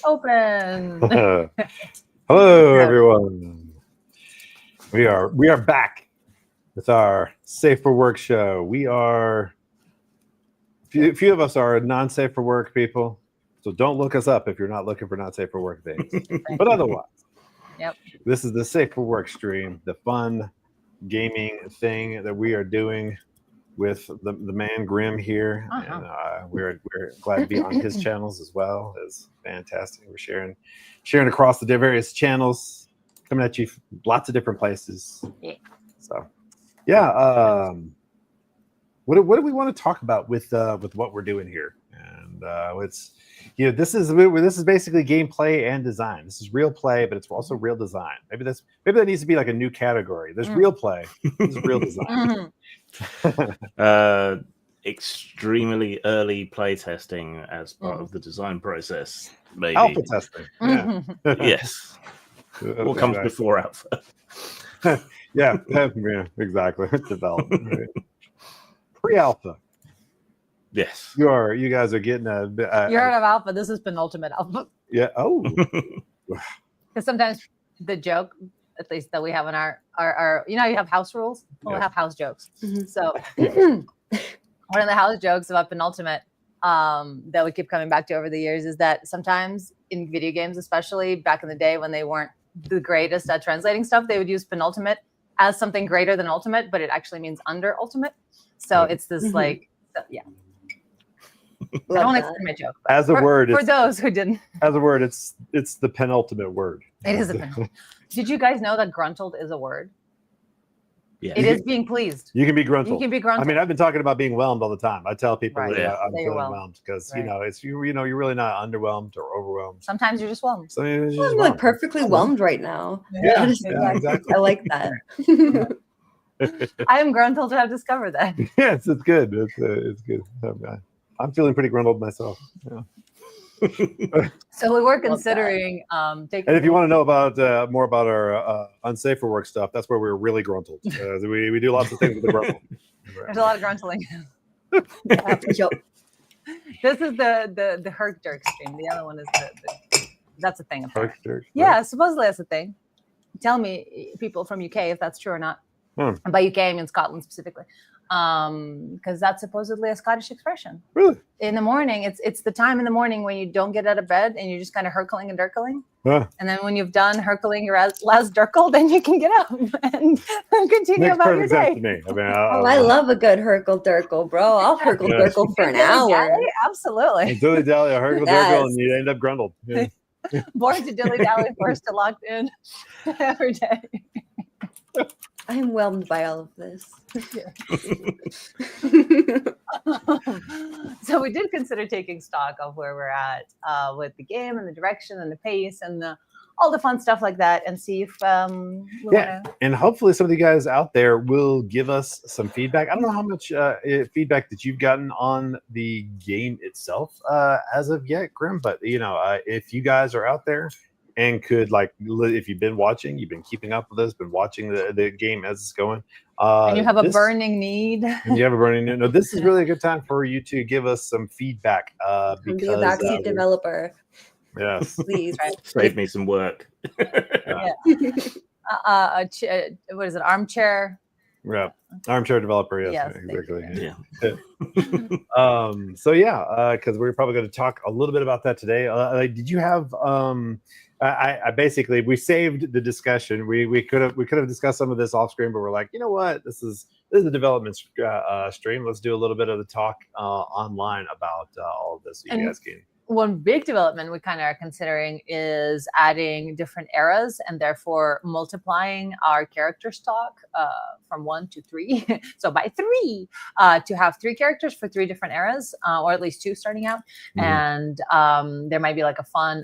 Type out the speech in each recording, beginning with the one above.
Open. Hello, everyone. We are back with our Safe for Work show. We are few of us are non-safe for work people, so don't look us up if you're not looking for not safe for work things. But otherwise, this is the Safe for Work stream, the fun gaming thing that we are doing with the man Grim here. And we're glad to be on his channels as well. It's fantastic. We're sharing across the various channels, coming at you from lots of different places. Yeah. So yeah, what do we want to talk about with what we're doing here? And it's this is basically gameplay and design. This is real play, but it's also real design. Maybe that needs to be like a new category. There's real play, there's real design. Extremely early playtesting as part of the design process. Maybe alpha testing. Yeah. Yes. What comes before alpha? yeah, exactly. Development. Right? Pre-alpha. Yes. You guys are getting a you heard of alpha. This is penultimate alpha. Yeah. Oh. Because sometimes the joke, at least that we have in our you have house rules. We'll have house jokes. So one of the house jokes about penultimate that we keep coming back to over the years is that sometimes in video games, especially back in the day when they weren't the greatest at translating stuff, they would use penultimate as something greater than ultimate, but it actually means under ultimate. So it's this I don't want to explain my joke. As a word, for those who didn't. As a word, it's the penultimate word. It is a penultimate. Did you guys know that gruntled is a word? Yeah. It is being pleased. You can be gruntled. You can be gruntled. I mean, I've been talking about being whelmed all the time. I tell people that I'm feeling whelmed because it's you're really not underwhelmed or overwhelmed. Sometimes you're just whelmed. Sometimes I'm like perfectly whelmed right now. Yeah, exactly. I like that. I am gruntled to have discovered that. Yes, it's good. It's good. I'm feeling pretty gruntled myself. Yeah. So we were considering taking. And if you want to know about more about our unsafe for work stuff, that's where we're really gruntled. We do lots of things with the gruntle. There's a lot of gruntling. This is the Herc Dirk stream. The other one is that's a thing. Herc Dirk. Yeah, supposedly that's a thing. Tell me, people from UK, if that's true or not. And by UK, I mean Scotland specifically. Because that's supposedly a Scottish expression. Really? In the morning, it's the time in the morning when you don't get out of bed and you're just kind of herkling and dirkling. And then when you've done herkling your last dirkle, then you can get up and continue about your day. To me. I mean, I love a good herkle dirkle, bro. I'll herkle dirkle for an hour. Absolutely. Dilly dally, a herkle dirkle, and you end up grundled. Yeah. Born to dilly dally, forced to locked in every day. I am whelmed by all of this. So we did consider taking stock of where we're at with the game and the direction and the pace and all the fun stuff like that, and see if and hopefully some of you guys out there will give us some feedback. I don't know how much feedback that you've gotten on the game itself as of yet, Grim, but if you guys are out there and could, if you've been watching, you've been keeping up with us, been watching the game as it's going. And you have a burning need. And you have a burning need. No, this is really a good time for you to give us some feedback. Because, be a backseat developer. Yes. Please. Save me some work. What is it? Armchair? Yeah. Armchair developer. Yes, exactly. Yeah. So because we're probably going to talk a little bit about that today. Did you have I basically, we saved the discussion. We could have discussed some of this off screen, but we're like, you know what, this is a development stream. Let's do a little bit of the talk online about all of this. So you guys can. One big development we kind of are considering is adding different eras and therefore multiplying our character stock from 1 to 3. So by 3, to have 3 characters for 3 different eras, or at least 2 starting out. And there might be like a fun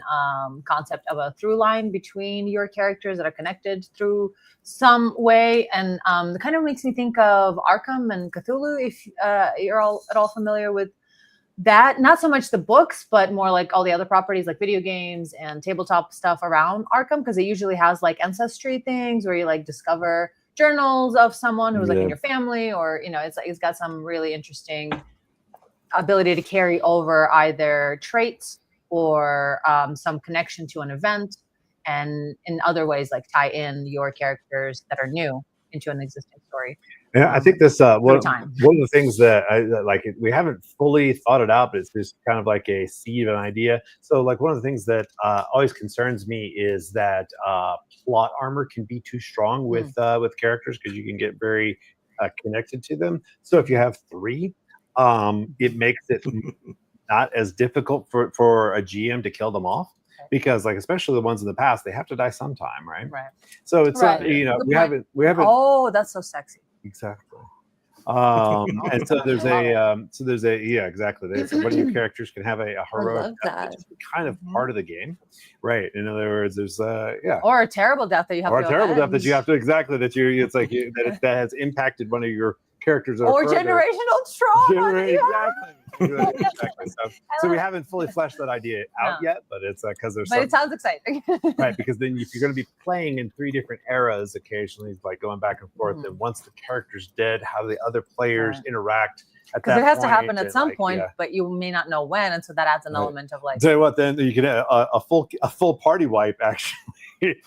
concept of a through line between your characters that are connected through some way. And it kind of makes me think of Arkham and Cthulhu, if you're all at all familiar with that. Not so much the books, but more like all the other properties like video games and tabletop stuff around Arkham, because it usually has like ancestry things where you like discover journals of someone who's like in your family, or it's got some really interesting ability to carry over either traits or some connection to an event, and in other ways like tie in your characters that are new into an existing story. Yeah, I think this one of time. the things that we haven't fully thought it out, but it's just kind of like a seed of an idea. So like one of the things that always concerns me is that plot armor can be too strong with characters because you can get very connected to them. So if you have 3, it makes it not as difficult for a GM to kill them off. Because like especially the ones in the past, they have to die sometime, right? Right. So it's Right. we haven't. Oh, that's so sexy. Exactly. And so there's yeah, exactly. So one of your characters can have a heroic love death, that. which is kind of part of the game, right? In other words, there's or a terrible death that you have or to a terrible death avenge. that you have to it's like that has impacted one of your characters or generational trauma. Exactly. So we haven't fully fleshed that idea out yet, but it's because there's. But it sounds exciting, right? Because then if you're going to be playing in 3 different eras, occasionally like going back and forth, then once the character's dead, how do the other players interact? Because it has to happen at some point, but you may not know when, and so that adds an element of like. Tell you what, then you can a full party wipe actually.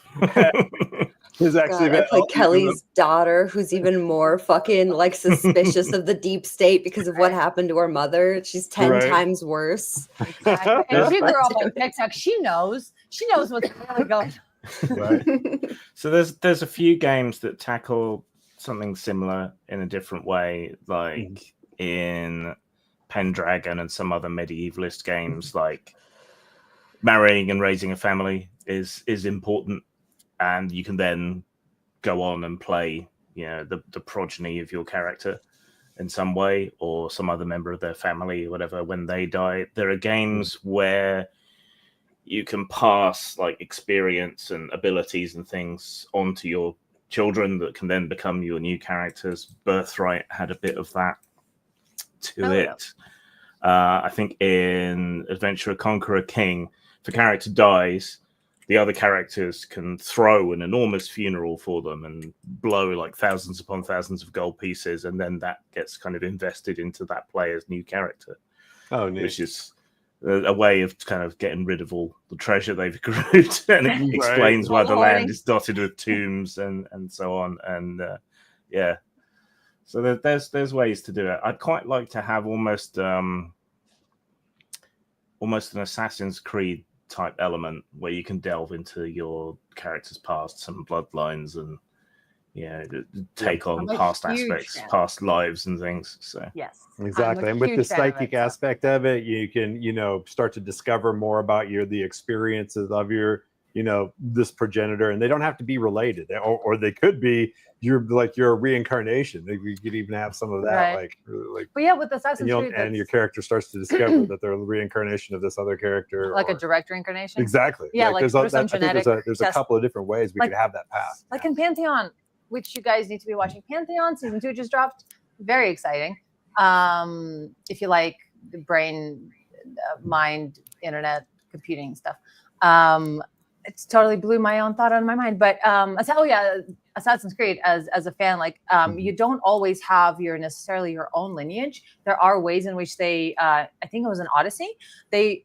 Is actually I play Kelly's daughter, who's even more fucking like suspicious of the deep state because of what happened to her mother. She's 10 times worse. Exactly. And she grew up on TikTok. She knows what's really going on. Right. So there's a few games that tackle something similar in a different way, like in Pendragon and some other medievalist games, like marrying and raising a family is important. And you can then go on and play, the progeny of your character in some way, or some other member of their family, or whatever, when they die. There are games where you can pass like experience and abilities and things onto your children that can then become your new characters. Birthright had a bit of that to it. I think in Adventurer Conqueror King, if a character dies, the other characters can throw an enormous funeral for them and blow like thousands upon thousands of gold pieces, and then that gets kind of invested into that player's new character. Oh, neat. Which is a way of kind of getting rid of all the treasure they've accrued, and it explains why the land is dotted with tombs and so on. And so there's ways to do it. I'd quite like to have almost an Assassin's Creed type element where you can delve into your character's past, some bloodlines, and take on past aspects, past lives and things. So yes, exactly. And with the psychic aspect of it, you can start to discover more about the experiences of your this progenitor, and they don't have to be related, or they could be your reincarnation. You could even have some of that, But yeah, with Assassin's Creed, and your character starts to discover that they're a reincarnation of this other character, like a direct reincarnation. Exactly. Yeah, like there's a couple of different ways we could have that path. Like in Pantheon, which you guys need to be watching. Pantheon season 2 just dropped. Very exciting. If you like the brain, mind, internet, computing stuff. It's totally blew my own thought out of my mind. But Assassin's Creed, as a fan, you don't always have necessarily your own lineage. There are ways in which they, I think it was in Odyssey, in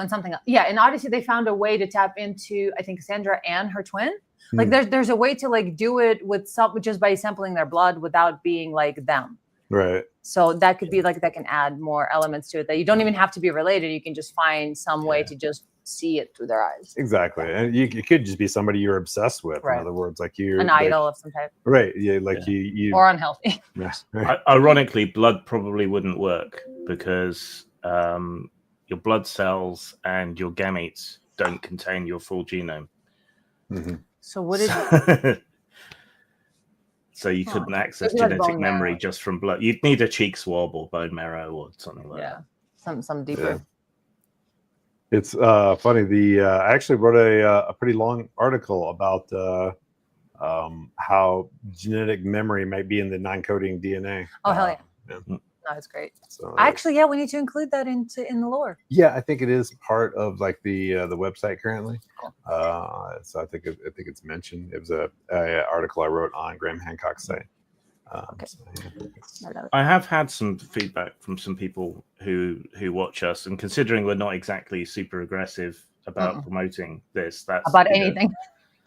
something else. Yeah, in Odyssey, they found a way to tap into, I think, Cassandra and her twin. Like there's a way to do it with just by sampling their blood without being like them. Right. So that could be that can add more elements to it, that you don't even have to be related. You can just find some way to just see it through their eyes. Exactly. And you could just be somebody you're obsessed with. Right. In other words, like you're an idol of some type. Right. Yeah. You or unhealthy. Yes. Ironically, blood probably wouldn't work because your blood cells and your gametes don't contain your full genome. Mm-hmm. So what is it? So you couldn't access genetic memory just from blood. You'd need a cheek swab or bone marrow or something like that. Yeah, some deeper. Yeah. It's funny. I actually wrote a pretty long article about how genetic memory might be in the non-coding DNA. Oh hell yeah! No, it's great. So, actually, we need to include that in the lore. Yeah, I think it is part of the website currently. Cool. So I think it's mentioned. It was a article I wrote on Graham Hancock's site. Okay. I have had some feedback from some people who watch us, and considering we're not exactly super aggressive about promoting this, that's about anything.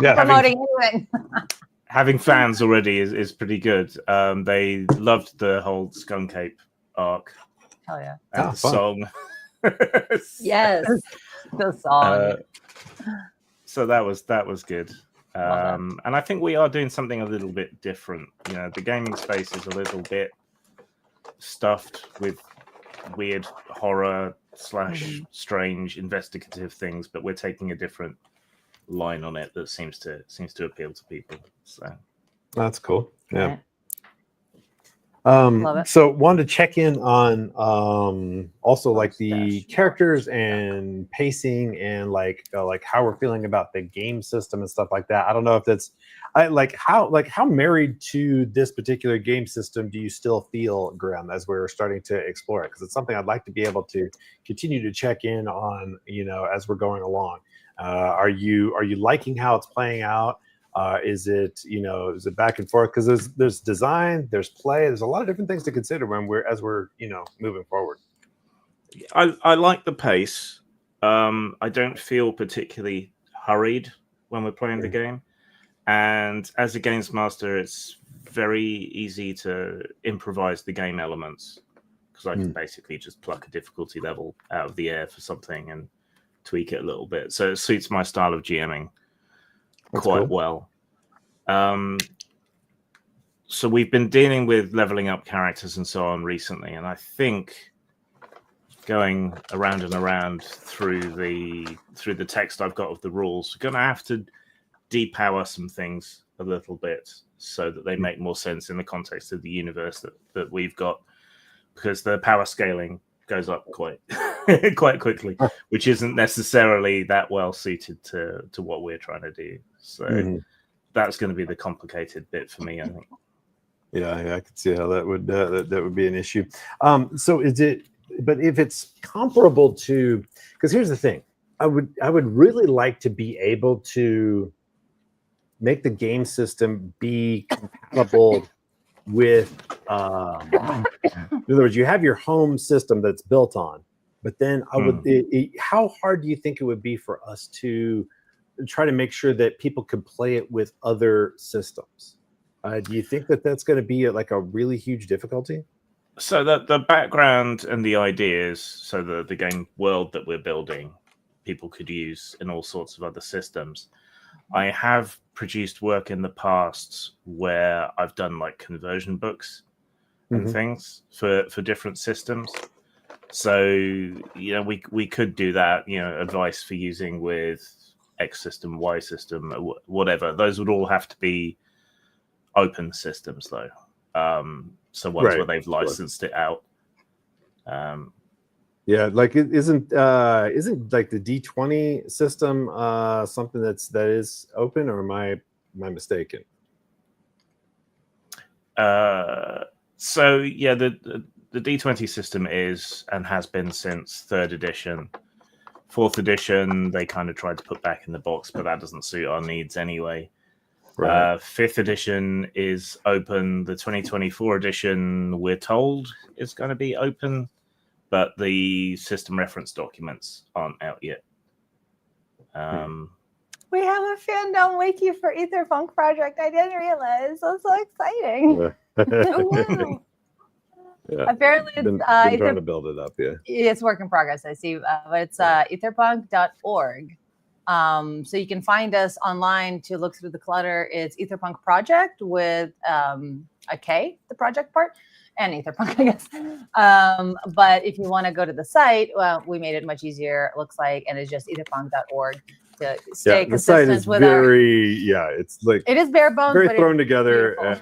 Yeah, Promoting anything. Having fans already is pretty good. They loved the whole Skunk Ape arc. Hell yeah. And the song. Yes. The song. So that was good. And I think we are doing something a little bit different. You know, the gaming space is a little bit stuffed with weird horror / strange investigative things, but we're taking a different line on it that seems to appeal to people. So that's cool. Yeah. Right. Love it. So wanted to check in on also like the characters and pacing and like how we're feeling about the game system and stuff like that. I don't know if that's how married to this particular game system do you still feel, Graham, as we're starting to explore it? Because it's something I'd like to be able to continue to check in on, you know, as we're going along. Are you liking how it's playing out? Is it back and forth? Because there's design, there's play, there's a lot of different things to consider when we're moving forward. I like the pace. I don't feel particularly hurried when we're playing the game, and as a games master, it's very easy to improvise the game elements because I can basically just pluck a difficulty level out of the air for something and tweak it a little bit. So it suits my style of GMing. That's quite cool. Well. So we've been dealing with leveling up characters and so on recently, and I think going around and around through the text I've got of the rules, we're going to have to depower some things a little bit so that they make more sense in the context of the universe that we've got, because the power scaling goes up quite quickly, which isn't necessarily that well suited to what we're trying to do. So that's going to be the complicated bit for me, I think. Yeah, I could see how that would be an issue. So is it? But if it's comparable to, because here's the thing, I would really like to be able to make the game system be compatible with. In other words, you have your home system that's built on, but then I would. How hard do you think it would be for us to try to make sure that people could play it with other systems? Do you think that that's going to be like a really huge difficulty? So the background and the ideas, so the game world that we're building, people could use in all sorts of other systems. I have produced work in the past where I've done like conversion books and things for different systems. So, you know, we could do that, you know, advice for using with X system, Y system, whatever. Those would all have to be open systems though. So ones where they've licensed it out. Yeah, like isn't like the D20 system something that is open, or am I mistaken? So yeah, the D20 system is and has been since 3rd edition. 4th edition they kind of tried to put back in the box, but that doesn't suit our needs anyway. 5th edition is open. The 2024 edition, we're told, is going to be open, but the system reference documents aren't out yet. We have a fandom wiki for Aetherpunk project. I didn't realize. That's so exciting. Oh, wow. Yeah. Apparently, it's been trying to build it up. Yeah, it's work in progress. I see, but it's aetherpunk.org. So you can find us online to look through the clutter. It's Aetherpunk Project with a K, the project part, and Aetherpunk, I guess. But if you want to go to the site, well, we made it much easier, it looks like, and it's just aetherpunk.org to stay consistent. The site is with it's like it is bare bones, very thrown together, and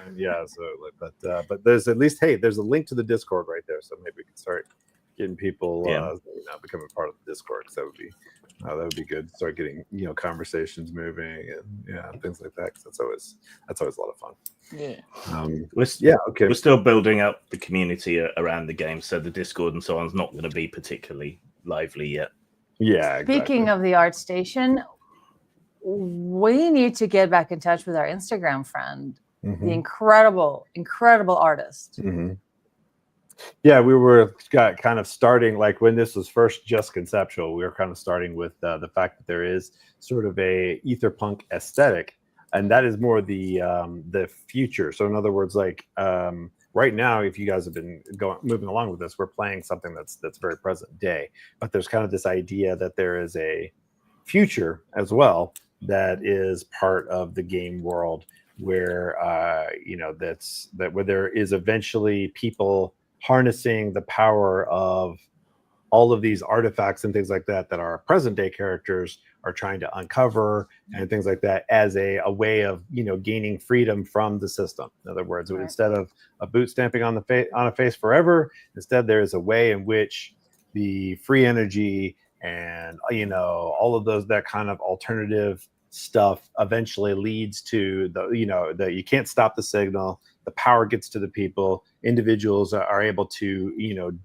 but there's at least there's a link to the Discord right there, so maybe we can start getting people becoming part of the Discord. So that would be good. Start getting conversations moving and things like that. Cause that's always a lot of fun. Yeah. We're still building up the community around the game, so the Discord and so on is not going to be particularly lively yet. Yeah. Exactly. Speaking of the ArtStation, we need to get back in touch with our Instagram friend the incredible artist. Yeah, we were kind of starting, like when this was first just conceptual, we were kind of starting with the fact that there is sort of a Aetherpunk aesthetic, and that is more the future. So in other words, like right now, if you guys have been moving along with this, we're playing something that's very present day, but there's kind of this idea that there is a future as well that is part of the game world where where there is eventually people harnessing the power of all of these artifacts and things like that that our present day characters are trying to uncover and things like that as a way of gaining freedom from the system. In other words, instead of a boot stamping on a face forever, instead there is a way in which the free energy and all of that kind of alternative stuff eventually leads to that you can't stop the signal. The power gets to the people. Individuals are able to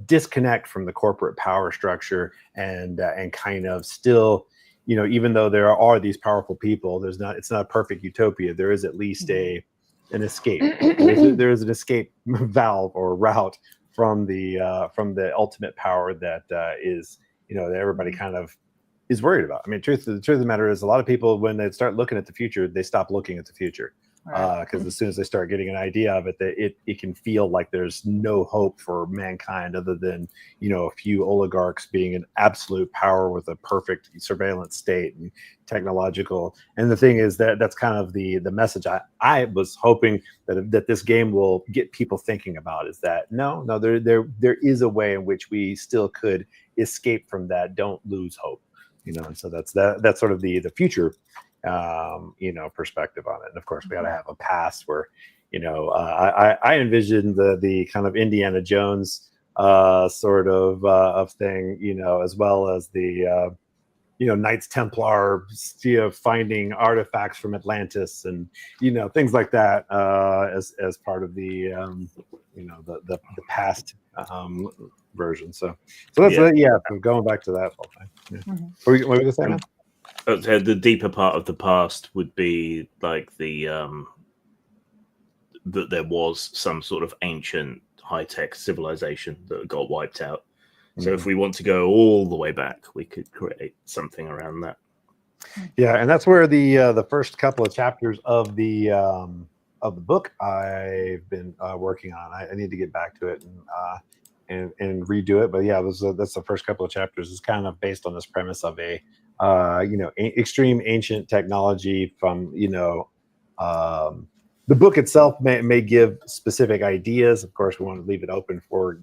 disconnect from the corporate power structure and kind of still, even though there are these powerful people, it's not a perfect utopia. There is at least an escape. There is an escape valve or route from the ultimate power that is that everybody kind of is worried about. I mean, the truth of the matter is, a lot of people, when they start looking at the future, they stop looking at the future. Because as soon as they start getting an idea of it, it can feel like there's no hope for mankind other than a few oligarchs being in absolute power with a perfect surveillance state and technological. And the thing is that's kind of the message I was hoping that this game will get people thinking about, is that no, there is a way in which we still could escape from that. Don't lose hope, and so that's sort of the future perspective on it. And of course we got to have a past where I envision the kind of Indiana Jones sort of thing, as well as the Knights Templar finding artifacts from Atlantis and things like that as part of the past version. So that's going back to that whole thing. What were you going to say, man? The deeper part of the past would be like that there was some sort of ancient high-tech civilization that got wiped out. So if we want to go all the way back, we could create something around that. Yeah, and that's where the first couple of chapters of the book I've been working on. I need to get back to it and redo it. But yeah, that's the first couple of chapters. It's kind of based on this premise of a extreme ancient technology from the book itself may give specific ideas. Of course, we want to leave it open for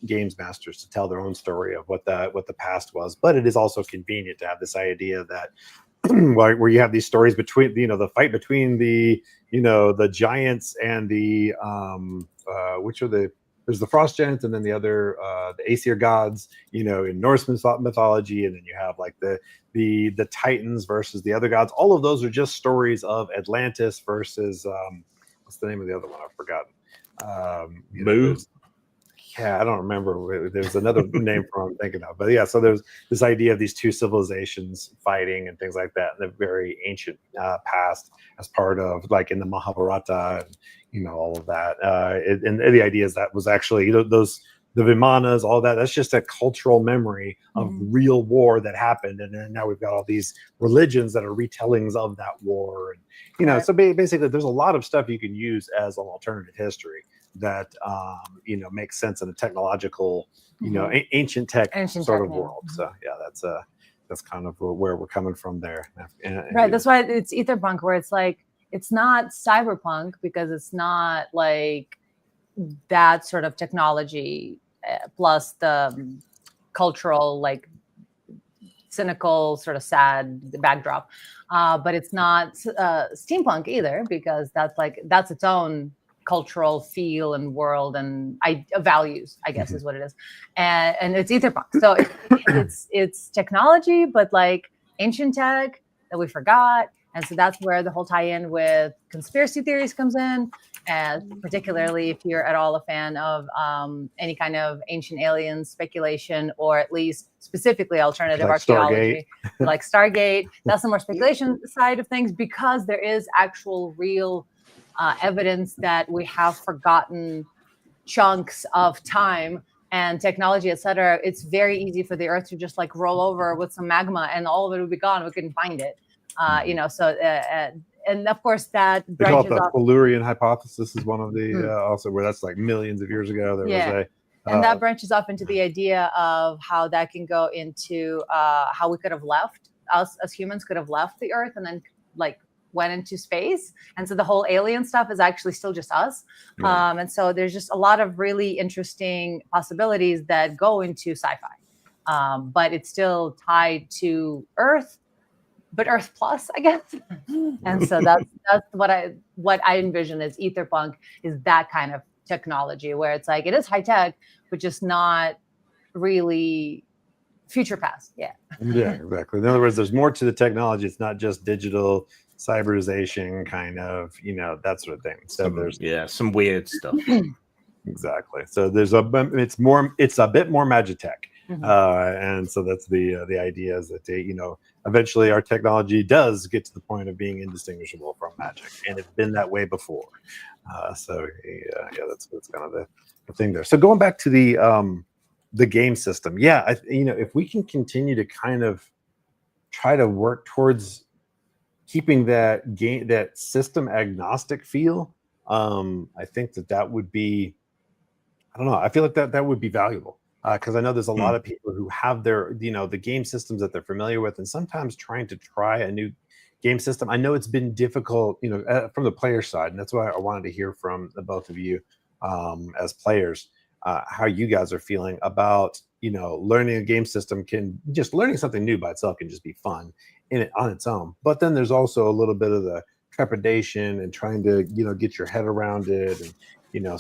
games masters to tell their own story of what the past was. But it is also convenient to have this idea that where you have these stories between the fight between the giants and the there's the frost giants and then the other the Aesir gods in Norse mythology, and then you have like the Titans versus the other gods. All of those are just stories of Atlantis versus what's the name of the other one? I've forgotten. I don't remember. There's another name for what I'm thinking of. But yeah, so there's this idea of these two civilizations fighting and things like that in the very ancient past, as part of like in the Mahabharata and all of that. And the idea is that was actually those the Vimanas, all that. That's just a cultural memory of real war that happened, and then now we've got all these religions that are retellings of that war. And so basically, there's a lot of stuff you can use as an alternative history that makes sense in a technological, ancient tech sort of world. So yeah, that's kind of where we're coming from there. Right. That's why it's Aetherpunk, where it's like it's not cyberpunk because it's not like that sort of technology plus the cultural, like cynical, sort of sad backdrop. But it's not steampunk either, because that's its own cultural feel and world and values, I guess is what it is. And it's Aetherpunk. So it's technology, but like ancient tech that we forgot. And so that's where the whole tie-in with conspiracy theories comes in. As particularly if you're at all a fan of any kind of ancient alien speculation, or at least specifically alternative Like archaeology, like Stargate. That's the more speculation side of things, because there is actual real evidence that we have forgotten chunks of time and technology, etc. It's very easy for the Earth to just like roll over with some magma, and all of it would be gone. We couldn't find it. And of course that they call it branches the off. Tellurian hypothesis is one of the also where that's like millions of years ago there was a and that branches off into the idea of how that can go into how we could have left, us as humans could have left the Earth and then like went into space, and so the whole alien stuff is actually still just us. And so there's just a lot of really interesting possibilities that go into sci-fi, but it's still tied to Earth, but Earth Plus, I guess. And so that's what I envision as Aetherpunk, is that kind of technology where it's like it is high tech, but just not really future past. Yeah, exactly. In other words, there's more to the technology. It's not just digital cyberization, kind of, that sort of thing. So there's some weird stuff. Exactly. So there's it's a bit more magitech. And so that's the idea, is that eventually our technology does get to the point of being indistinguishable from magic, and it's been that way before. That's kind of the thing there. So going back to the game system, if we can continue to kind of try to work towards keeping that system agnostic feel, I think that would be, I don't know, I feel like that would be valuable. Because I know there's a lot of people who have their, the game systems that they're familiar with, and sometimes trying to try a new game system. I know it's been difficult, from the player side, and that's why I wanted to hear from the both of you as players, how you guys are feeling about, learning a game system. Learning something new by itself can just be fun on its own. But then there's also a little bit of the trepidation and trying to, get your head around it, and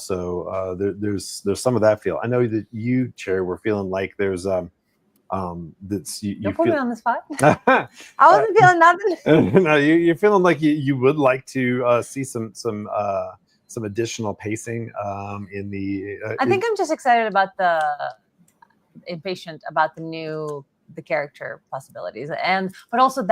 so there's some of that feel. I know that you, Cherry, were feeling like there's that's you put feel, me on the spot. I wasn't feeling nothing. No, you're feeling like you would like to see some additional pacing in the. I think I'm just excited about impatient about the character possibilities, but also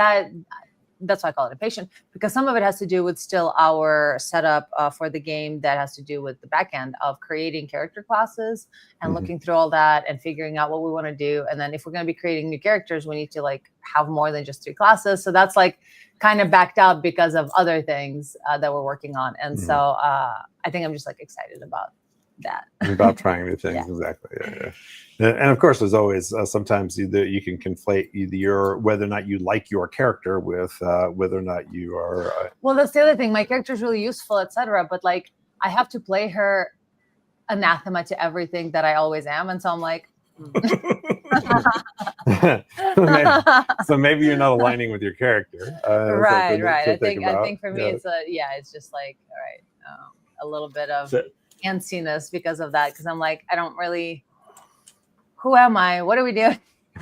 that's why I call it impatient, because some of it has to do with still our setup for the game that has to do with the back end of creating character classes and looking through all that and figuring out what we want to do. And then if we're going to be creating new characters, we need to like have more than just 3 classes. So that's like kind of backed up because of other things that we're working on. And so I think I'm just like excited about that. About trying new things. Exactly. And of course, there's always sometimes you can conflate either whether or not you like your character with whether or not you are. Well, that's the other thing. My character is really useful, etc. But like, I have to play her anathema to everything that I always am, and so I'm like. So maybe you're not aligning with your character. Right. I think for me, it's just like, all right, a little bit of antsiness because of that, because I'm like, I don't really. Who am I? What are we doing?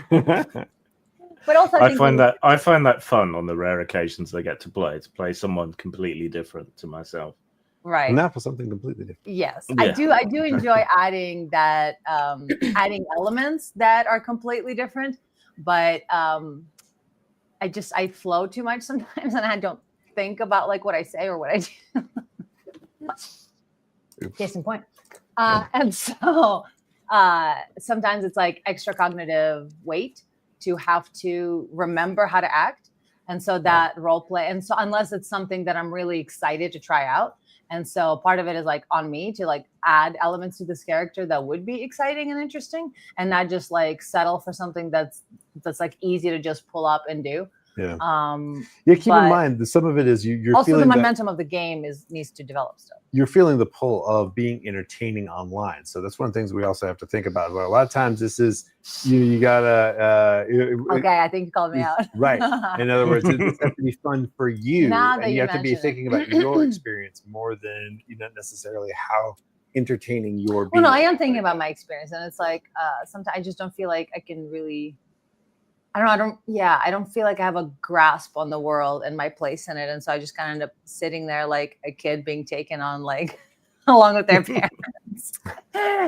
But also, I find that fun on the rare occasions I get to play someone completely different to myself. Right. And that for something completely different. Yes, yeah. I do enjoy adding that, adding elements that are completely different. But I flow too much sometimes, and I don't think about like what I say or what I do. Case in point. And so. Sometimes it's like extra cognitive weight to have to remember how to act. And so that role play. And so unless it's something that I'm really excited to try out. And so part of it is like on me to like add elements to this character that would be exciting and interesting, and not just like settle for something that's like easy to just pull up and do. Yeah. Keep in mind that some of it is you're also feeling the momentum of the game needs to develop still. You're feeling the pull of being entertaining online, so that's one of the things we also have to think about. Well, a lot of times this is you gotta. Okay, I think you called me out. Right. In other words, it has to be fun for you, and you have to be thinking about your experience more than necessarily how entertaining you're being. Well, no, I am thinking about my experience, and it's like sometimes I just don't feel like I can really I don't feel like I have a grasp on the world and my place in it. And so I just kind of end up sitting there like a kid being taken on like along with their parents,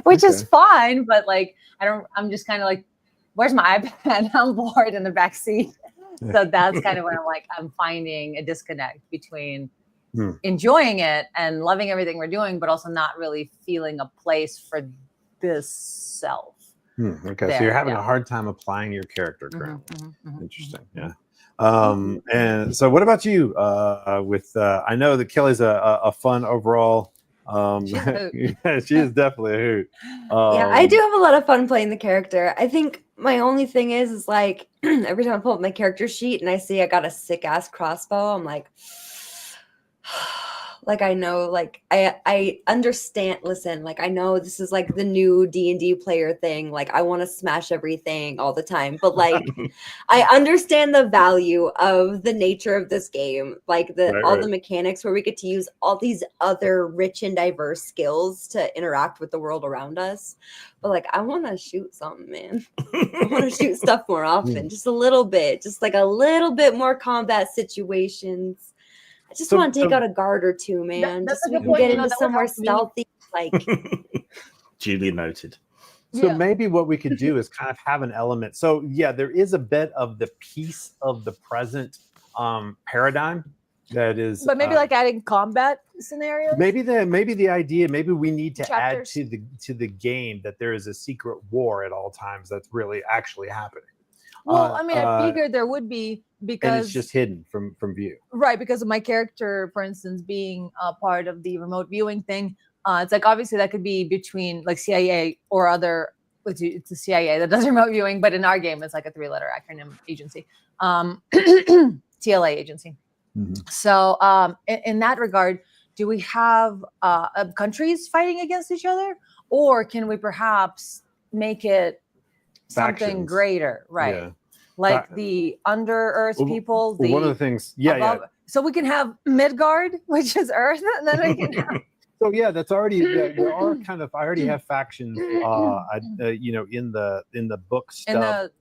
which is fine. But like, I'm just kind of like, where's my iPad? I'm bored in the back seat. So that's kind of when I'm finding a disconnect between enjoying it and loving everything we're doing, but also not really feeling a place for this self. Okay, so you're having a hard time applying your character, Grim. Interesting, yeah. And so, what about you? I know that Kelly's a fun overall. Yeah, she is definitely a hoot. Yeah, I do have a lot of fun playing the character. I think my only thing is like every time I pull up my character sheet and I see I got a sick ass crossbow, I'm like. Like I know, like I understand. Listen, like I know this is like the new D&D player thing. Like I want to smash everything all the time, but like I understand the value of the nature of this game, like all the mechanics where we get to use all these other rich and diverse skills to interact with the world around us. But like I want to shoot something, man. I want to shoot stuff more often, just a little bit, just like a little bit more combat situations. I just want to take out a guard or two, man. Just so we can get into somewhere stealthy. Like, duly noted. So maybe what we could do is kind of have an element. So yeah, there is a bit of the piece of the present paradigm that is. But maybe like adding combat scenarios. Maybe the idea. Maybe we need to add to the game that there is a secret war at all times that's really actually happening. Well, I mean, I figured there would be because and it's just hidden from view. Right, because of my character, for instance, being a part of the remote viewing thing. It's like obviously that could be between like CIA or other. It's a CIA that does remote viewing, but in our game, it's like a 3-letter acronym agency, TLA agency. So in that regard, do we have countries fighting against each other, or can we perhaps make it something greater, right? Yeah. Like the under Earth people. One of the things, So we can have Midgard, which is Earth, and then we can have. So yeah, that's already there are kind of. I already have factions, in the book stuff.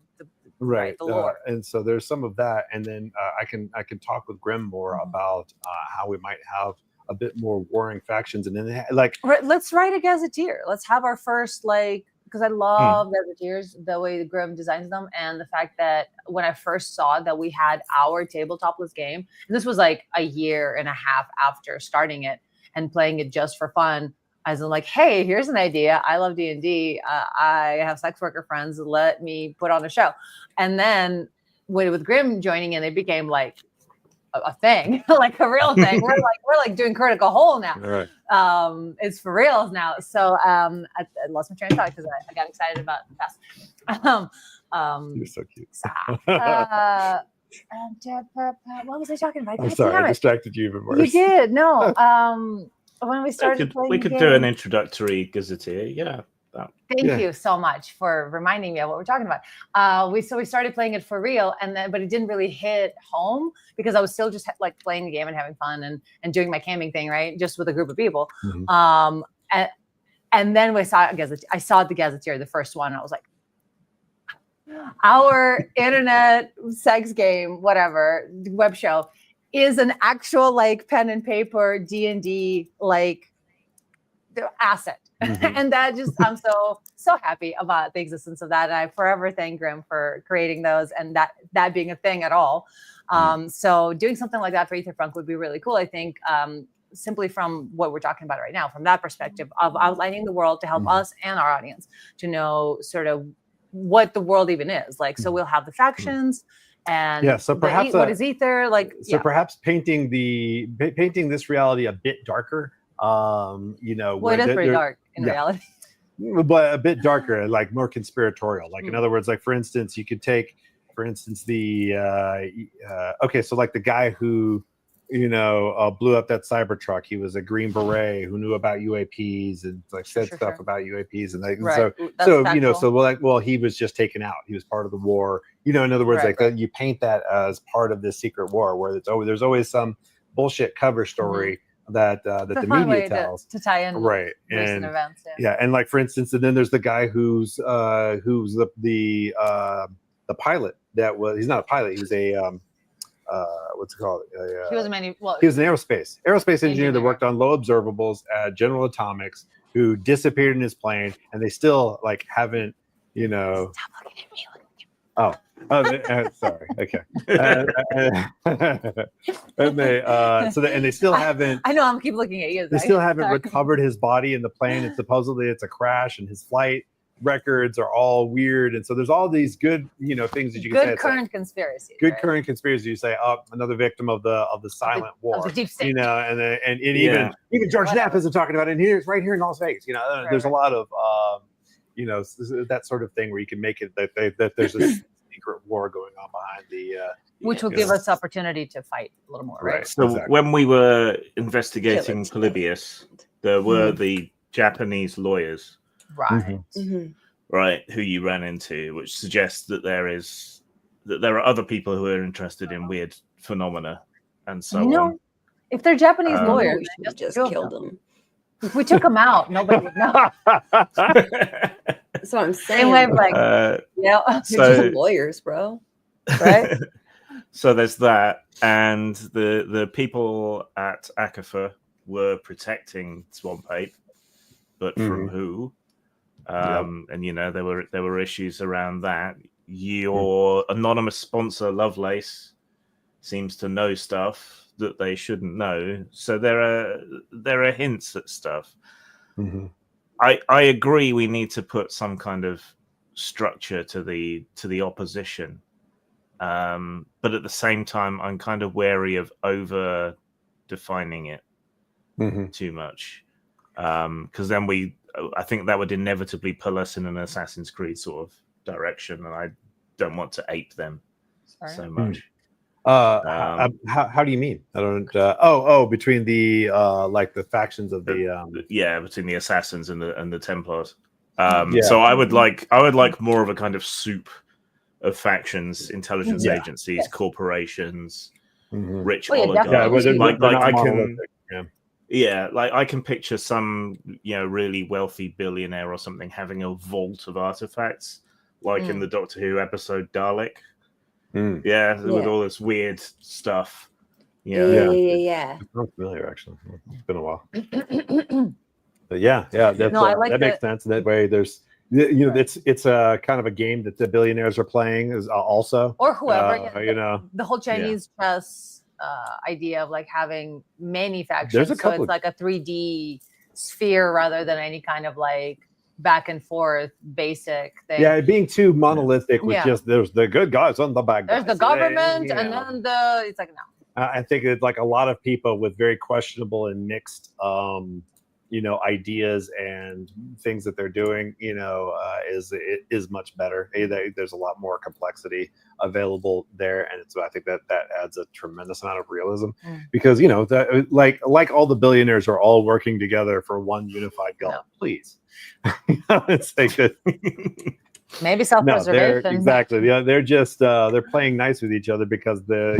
The lore. And so there's some of that, and then I can talk with Grim more about how we might have a bit more warring factions, and then let's write a gazetteer. Let's have our first because I love gazetteers, the way the Grim designs them, and the fact that when I first saw that we had our tabletopless game, and this was like a year and a half after starting it and playing it just for fun, as in like, hey, here's an idea. I love D&D. I have sex worker friends. Let me put on a show. And then with Grim joining in, it became like a thing, like a real thing. We're like doing Critical Hole now. Right. It's for reals now. So I lost my train of thought because I got excited about the past. You're so cute. What was I talking about? I'm sorry, I distracted you even worse. You did. No. When we started playing, we could do an introductory gazetteer. Yeah. Thank you so much for reminding me of what we're talking about. We started playing it for real, but it didn't really hit home because I was still just like playing the game and having fun and doing my camping thing, right? Just with a group of people. And then I saw the gazetteer, the first one. And I was like, our internet sex game, whatever web show, is an actual like pen and paper D&D like asset. And that just, I'm so happy about the existence of that. And I forever thank Grim for creating those and that being a thing at all. So doing something like that for Aetherpunk would be really cool. I think simply from what we're talking about right now, from that perspective of outlining the world to help us and our audience to know sort of what the world even is like. So we'll have the factions and so perhaps what is Ether like? So perhaps painting this reality a bit darker. Well, it is pretty dark in reality, but a bit darker, like more conspiratorial. Like in other words, like for instance, you could take, the so like the guy who blew up that Cybertruck. He was a Green Beret who knew about UAPs and like said stuff about UAPs and like so he was just taken out. He was part of the war. In other words, you paint that as part of this secret war where there's always some bullshit cover story. That the media tells to tie in recent events. And like for instance, and then there's the guy who's the the pilot that was. He's not a pilot. He was a what's it called? He was he was an aerospace engineer that worked on low observables at General Atomics, who disappeared in his plane, and they still like haven't, you know. Stop looking at me. Sorry. Okay. And they still haven't. I know. I'm keep looking at you. They still haven't recovered his body in the plane, and supposedly it's a crash, and his flight records are all weird, and so there's all these good, things that you can say. Good current conspiracy. Good current conspiracy. You say, oh, another victim of the silent war. Of the deep state. And even George Knapp isn't talking about it. And here's right here in Las Vegas. There's a lot of that sort of thing where you can make it that there's a secret war going on behind the which will give us opportunity to fight a little more, right? So when we were investigating Polybius, there were the Japanese lawyers, right, right, who you ran into, which suggests that there are other people who are interested in weird phenomena and so on. If they're Japanese lawyers, we should just killed them. If we took them out, nobody would know. That's what I'm saying. So lawyers, bro. Right? So there's that, and the people at Aetherpunk were protecting Swamp Ape, but from who? And there were issues around that. Your anonymous sponsor, Lovelace, seems to know stuff that they shouldn't know. So there are hints at stuff. I agree. We need to put some kind of structure to the opposition, but at the same time, I'm kind of wary of over defining it too much, because then I think that would inevitably pull us in an Assassin's Creed sort of direction, and I don't want to ape them so much. How do you mean? I don't. Between the the factions of between the assassins and the Templars. So I would like more of a kind of soup of factions, intelligence agencies, corporations, rich oligarchs. I can picture some really wealthy billionaire or something having a vault of artifacts, like in the Doctor Who episode Dalek. With all this weird stuff. Yeah. I'm familiar, actually. It's been a while. But that makes sense. That way, there's it's a kind of a game that the billionaires are playing is also, or whoever. The whole Chinese chess idea of like having many factions. There's a couple. So it's like a 3D sphere rather than any kind of like back and forth basic thing. Yeah, being too monolithic with just there's the good guys and the bad guys. There's the government and then it's like no. I think it's like a lot of people with very questionable and mixed ideas and things that they're doing, is much better. There's a lot more complexity available there, and I think that adds a tremendous amount of realism because that like all the billionaires are all working together for one unified goal. No. Please, it's like that. Maybe self-preservation. Exactly. Yeah, they're just they're playing nice with each other because they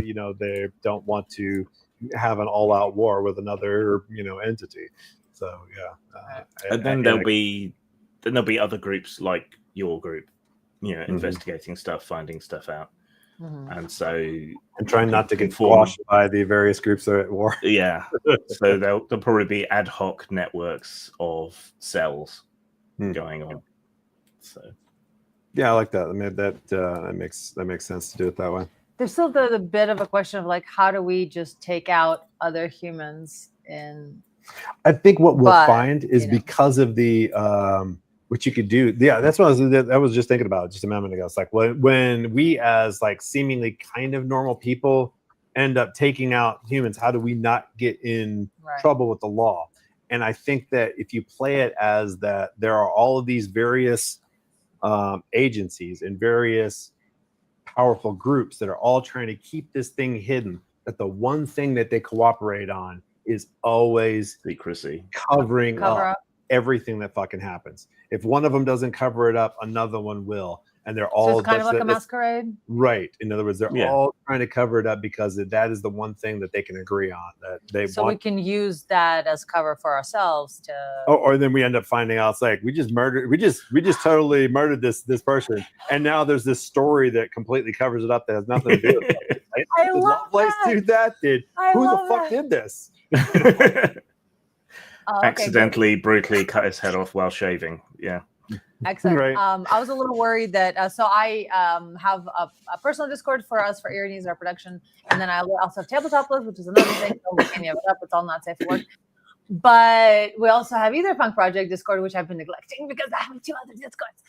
don't want to have an all-out war with another entity. So and then there'll be other groups like your group, investigating stuff, finding stuff out, and trying not to get squashed by the various groups that are at war. Yeah, so there'll probably be ad hoc networks of cells going on. So yeah, I like that. I mean, that makes sense to do it that way. There's still the bit of a question of like, how do we just take out other humans in? I think what we'll find is because of the what you could do. Yeah, that's what I was just thinking about just a moment ago. It's like when we as like seemingly kind of normal people end up taking out humans, how do we not get in trouble with the law? And I think that if you play it as that there are all of these various agencies and various powerful groups that are all trying to keep this thing hidden, that the one thing that they cooperate on is always secrecy, covering up everything that fucking happens. If one of them doesn't cover it up, another one will. and they're So all it's kind of like a masquerade. right. In other words, they're Yeah. all trying to cover it up because that is the one thing that they can agree on, that they So we want. can use that as cover for ourselves to. Or then we end up finding out it's like we just totally murdered this person, and now there's this story that completely covers it up that has nothing to do with it. I Did love Lovelace that. do that? Who the fuck did this? Oh, okay, Accidentally, brutally cut his head off while shaving. Yeah. excellent. Right. I was a little worried that so I have a personal Discord for us for Ear Needs, our production, and then I also have Tabletop List, which is another thing. Don't look any of it up; it's all not safe for work. But we also have Aetherpunk Project Discord, which I've been neglecting because I have 2 other Discords.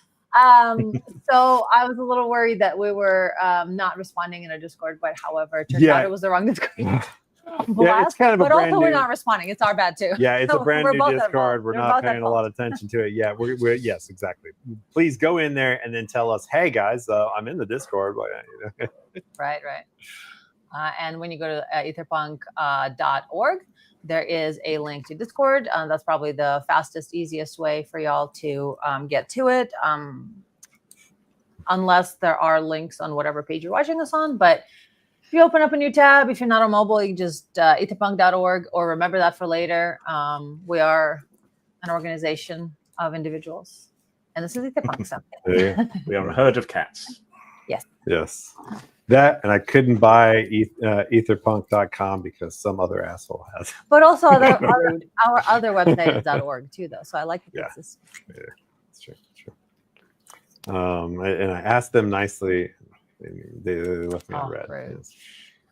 So I was a little worried that we were not responding in a Discord, but however, it turned out it was the wrong Discord. Yeah, it's kind of but a also brand we're new. not responding. It's our bad too. Yeah, it's a brand We're new both at Discord. fault. We're We're not both at paying a lot of attention to it. Yeah, we're yes, exactly. Please go in there and then tell us, hey guys, I'm in the Discord. Right. And when you go to aetherpunk.org, there is a link to Discord. That's probably the fastest, easiest way for y'all to get to it. Unless there are links on whatever page you're watching us on. But if you open up a new tab, if you're not on mobile, you can just aetherpunk.org, or remember that for later. We are an organization of individuals. And this is Aetherpunk. So. We are a herd of cats. Yes. That, and I couldn't buy etherpunk.com because some other asshole has. But also our other website is .org too, though. So I like the places. Yeah, it's true. And I asked them nicely. They left me on red. Yes.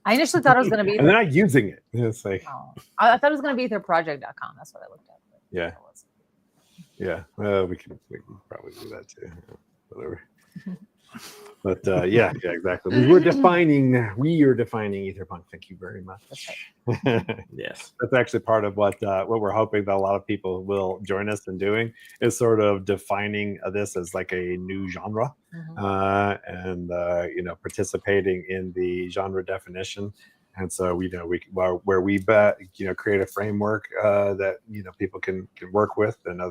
I initially thought it was going to be. And they're not using it. It's like. I thought it was going to be etherproject.com. That's what I looked at. Yeah. Yeah. Well, we can probably do that too. Whatever. But yeah, exactly. We are defining Aetherpunk. Thank you very much. Yes, that's actually part of what we're hoping that a lot of people will join us in doing, is sort of defining this as like a new genre, and participating in the genre definition. And so we create a framework that people can work with, and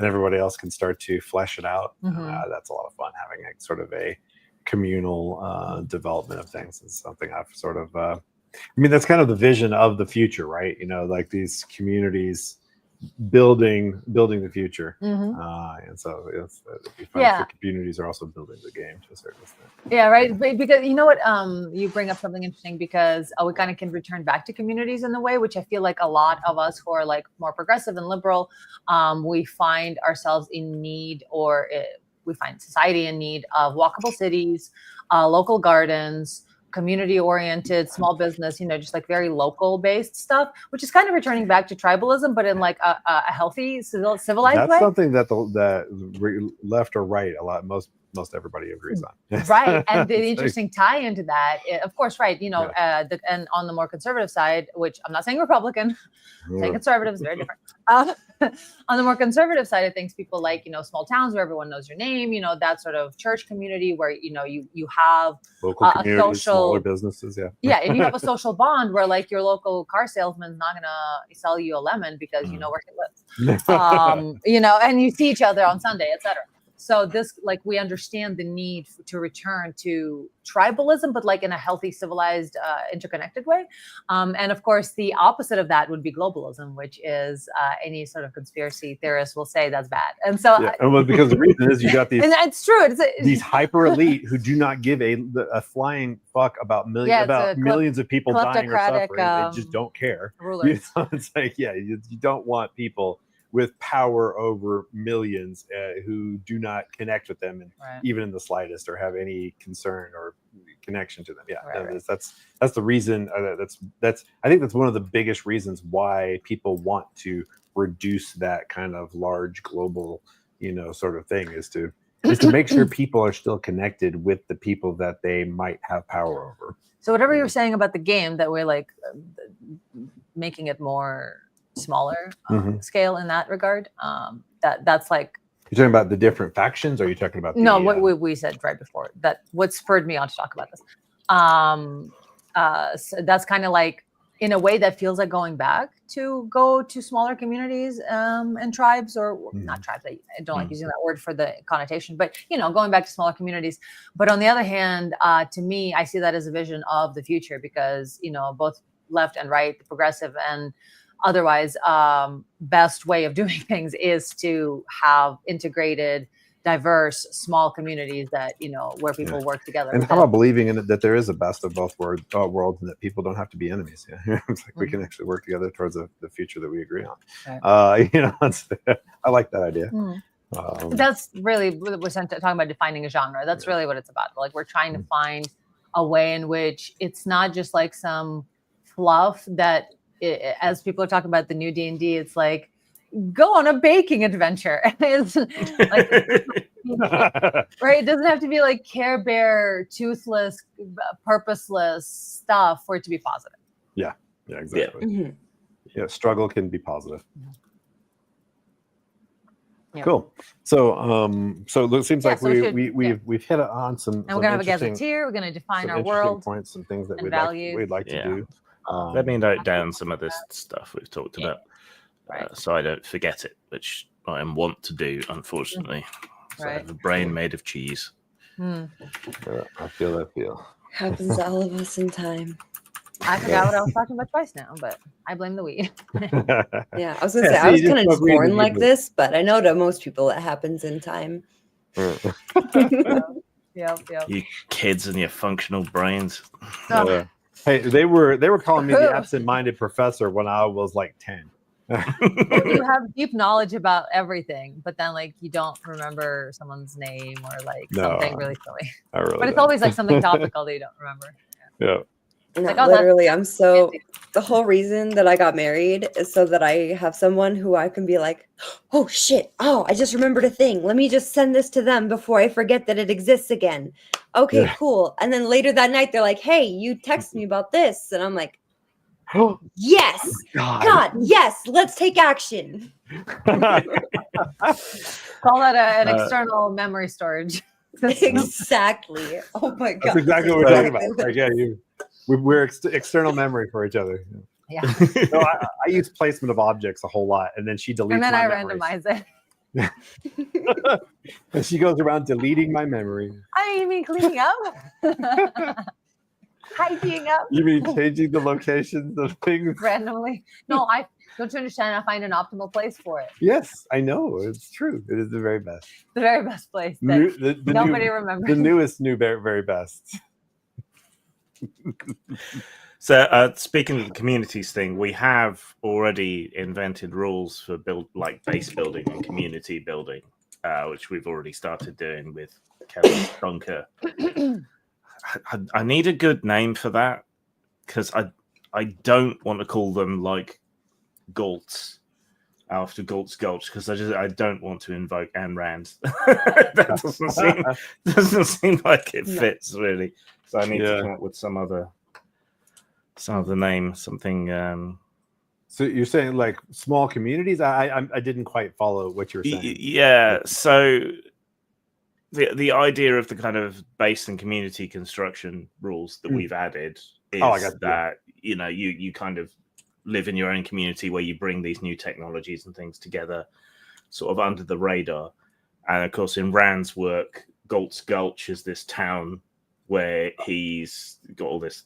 everybody else can start to flesh it out. That's a lot of fun, having a sort of a communal development of things. Is something I've sort of that's kind of the vision of the future, right? Like these communities building the future, and so it'd be fun if the communities are also building the game to a certain extent. Yeah, right. Because you know what, you bring up something interesting, because we kind of can return back to communities in the way, which I feel like a lot of us who are like more progressive and liberal, we find ourselves in need, or we find society in need of walkable cities, local gardens, community-oriented small business, just like very local-based stuff, which is kind of returning back to tribalism, but in like a healthy, civilized way. That's something that the left or right, a lot, most everybody agrees on. Right, and the interesting tie into that, of course, right, and on the more conservative side, which I'm not saying Republican, saying conservative is very different. On the more conservative side of things, people like, small towns where everyone knows your name, that sort of church community where, you have local communities, social, smaller businesses. Yeah. And you have a social bond where like your local car salesman's not going to sell you a lemon because you know where he lives, and you see each other on Sunday, etc. So this, like, we understand the need to return to tribalism, but like in a healthy, civilized, interconnected way. And of course, the opposite of that would be globalism, which is any sort of conspiracy theorist will say that's bad. And so, because the reason is you got these, and it's true, these hyper elite who do not give a flying fuck about millions of people dying or suffering. They just don't care. It's like, you don't want people with power over millions who do not connect with them, and even in the slightest, or have any concern or connection to them. That's the reason. That's I think that's one of the biggest reasons why people want to reduce that kind of large global, sort of thing, is to make sure people are still connected with the people that they might have power over. So whatever you're saying about the game, that we're like making it more smaller scale in that regard, that's like, you're talking about the different factions, or are you talking about what we said right before, that what spurred me on to talk about this, so that's kind of like, in a way that feels like going back to go to smaller communities and tribes, or not tribes. I don't like using that word for the connotation, but going back to smaller communities. But on the other hand, to me, I see that as a vision of the future, because both left and right, the progressive and otherwise, best way of doing things is to have integrated, diverse, small communities that where people work together. And how about believing in it that there is a best of both worlds, and that people don't have to be enemies? Yeah, it's like we can actually work together towards the future that we agree on. Right. I like that idea. That's really we're talking about defining a genre. That's really what it's about. Like, we're trying to find a way in which it's not just like some fluff that, as people are talking about the new D&D, it's like, go on a baking adventure. It's like, right? It doesn't have to be like Care Bear, toothless, purposeless stuff for it to be positive. Yeah, exactly. Yeah, struggle can be positive. Yeah. Cool. So it seems like we've hit on some. And we're gonna have a gazetteer. We're gonna define our world points, some things that we'd like to do. Let me note down some of this stuff we've talked about, so I don't forget it, which I want to do, unfortunately. So I have a brain made of cheese. I feel that feel. Happens to all of us in time. I forgot what I was talking about twice now, but I blame the weed. Yeah, I was gonna say I was kind of just born like this, but I know to most people it happens in time. Yep. You kids and your functional brains. Hey, they were calling me the absent-minded professor when I was like 10. You have deep knowledge about everything, but then like you don't remember someone's name or like something really silly. But it's always like something topical that you don't remember. Yeah. No, like, literally, the whole reason that I got married is so that I have someone who I can be like, oh shit, I just remembered a thing. Let me just send this to them before I forget that it exists again. Okay, cool. And then later that night, they're like, hey, you texted me about this. And I'm like, yes, God, yes, let's take action. Call that an external memory storage. Exactly. Oh my God. That's exactly what we're talking about. Like, yeah, we're external memory for each other. Yeah. No, I use placement of objects a whole lot, and then she deletes. And then I memories. randomize it. And she goes around deleting my memory. You mean cleaning up? Tidying up? You mean changing the locations of things randomly? No, I don't you understand? I find an optimal place for it. Yes, I know. It's true. It is the very best. The very best place. Nobody remembers. The newest very, very best. So speaking of the communities thing, we have already invented rules for base building and community building, which we've already started doing with Kelly Bunker. I need a good name for that, because I don't want to call them like Galts after Galt's Gulch, because I don't want to invoke Ayn Rand. That doesn't seem like it fits really. So I need to come up with some other name, something. So you're saying like small communities? I didn't quite follow what you were saying. Yeah. So the idea of the kind of base and community construction rules that we've added is that you kind of live in your own community where you bring these new technologies and things together, sort of under the radar. And of course, in Rand's work, Galt's Gulch is this town where he's got all this,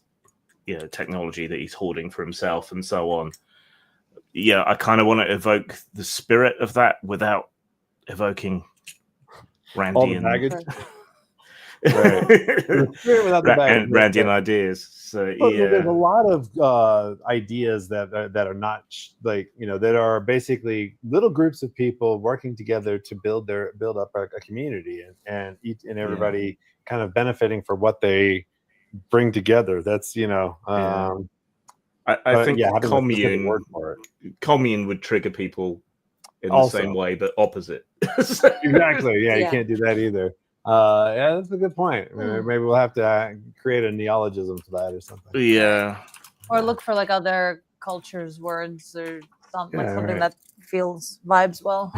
technology that he's hoarding for himself and so on. Yeah, I kind of want to evoke the spirit of that without evoking Randian Randian ideas. So there's a lot of ideas that are not that are basically little groups of people working together to build up a community, and everybody kind of benefiting for what they bring together. That's I think commune would trigger people in the same way, but opposite. Exactly. Yeah, you can't do that either. That's a good point. Maybe we'll have to create a neologism for that or something. Yeah. Or look for like other cultures' words or something that vibes well.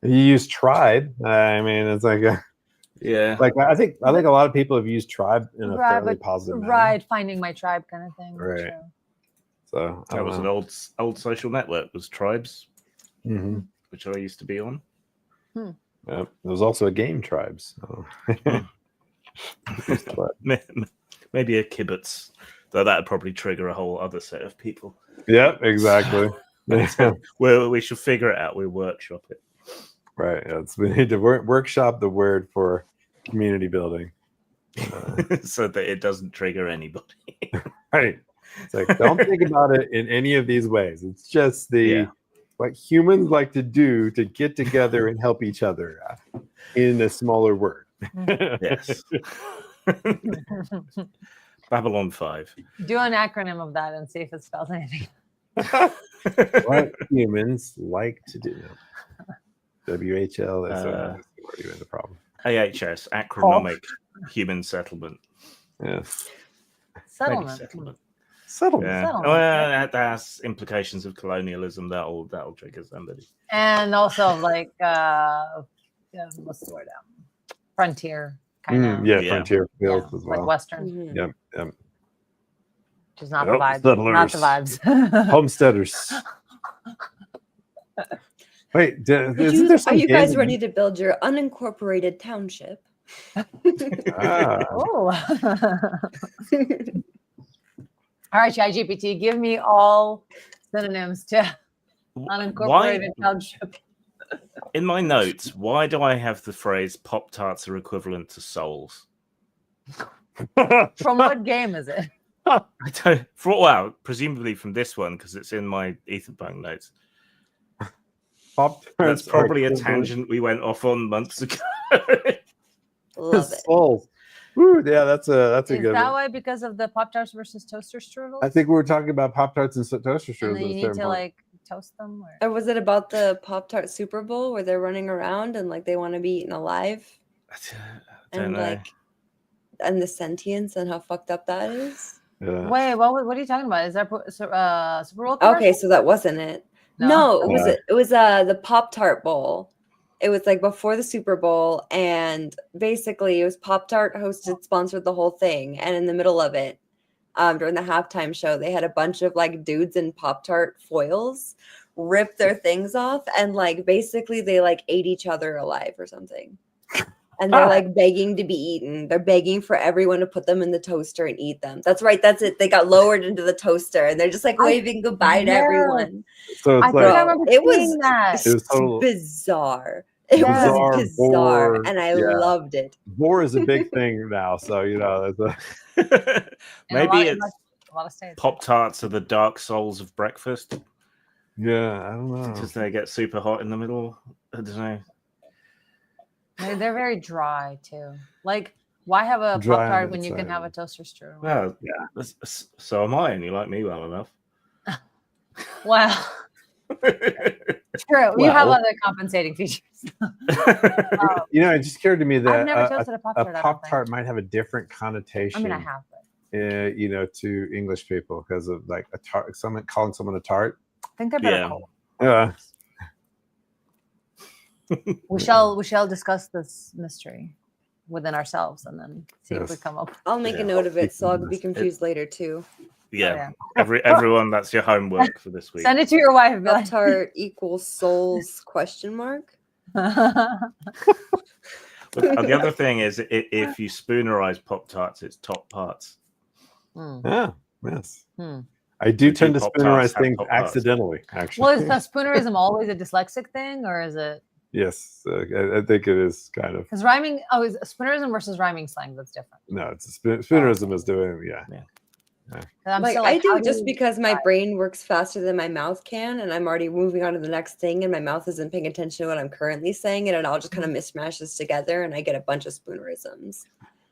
You use tribe. I mean, it's like like I think a lot of people have used tribe in a fairly positive manner. Right, finding my tribe kind of thing. Right. So That was an old social network. Was Tribes, which I used to be on. Yep. There was also a game, Tribes. So. Maybe a kibbutz, though that'd probably trigger a whole other set of people. Yep, exactly. Well, we should figure it out. We workshop it. Right. We need to workshop the word for community building. So that it doesn't trigger anybody. Right. It's like, don't think about it in any of these ways. It's just what humans like to do to get together and help each other in a smaller word. Yes. Babylon 5. Do an acronym of that and see if it spells anything. What humans like to do. WHL is already the problem. AHS, acronomic human settlement. Yes. Settlement. Settlement. Yeah. Well, that has implications of colonialism. That'll trigger somebody. And also like what's the word? Frontier kind of. Frontier fields as well. Like Western. Yep. Which is not the vibes. Settlers. Not the vibes. Homesteaders. Wait, isn't there some are you guys ready to build your unincorporated township? Oh. All right, ChatGPT, give me all synonyms to unincorporated township. In my notes, why do I have the phrase Pop-Tarts are equivalent to souls? From what game is it? I don't. Presumably from this one, because it's in my Aetherpunk notes. That's probably a tangent we went off on months ago. Love it. Souls. Woo, yeah, that's a good one. Is that why because of the Pop-Tarts versus toaster strudels? I think we were talking about Pop-Tarts and toaster strudels. And then you need to like toast them? Or was it about the Pop-Tart Super Bowl where thare running around and like they want to be eaten alive? I don't know. And the sentience and how fucked up that is? Yeah. Wait, what are you talking about? Is that Super Bowl? Okay, so that wasn't it. No, it was the Pop-Tart Bowl. It was like before the Super Bowl, and basically it was Pop-Tart hosted, sponsored the whole thing. And in the middle of it, during the halftime show, they had a bunch of like dudes in Pop-Tart foils rip their things off, and like basically they like ate each other alive or something. And they're like begging to be eaten. They're begging for everyone to put them in the toaster and eat them. That's right. That's it. They got lowered into the toaster and they're just like waving goodbye to everyone. So it's it was bizarre. It was bizarre, and I loved it. Boar is a big thing now, so maybe it's Pop-Tarts are the dark souls of breakfast. Yeah, I don't know. Because they get super hot in the middle. I don't know. They're very dry too. Like, why have a Pop-Tart when you can have a toaster strudel? Well, yeah. So am I, and you like me well enough. Wow. True. You have other compensating features. It just occurred to me that I've never toasted a Pop-Tart might have a different connotation. I mean, I have, but to English people because of like a tart. Someone calling someone a tart. I think they're better cold. Yeah. We shall discuss this mystery within ourselves and then see if we come up. I'll make a note of it so I'll be confused later too. Yeah. Everyone, that's your homework for this week. Send it to your wife. Pop-Tart equals souls ? The other thing is, if you spoonerize Pop-Tarts, it's top parts. Yeah, yes. I do tend to spoonerize things accidentally, actually. Well, is the spoonerism always a dyslexic thing, or is it? Yes, I think it is kind of. Because rhyming, is spoonerism versus rhyming slang, that's different. No, it's spoonerism is doing, Like I do it just because my brain works faster than my mouth can, and I'm already moving on to the next thing, and my mouth isn't paying attention to what I'm currently saying, and it all just kind of mismatches together, and I get a bunch of spoonerisms.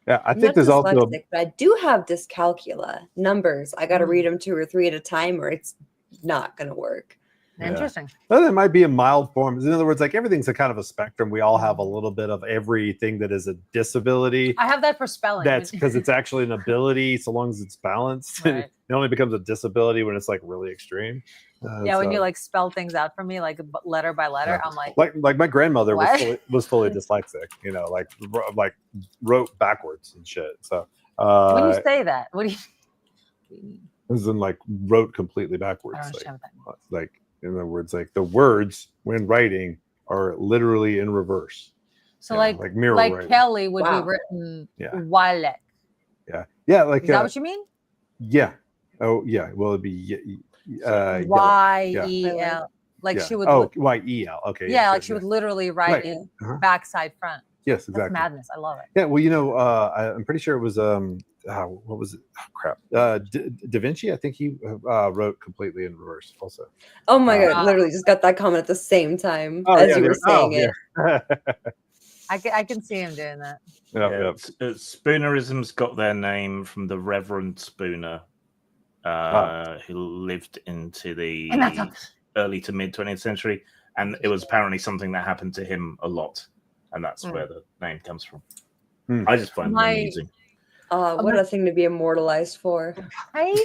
Yeah, I think there's also. But I do have dyscalculia numbers. I got to read them 2 or 3 at a time, or it's not going to work. Interesting. Well, there might be a mild form. In other words, like everything's a kind of a spectrum. We all have a little bit of everything that is a disability. I have that for spelling. That's because it's actually an ability, so long as it's balanced. Right. It only becomes a disability when it's like really extreme. When you like spell things out for me, like letter by letter, I'm like my grandmother was fully dyslexic. Like wrote backwards and shit. So when you say that, what do you? as in like wrote completely I backwards. don't understand what that means. Like in other words, like the words when writing are literally in reverse. So Yeah, like mirror like writing. Kelly would Wow. be written Yeah. Walek. Yeah, like Is that what you mean? yeah. Oh yeah. Well, it'd be yellow. Y-E-L. Like Yeah. she would. Oh, Y-E-L. Okay. Yeah, sure, like she would literally write Right. it Uh-huh. backside front. Yes, That's exactly. madness. I love it. Yeah. Well, I'm pretty sure it was what was it? Oh, crap. Da Vinci. I think he wrote completely in reverse also. Oh my god! Literally just got that comment at the same time as you were saying it. Yeah. I can see him doing that. Yep. Spoonerisms got their name from the Reverend Spooner, who lived into the early to mid 20th century, and it was apparently something that happened to him a lot, and that's where the name comes from. I just find them amusing. What a thing to be immortalized for. Right?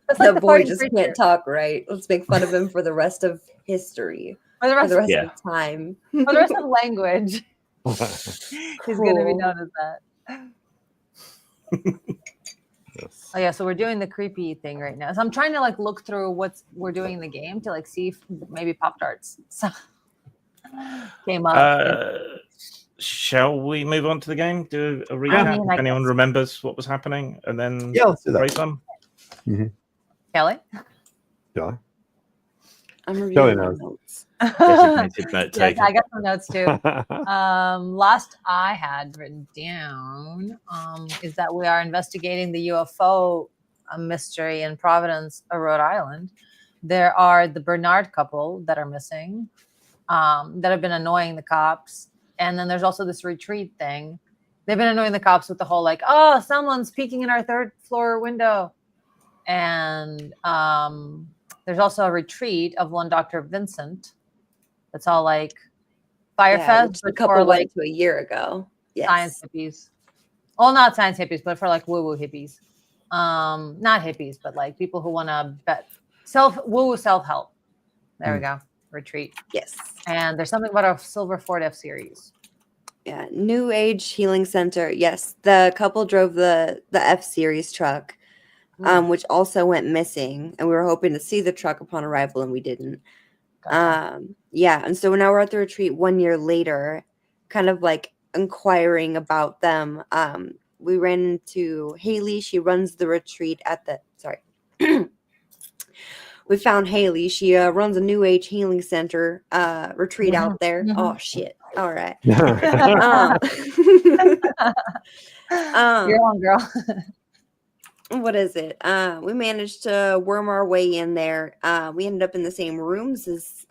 That's That the boy party just preacher. can't talk right. Let's make fun of him for the rest of history. For the rest, of time. For the rest of language. He's going to be known as that. Yes. Oh yeah, so we're doing the creepy thing right now. So I'm trying to like look through what we're doing in the game to like see if maybe Pop-Tarts came up. Shall we move on to the game? Do a recap if anyone remembers what was happening, and then let's do that. play some. Kelly? Kelly? I'm reviewing my notes. Designated note taker. Yes, I got some notes too. Last I had written down is that we are investigating the UFO mystery in Providence, Rhode Island. There are the Bernard couple that are missing, that have been annoying the cops. And then there's also this retreat thing. They've been annoying the cops with the whole like, oh, someone's peeking in our third floor window. And there's also a retreat of one Dr. Vincent. That's all like Firefest. The couple went to a year ago. Yes. Science hippies. Well, not science hippies, but for like woo-woo hippies. Not hippies, but like people who want to woo-woo self-help. There we go. Retreat. Yes. And there's something about a Silver Ford F series. Yeah. New Age Healing Center. Yes. The couple drove the F series truck. Which also went missing, and we were hoping to see the truck upon arrival, and we didn't. Gotcha. And so now we're at the retreat 1 year later, kind of like inquiring about them. We ran into Haley. She runs the retreat at the. Sorry, we found Haley. She runs a New Age Healing Center retreat out there. Oh shit! All right. You're on, girl. What is it? We managed to worm our way in there. We ended up in the same rooms as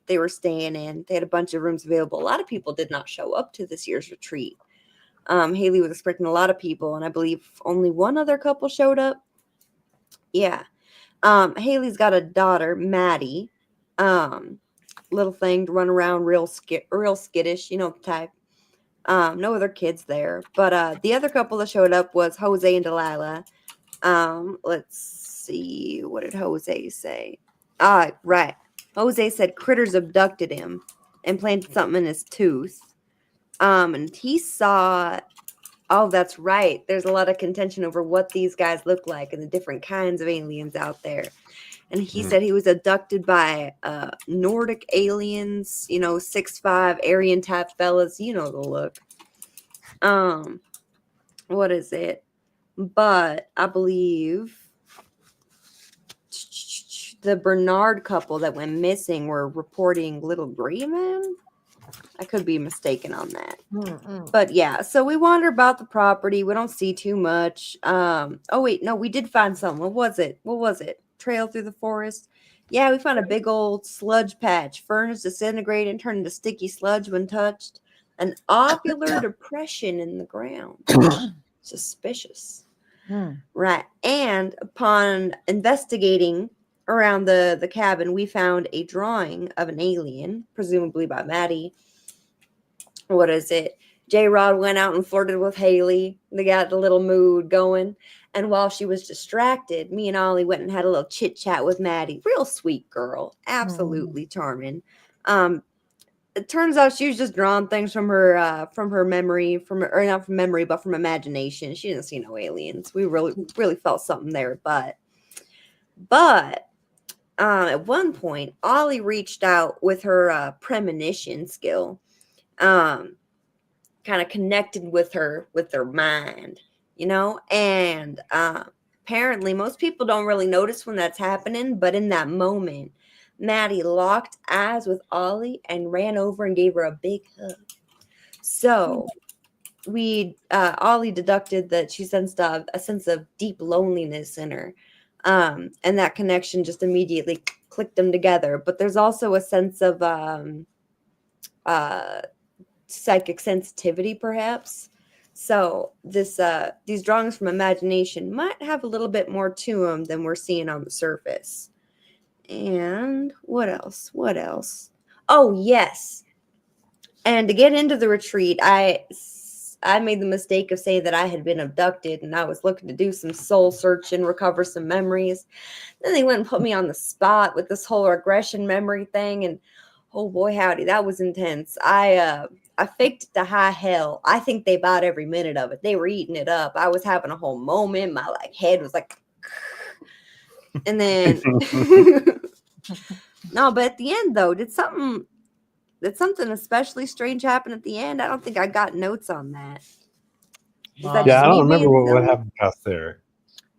they were staying in. They had a bunch of rooms available. A lot of people did not show up to this year's retreat. Haley was expecting a lot of people, and I believe only one other couple showed up. Yeah. Haley's got a daughter, Maddie. Little thing to run around, real skittish, you know, the type. No other kids there, but the other couple that showed up was Jose and Delilah. Let's see, what did Jose say? Right. Jose said critters abducted him and planted something in his tooth. And he saw. Oh, that's right. There's a lot of contention over what these guys look like and the different kinds of aliens out there. And he said he was abducted by Nordic aliens, 6'5" Aryan type fellas. You know the look. What is it? But I believe the Bernard couple that went missing were reporting little gray men. I could be mistaken on that. But yeah, so we wander about the property. We don't see too much. Oh wait, no, we did find something. What was it? Trail through the forest. Yeah, we found a big old sludge patch. Ferns disintegrated and turned into sticky sludge when touched. An ovular depression in the ground. Suspicious. Right. And upon investigating around the cabin, we found a drawing of an alien, presumably by Maddie. What is it? J-Rod went out and flirted with Haley. They got the little mood going. And while she was distracted, me and Ollie went and had a little chit-chat with Maddie. Real sweet girl. Absolutely charming. It turns out she was just drawing things from her memory, or not from memory, but from imagination. She didn't see no aliens. We really felt something there, but But at one point, Ollie reached out with her premonition skill, kind of connected with her mind, and apparently most people don't really notice when that's happening, but in that moment, Maddie locked eyes with Ollie and ran over and gave her a big hug. So Ollie deducted that she sensed a sense of deep loneliness in her. And that connection just immediately clicked them together. But there's also a sense of psychic sensitivity, perhaps. So these drawings from imagination might have a little bit more to them than we're seeing on the surface. And what else? Oh, yes. And to get into the retreat, I made the mistake of saying that I had been abducted and I was looking to do some soul searching, recover some memories. Then they went and put me on the spot with this whole regression memory thing. And oh boy, howdy, that was intense. I faked it to high hell. I think they bought every minute of it. They were eating it up. I was having a whole moment. My head was like, and then no, but at the end though, did something especially strange happen at the end? I don't think I got notes on that. I don't remember what happened past there.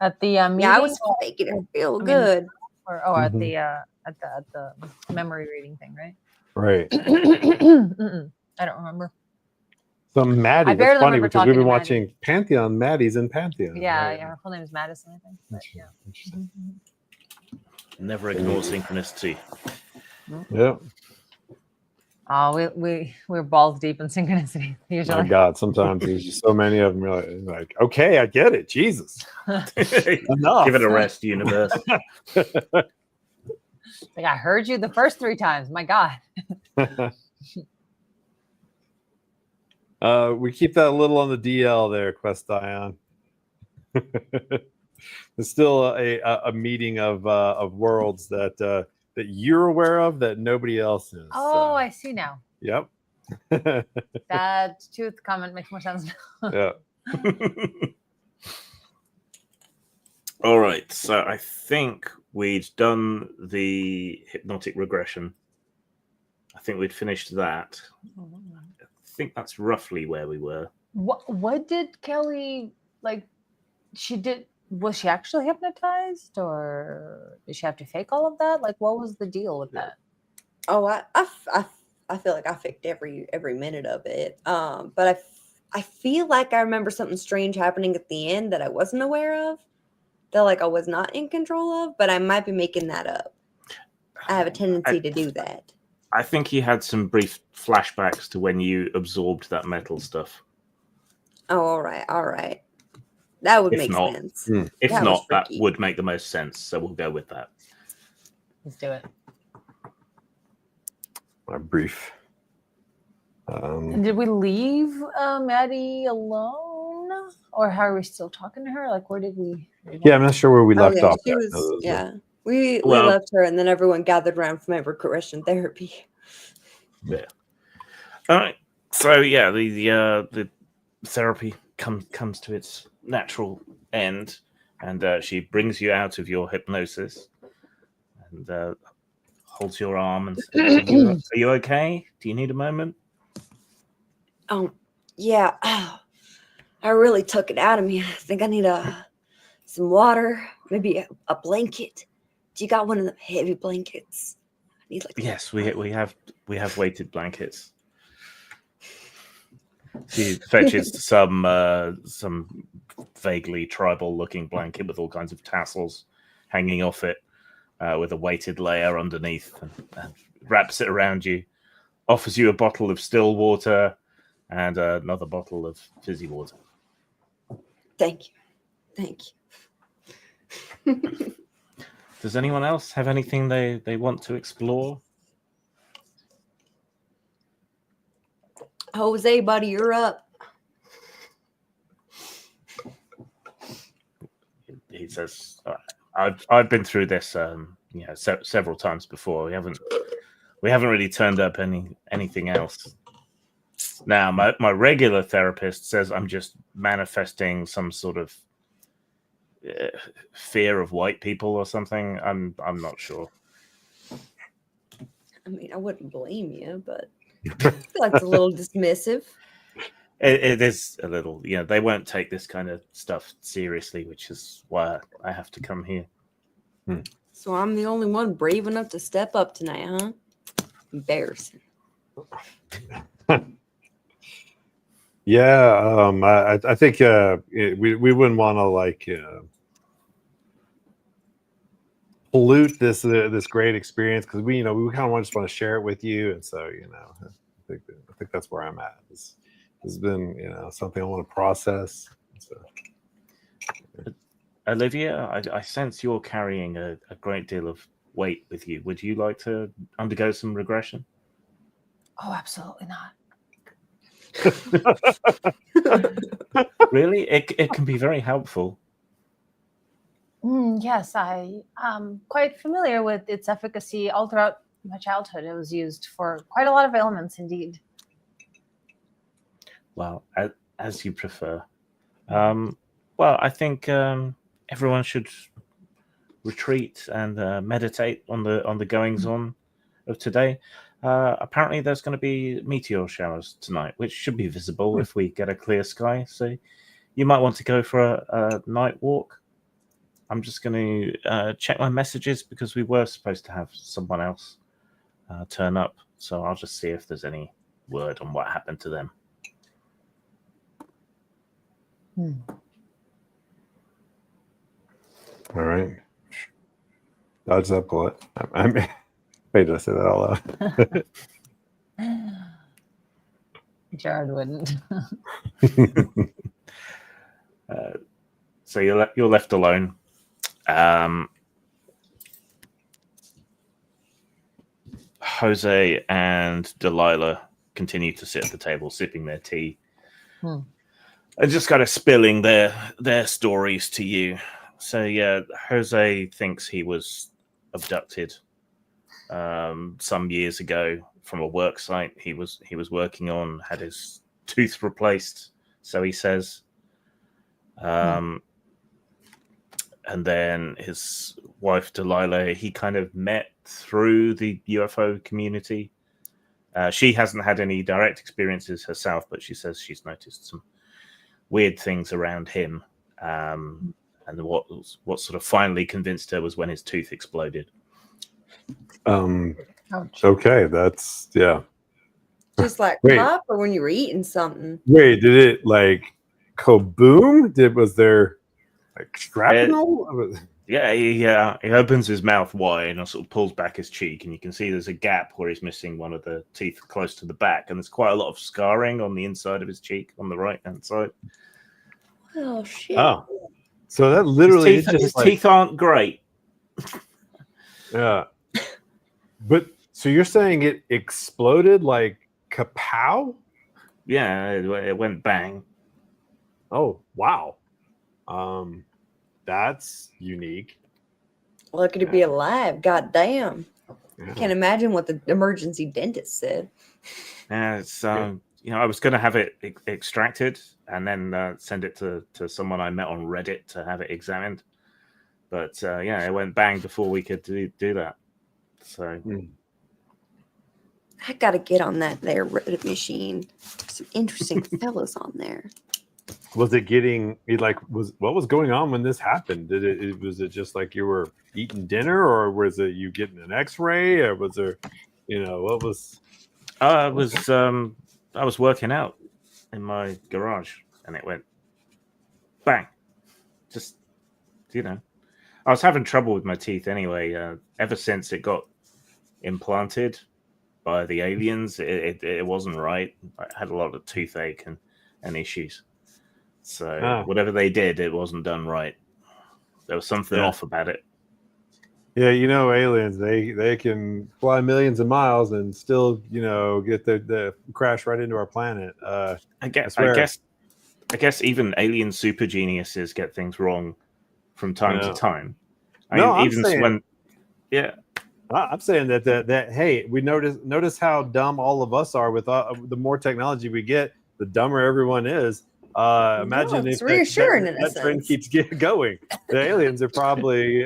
At the meeting, I was making it feel good. At the memory reading thing, right? Right. I don't remember. So Maddie, that's funny because we've been watching Pantheon. Maddie's in Pantheon. Yeah, right? Her full name is Madison, I think. But, yeah. Interesting. Never ignore synchronicity. Yeah. Oh, we're balls deep in synchronicity usually. My God, sometimes there's just so many of them. You're like, okay, I get it. Jesus, enough. Give it a rest, universe. I heard you the first 3 times. My God. We keep that a little on the DL there, Quest Ion. There's still a meeting of worlds that you're aware of that nobody else is. Oh, I see now. Yep. That tooth comment makes more sense now. Yeah. All right. So I think we'd done the hypnotic regression. I think we'd finished that. I think that's roughly where we were. What did Kelly was she actually hypnotized, or did she have to fake all of that? What was the deal with that? Oh, I feel like I faked every minute of it. But I feel like I remember something strange happening at the end that I wasn't aware of, that I was not in control of, but I might be making that up. I have a tendency to do that. I think you had some brief flashbacks to when you absorbed that metal stuff. Oh, all right. That would make sense. If not, that would make the most sense. So we'll go with that. Let's do it. A brief. And did we leave Maddie alone, or how are we still talking to her? Where did we? Yeah, I'm not sure where we left off. She was, we left her, and then everyone gathered around for my regression therapy. Yeah. All right. So yeah, the therapy comes to its natural end, and she brings you out of your hypnosis and holds your arm and says, are you okay? Do you need a moment? Oh, yeah. Oh, I really took it out of me. I think I need some water, maybe a blanket. Do you got one of the heavy blankets? I need yes, we have weighted blankets. She fetches some vaguely tribal-looking blanket with all kinds of tassels hanging off it, with a weighted layer underneath, and wraps it around you. Offers you a bottle of still water and another bottle of fizzy water. Thank you. Does anyone else have anything they want to explore? Jose, buddy, you're up. He says, "I've been through this, several times before. We haven't really turned up anything else. Now, my regular therapist says I'm just manifesting some sort of fear of white people or something. I'm not sure. I mean, I wouldn't blame you, but I feel like it's a little dismissive. It is a little, they won't take this kind of stuff seriously, which is why I have to come here. So I'm the only one brave enough to step up tonight, huh? Embarrassing. Yeah, I think we wouldn't want to pollute this great experience, because we kind of just want to share it with you, and so I think that's where I'm at. This has been something I want to process. So. Olivia, I sense you're carrying a great deal of weight with you. Would you like to undergo some regression? Oh, absolutely not. Really? It can be very helpful. Yes, I am quite familiar with its efficacy all throughout my childhood. It was used for quite a lot of ailments, indeed. Well, as you prefer. Well, I think everyone should retreat and meditate on the goings on of today. Apparently, there's going to be meteor showers tonight, which should be visible if we get a clear sky. So you might want to go for a night walk. I'm just going to check my messages, because we were supposed to have someone else turn up. So I'll just see if there's any word on what happened to them. All right. Dodge that bullet. Wait, did I say that out loud? Jared wouldn't. So you're left alone. Jose and Delilah continue to sit at the table, sipping their tea, and just kind of spilling their stories to you. So yeah, Jose thinks he was abducted some years ago from a work site he was working on, had his tooth replaced, so he says. And then his wife Delilah, he kind of met through the UFO community. She hasn't had any direct experiences herself, but she says she's noticed some weird things around him. And what sort of finally convinced her was when his tooth exploded. Okay, that's Just like pop, or when you were eating something. Wait, did it like kaboom? Was there like shrapnel? Yeah, he opens his mouth wide and sort of pulls back his cheek, and you can see there's a gap where he's missing one of the teeth close to the back, and there's quite a lot of scarring on the inside of his cheek on the right hand side. Oh shit! Oh, so that literally his teeth aren't great. Yeah, but so you're saying it exploded like kapow? Yeah, it went bang. Oh wow, that's unique. Lucky to be alive. God damn. Yeah. Can't imagine what the emergency dentist said. Yeah, it's I was going to have it extracted and then send it to someone I met on Reddit to have it examined. But it went bang before we could do that. So I got to get on that there Reddit machine. Some interesting fellas on there. Was it getting what was going on when this happened? Was it just like you were eating dinner, or was it you getting an X-ray, or was there, what was? I was working out in my garage, and it went bang. Just I was having trouble with my teeth anyway. Ever since it got implanted by the aliens, it wasn't right. I had a lot of toothache and issues. So whatever they did, it wasn't done right. There was something off about it. Yeah, aliens, they can fly millions of miles and still, get the crash right into our planet. I guess even alien super geniuses get things wrong from time to time. I'm saying that hey, we notice how dumb all of us are with the more technology we get, the dumber everyone is. Imagine it's if reassuring in a that trend sense. keeps going. The aliens are probably,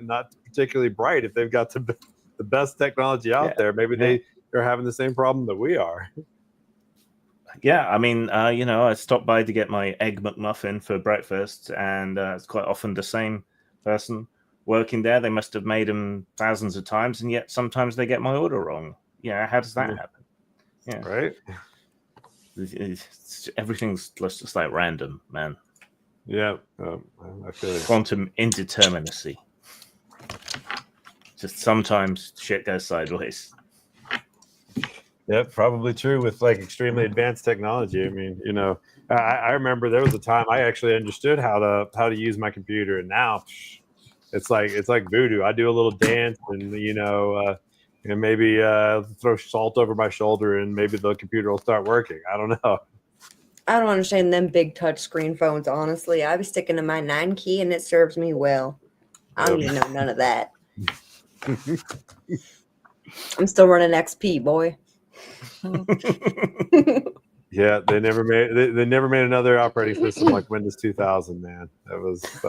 not particularly bright if they've got the best technology out there. Maybe they're having the same problem that we are. Yeah, I mean, I stopped by to get my egg McMuffin for breakfast, and it's quite often the same person working there. They must have made them thousands of times, and yet sometimes they get my order wrong. Yeah, how does that happen? Yeah, Right. Everything's just like random, man. Yeah, I feel it. Quantum indeterminacy. Just sometimes shit goes sideways. Yep, probably true with like extremely advanced technology. I mean, I remember there was a time I actually understood how to use my computer, and now it's like voodoo. I do a little dance, and maybe throw salt over my shoulder, and maybe the computer will start working. I don't know. I don't understand them big touch screen phones, honestly. I was sticking to my 9 key and it serves me well. I don't even know none of that. I'm still running XP, boy. Yeah, they never made another operating system like Windows 2000, man. That was it.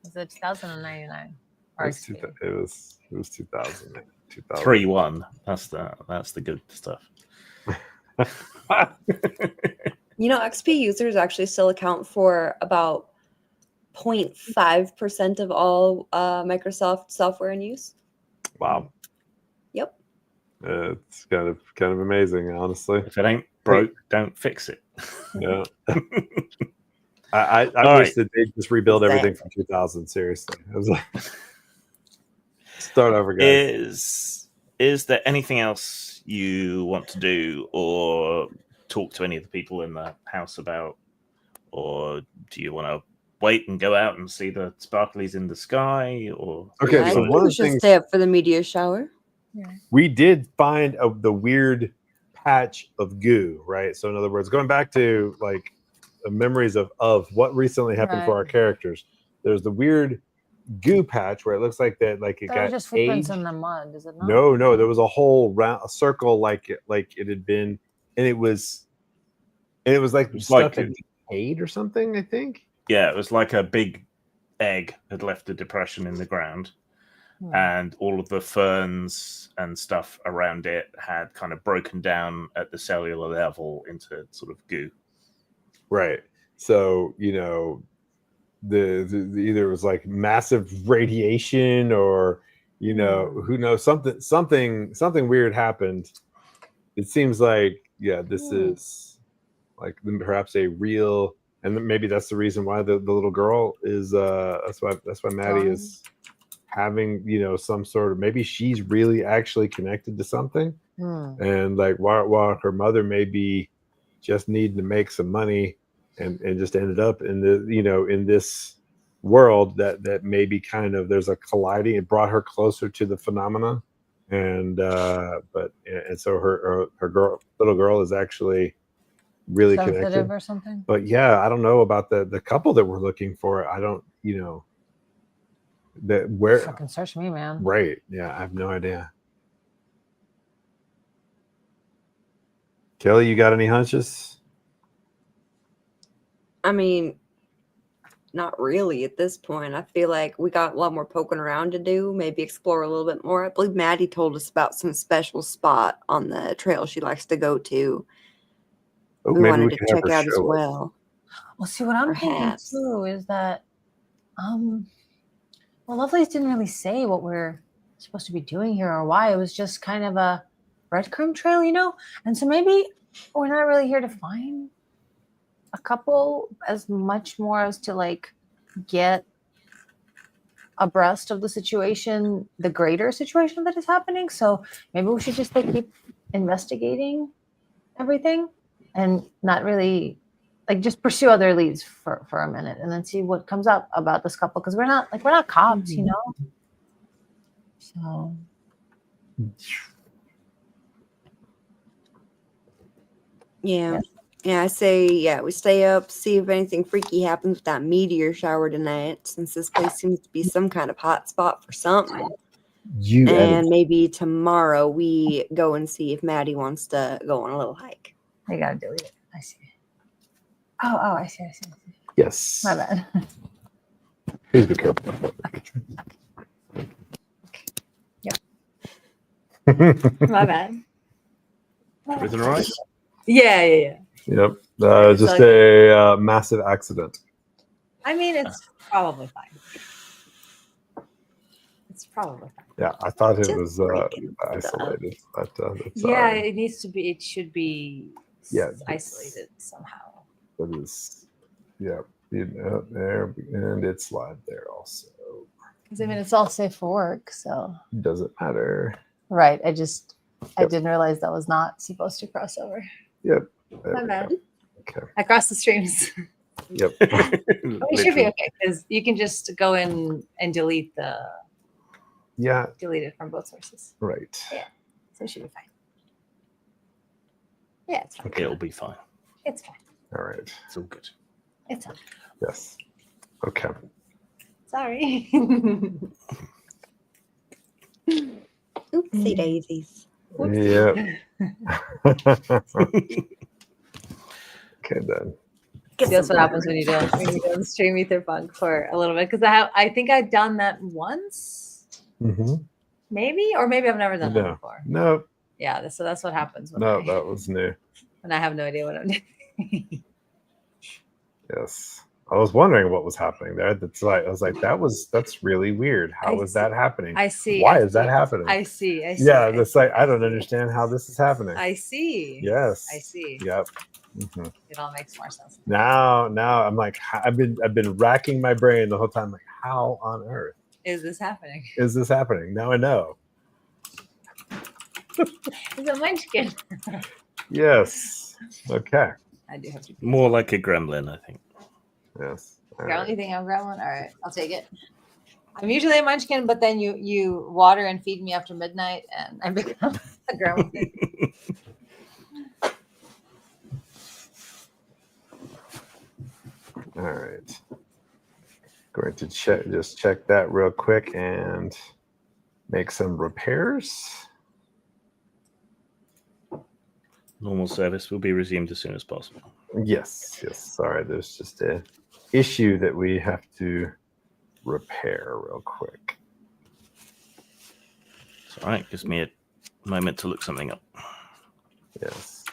Was it 2099? It was 2000. 3.1. That's the good stuff. XP users actually still account for about 0.5% of all Microsoft software in use. Wow. Yep. It's kind of amazing, honestly. If it ain't broke, don't fix it. Yeah. I wish that they'd just rebuild everything from 2000. Seriously, I was like, start over, guys. Is there anything else you want to do or talk to any of the people in the house about, or do you want to wait and go out and see the sparklies in the sky? Or okay, so one of the things, stay up for the meteor shower. Yeah. We did find the weird patch of goo, right? So in other words, going back to like memories of what recently happened for our characters, there's the weird goo patch where it looks like that, like it got just footprints aged. in the mud, is it not? No, there was a whole a circle like it had been, and it was like stuff had decayed or something, I think. Yeah, it was like a big egg had left a depression in the ground. And all of the ferns and stuff around it had kind of broken down at the cellular level into sort of goo. Right. So, the either it was like massive radiation or, who knows, something weird happened. It seems like, this is like perhaps a real, and maybe that's the reason why the little girl is, that's why Maddie is having some sort of, maybe she's really actually connected to something, and like while her mother may be just needing to make some money and just ended up in the in this world that maybe kind of there's a colliding. It brought her closer to the phenomena, and so her little girl is actually really connected or something. But I don't know about the couple that we're looking for. I don't that where fucking search me, man. Right. Yeah, I have no idea. Kelly, you got any hunches? I mean, not really at this point. I feel like we got a lot more poking around to do, maybe explore a little bit more. I believe Maddie told us about some special spot on the trail she likes to go to. We wanted to check out as well. Well, see, what I'm thinking too is that Lovelace didn't really say what we're supposed to be doing here or why. It was just kind of a breadcrumb trail, And so maybe we're not really here to find a couple as much more as to like get abreast of the situation, the greater situation that is happening. So maybe we should just keep investigating everything and not really just pursue other leads for a minute and then see what comes up about this couple, because we're not cops, So yeah, I say we stay up, see if anything freaky happens with that meteor shower tonight, since this place seems to be some kind of hot spot for something. Maybe tomorrow we go and see if Maddie wants to go on a little hike. I gotta delete it. I see. Oh, I see. Yes. My bad. Please be careful. My bad. Everything all right? Yeah. Yep. It's Just like- a massive accident. I mean, it's probably fine. It's probably fine. Yeah, I thought it Just was breaking isolated, but that's Yeah, all right. it needs to be. It should be Yeah, isolated somehow. It is. Yeah, there, and it's live there also. Because I mean, it's all safe for work, so Doesn't matter. right. I just I Yep. didn't realize that was not supposed to cross over. Yep. There My we bad. go. Okay. I crossed the streams. Yep. But it should be Literally. okay because you can just go in and delete it from both sources. Right. So it should be fine. Yeah, it's fine. It'll be fine. It's fine. All right. It's all good. It's fine. Yes. Okay. Sorry. Oopsie daisies. Yep. Okay then. See, that's what happens when you don't stream Aetherpunk for a little bit because I think I've done that once, maybe, or maybe I've never done that before. No. Yeah, so that's what happens when That was new. when I have no idea what I'm doing. Yes. I was wondering what was happening there. I was like, that's really weird. How is that happening? I see. Why is that happening? I see. Yeah, that's like I don't understand how this is happening. I see. Yes. I see. Yep. It all makes more sense. Now I'm like I've been racking my brain the whole time. Like, how on earth Is this happening? is this happening? Now I know. It's a munchkin. Yes. Okay. I do have to. More like a gremlin, I think. Yes. All Gremlin, right. you think I'm gremlin? All right, I'll take it. I'm usually a munchkin, but then you water and feed me after midnight, and I become a gremlin. All right. Going to check that real quick and make some repairs. Normal service will be resumed as soon as possible. Yes. Sorry, there's just a issue that we have to repair real quick. It's all right. Gives me a moment to look something up. Yes.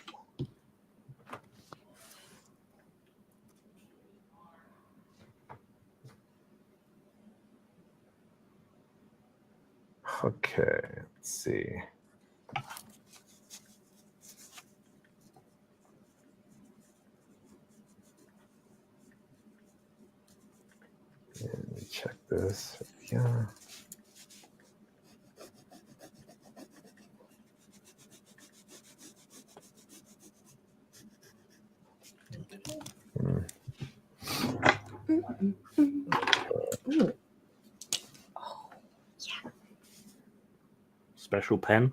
Okay, let's see. Let me check this. Yeah. Special pen.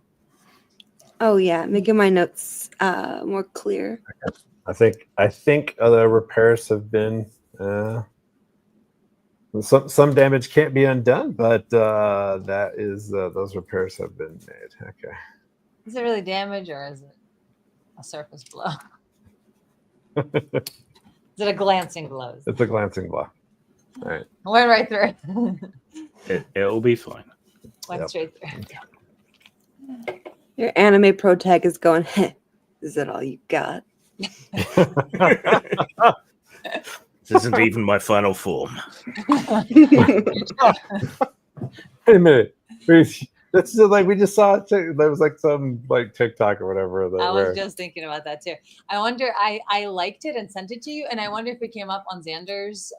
Oh yeah, making my notes more clear. I think other repairs have been some damage can't be undone, but that is those repairs have been made. Okay. Is it really damage or is it a surface blow? Is it a glancing blow? It's a glancing blow. All right. Went right through. It'll be fine. Went Yep. straight through. Your anime pro tag is going, "Heh, is that all you got?" This isn't even my final form. Wait a minute. That's just like we just saw it. There was like some like TikTok or whatever. I was just thinking about that too. I wonder. I liked it and sent it to you, and I wonder if it came up on Xander's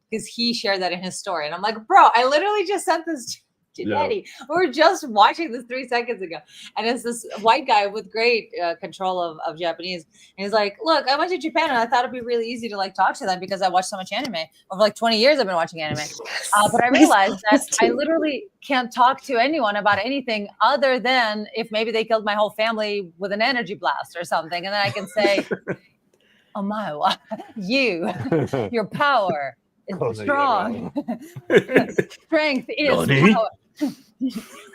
because he shared that in his story, and I'm like, bro, I literally just sent this to Daddy. We were just watching this 3 seconds ago, and it's this white guy with great control of Japanese, and he's like, look, I went to Japan, and I thought it'd be really easy to like talk to them because I watched so much anime. Over like 20 years, I've been watching anime, but I realized that I literally can't talk to anyone about anything other than if maybe they killed my whole family with an energy blast or something, and then I can say, "Oh my, your power is strong. Strength is power.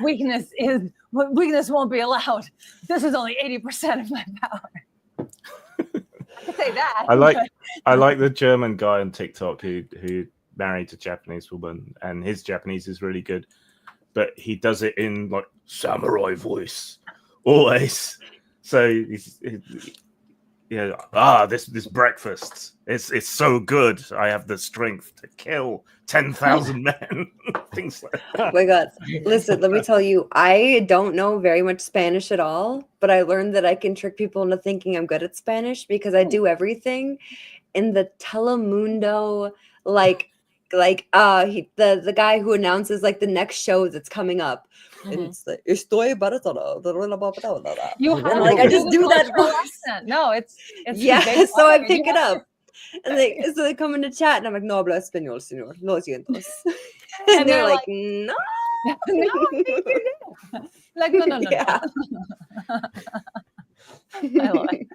Weakness won't be allowed. This is only 80% of my power." I can say that. I like the German guy on TikTok who married a Japanese woman, and his Japanese is really good, but he does it in like samurai voice always. So this breakfast, it's so good. I have the strength to kill 10,000 men. Things like that. Oh my God. Listen, let me tell you, I don't know very much Spanish at all, but I learned that I can trick people into thinking I'm good at Spanish because I do everything in the Telemundo, the guy who announces like the next show that's coming up. And it's like, estoy baratona. You have like I just do that cultural voice. accent. No, it's Yeah, big so I part. pick You it have up. And so they come into chat and I'm like, no hablo español, señor. Lo siento. And And they're they're like, like, no. no, I think you do. Like, no. Yeah. I love it.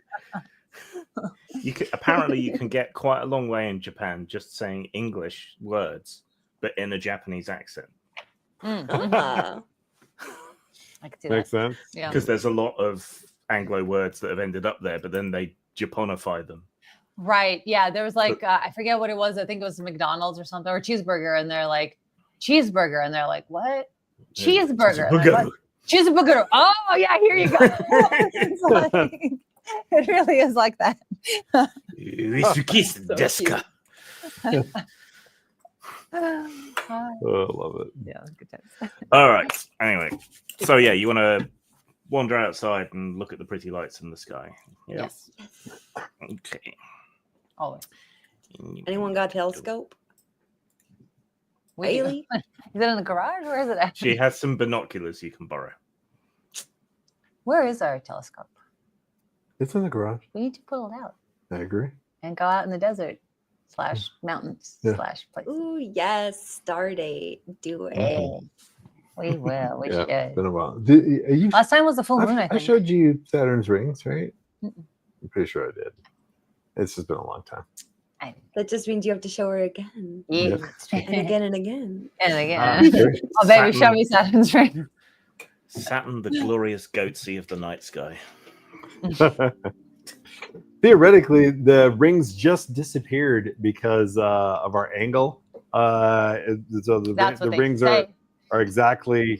Apparently you can get quite a long way in Japan just saying English words, but in a Japanese accent. Ah. I can see Makes that. sense. Yeah. Because there's a lot of Anglo words that have ended up there, but then they Japonify them. Right. Yeah. There was like, I forget what it was. I think it was McDonald's or something, or cheeseburger. And they're like, cheeseburger. And they're like, what? Cheeseburger. And they're like, what? Cheeseburger. Oh, yeah. Here you go. It's like, it really is like that. Deska. Oh, I love it. Yeah, good times. All right. Anyway, so yeah, you want to wander outside and look at the pretty lights in the sky. Yeah. Yes. Okay. Always. Anyone got a telescope? We do. Really? Is it in the garage? Where is it at? She has some binoculars you can borrow. Where is our telescope? It's in the garage. We need to pull it out I agree. and go out in the desert / mountains / place. Ooh, yes. Star date. Do it. Hey, we will. We Yeah, should. it's been a while. You, Last time was the full moon, I I think. showed you Saturn's rings, right? Mm-mm. I'm pretty sure I did. It's just been a long time. That just means you have to show her again. Yeah. And again and again. And again. Very- Oh, baby, Saturn. show me Saturn's ring. Saturn, the glorious goatsy of the night sky. Theoretically, the rings just disappeared because of our angle. So That's the what they rings say. are exactly,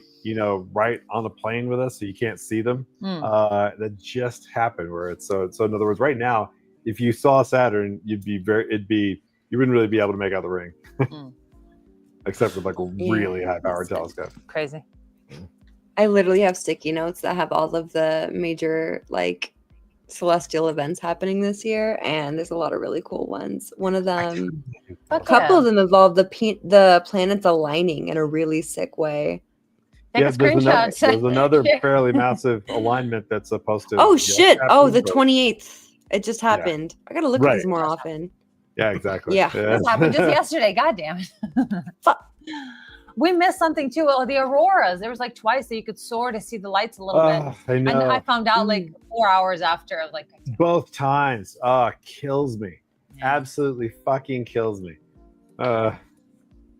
right on the plane with us, so you can't see them. That just happened where it's so in other words, right now, if you saw Saturn, you wouldn't really be able to make out the ring. Except with like a really high powered telescope. Crazy. I literally have sticky notes that have all of the major celestial events happening this year, and there's a lot of really cool ones. One of them, a couple of them involve the planets aligning in a really sick way. Take a screenshot. There's another fairly massive alignment that's supposed to. Oh shit! Oh, the but- 28th. It just happened. I gotta look at these more often. Yeah, exactly. Yeah. This happened just yesterday. God damn it. We missed something too. Well, the auroras. There was like twice that you could soar to see the lights a little bit. I know. And I found out like 4 hours after. Like Both times. Kills me. Absolutely fucking kills me. We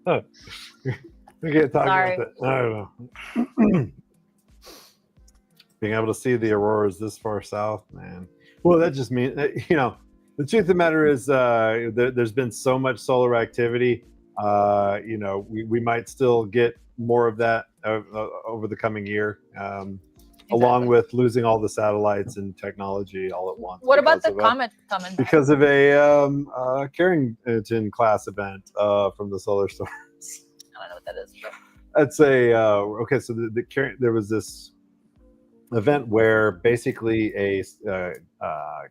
can't talk about that. I don't know. Being able to see the auroras this far south, man. Well, that just means, the truth of the matter is there's been so much solar activity. We might still get more of that over the coming year, along with losing all the satellites and technology all at once. What about the comet coming? Because of a Carrington class event from the solar storms. I don't know what that is. I'd say okay. So there was this event where basically a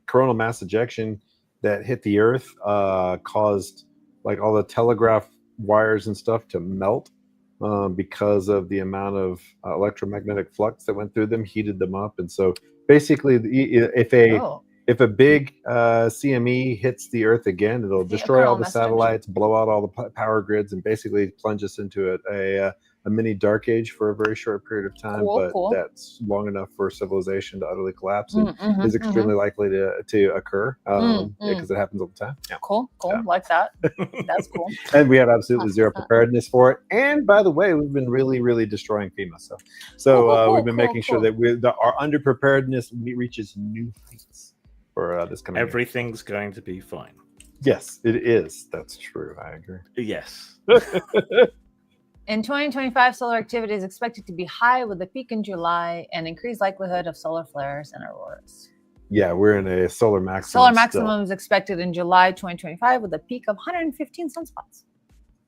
coronal mass ejection that hit the Earth caused like all the telegraph wires and stuff to melt because of the amount of electromagnetic flux that went through them, heated them up, and so basically, if a big CME hits the Earth again, it'll destroy all the satellites, blow out all the power grids, and basically plunge us into a mini dark age for a very short period of time. That's long enough for civilization to utterly collapse and is extremely likely to occur because it happens all the time. Yeah. Cool. Yeah. Like that. That's cool. And we have absolutely zero preparedness for it. And by the way, we've been really, really destroying FEMA. So we've been making sure that our underpreparedness reaches new heights. for this coming year. Everything's going to be fine. Yes, it is. That's true. I agree. Yes. In 2025, solar activity is expected to be high with a peak in July and increased likelihood of solar flares and auroras. Yeah, we're in a solar maximum. Solar still. maximum is expected in July 2025 with a peak of 115 sunspots.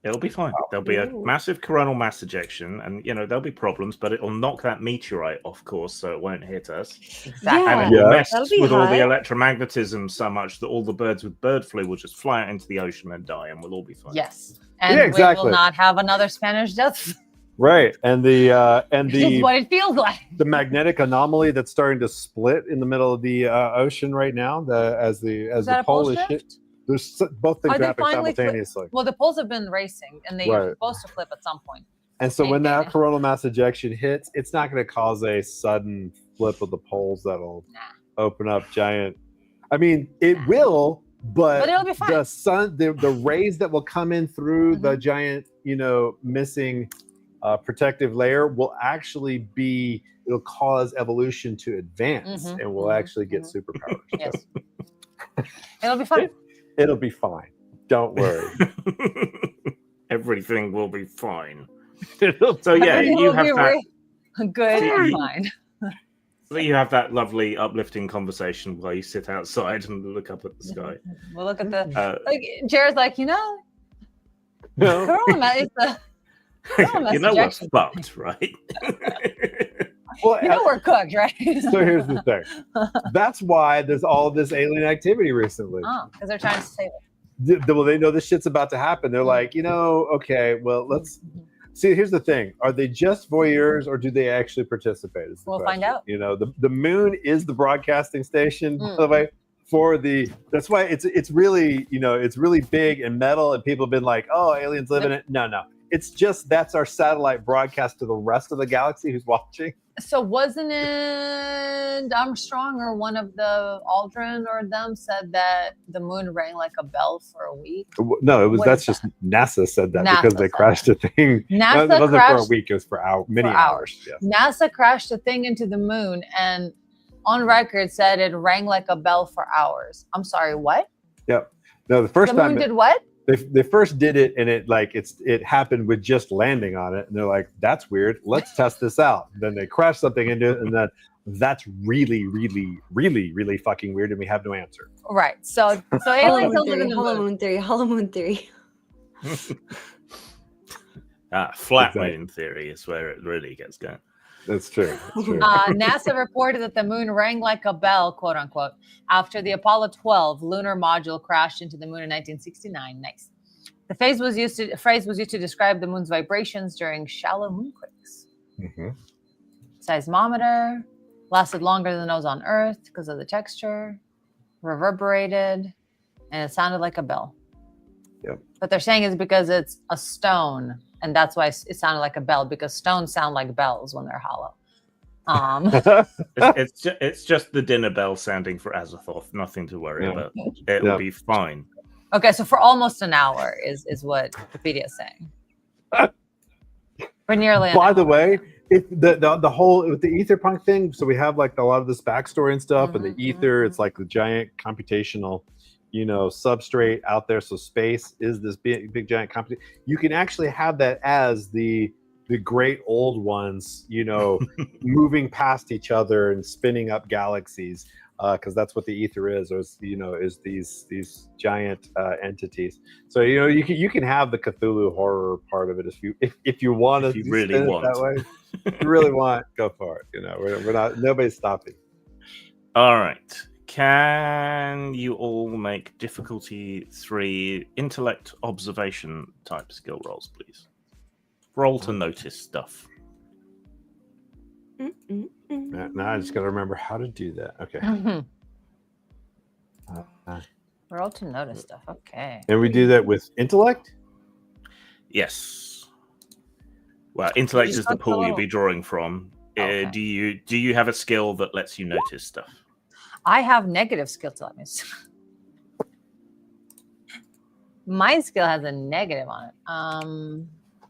It'll be fine. There'll be a massive coronal mass ejection, and there'll be problems, but it'll knock that meteorite off course, so it won't hit us. Exactly. And it'll mess That'll be with all the hot. electromagnetism so much that all the birds with bird flu will just fly out into the ocean and die, and we'll all be fine. Yes. And Yeah, we exactly. will not have another Spanish death. Right, and It's the what it feels like. the magnetic anomaly that's starting to split in the middle of the ocean right now. As the Is that a pole pole is shift? there's both things Are they happening finally simultaneously. Well, the poles have been racing, and they are Right. supposed to flip at some point. And so when Okay. that coronal mass ejection hits, it's not going to cause a sudden flip of the poles that'll open up giant. I mean, it will, but it'll be fine. the sun, the rays that will come in through the giant, missing protective layer will actually be. It'll cause evolution to advance, and we'll actually get superpowers. Yes. It'll be fine. It'll be fine. Don't worry. Everything will be fine. It'll So yeah, Everything you will have be that. good and Yeah. fine. You have that lovely uplifting conversation while you sit outside and look up at the sky. We'll look at the Uh, Jared's like, No. corona is the you know we're ejection. fucked, right? Well, we're cooked, right? so here's the thing. That's why there's all this alien activity recently. because they're trying to save it. Well, they know this shit's about to happen. They're like, okay, well, let's see. Here's the thing: are they just voyeurs, or do they actually participate? Is the We'll find question. out. The moon is the broadcasting station, by the way. That's why it's really it's really big and metal, and people have been like, oh, aliens live in it. No, it's just that's our satellite broadcast to the rest of the galaxy who's watching. So wasn't it Armstrong or one of the Aldrin or them said that the moon rang like a bell for a week? No, What that's is just NASA said that NASA because they said crashed a thing. NASA it wasn't for a crashed week; it was for many for hours. Yes. NASA crashed a thing into the moon and on record said it rang like a bell for hours. I'm sorry, what? Yep. No, the first The moon time did what? they first did it, and it happened with just landing on it, and they're like, "That's weird. Let's test this out." Then they crashed something into it, and then that's really, really, really, really fucking weird, and we have no answer. Right. So aliens don't live in the moon. Hollow moon theory. Flat Exactly. moon theory is where it really gets going. That's true. That's true. NASA reported that the moon rang like a bell, quote unquote, after the Apollo 12 lunar module crashed into the moon in 1969. Nice. The phrase was used to describe the moon's vibrations during shallow moonquakes. Mhm. Seismometer lasted longer than those on Earth because of the texture, reverberated, and it sounded like a bell. Yep. But they're saying it's because it's a stone, and that's why it sounded like a bell, because stones sound like bells when they're hollow. It's just the dinner bell sounding for Azathoth. Nothing to worry about. It'll be fine. Okay, so for almost an hour is what Wikipedia is saying. For nearly an By hour. the way, if the whole with the Aetherpunk thing, so we have like a lot of this backstory and stuff, and the ether, it's like the giant computational, substrate out there. So space is this big giant compute. You can actually have that as the great old ones, moving past each other and spinning up galaxies, because that's what the ether is these giant entities. So you can have the Cthulhu horror part of it if you want to. If you really want that way. If you really want, go for it. We're not. Nobody's stopping. All right. Can you all make difficulty 3 intellect observation type skill rolls, please? Roll to notice stuff. Now I just got to remember how to do that. Okay. Roll to notice stuff. Okay. And we do that with intellect? Yes. Well, intellect just is the got the pool you'll little- be drawing from. Okay. Do you have a skill that lets you notice stuff? I have negative skill to let me see. My skill has a negative on it.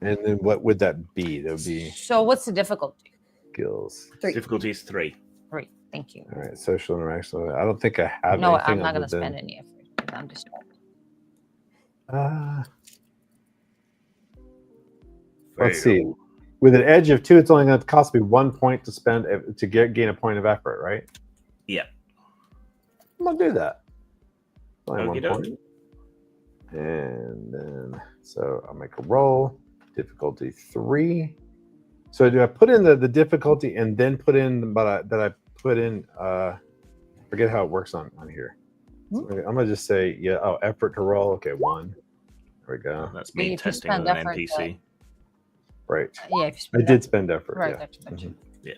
And then what would that be? That would be So what's the difficulty? skills. 3. Difficulty is 3. 3. Thank you. All right, social interaction. I don't think I have. No, anything I'm not going to other spend than- any effort because I'm distracted. Let's see. With an edge of 2, it's only going to cost me 1 point to spend to gain a point of effort, right? Yeah. I'm gonna do that. Only Okey 1 doke. point. And then, so I'll make a roll. Difficulty 3. So do I put in the difficulty and then put in, but that I put in, forget how it works on here. So I'm gonna just say, yeah, oh, effort to roll. Okay, 1. There we go. That's But me if you testing with spend an effort, NPC. Right. Yeah, if you I spend did effort, spend effort. right, Yeah. gotcha, gotcha. Mhm. Yeah.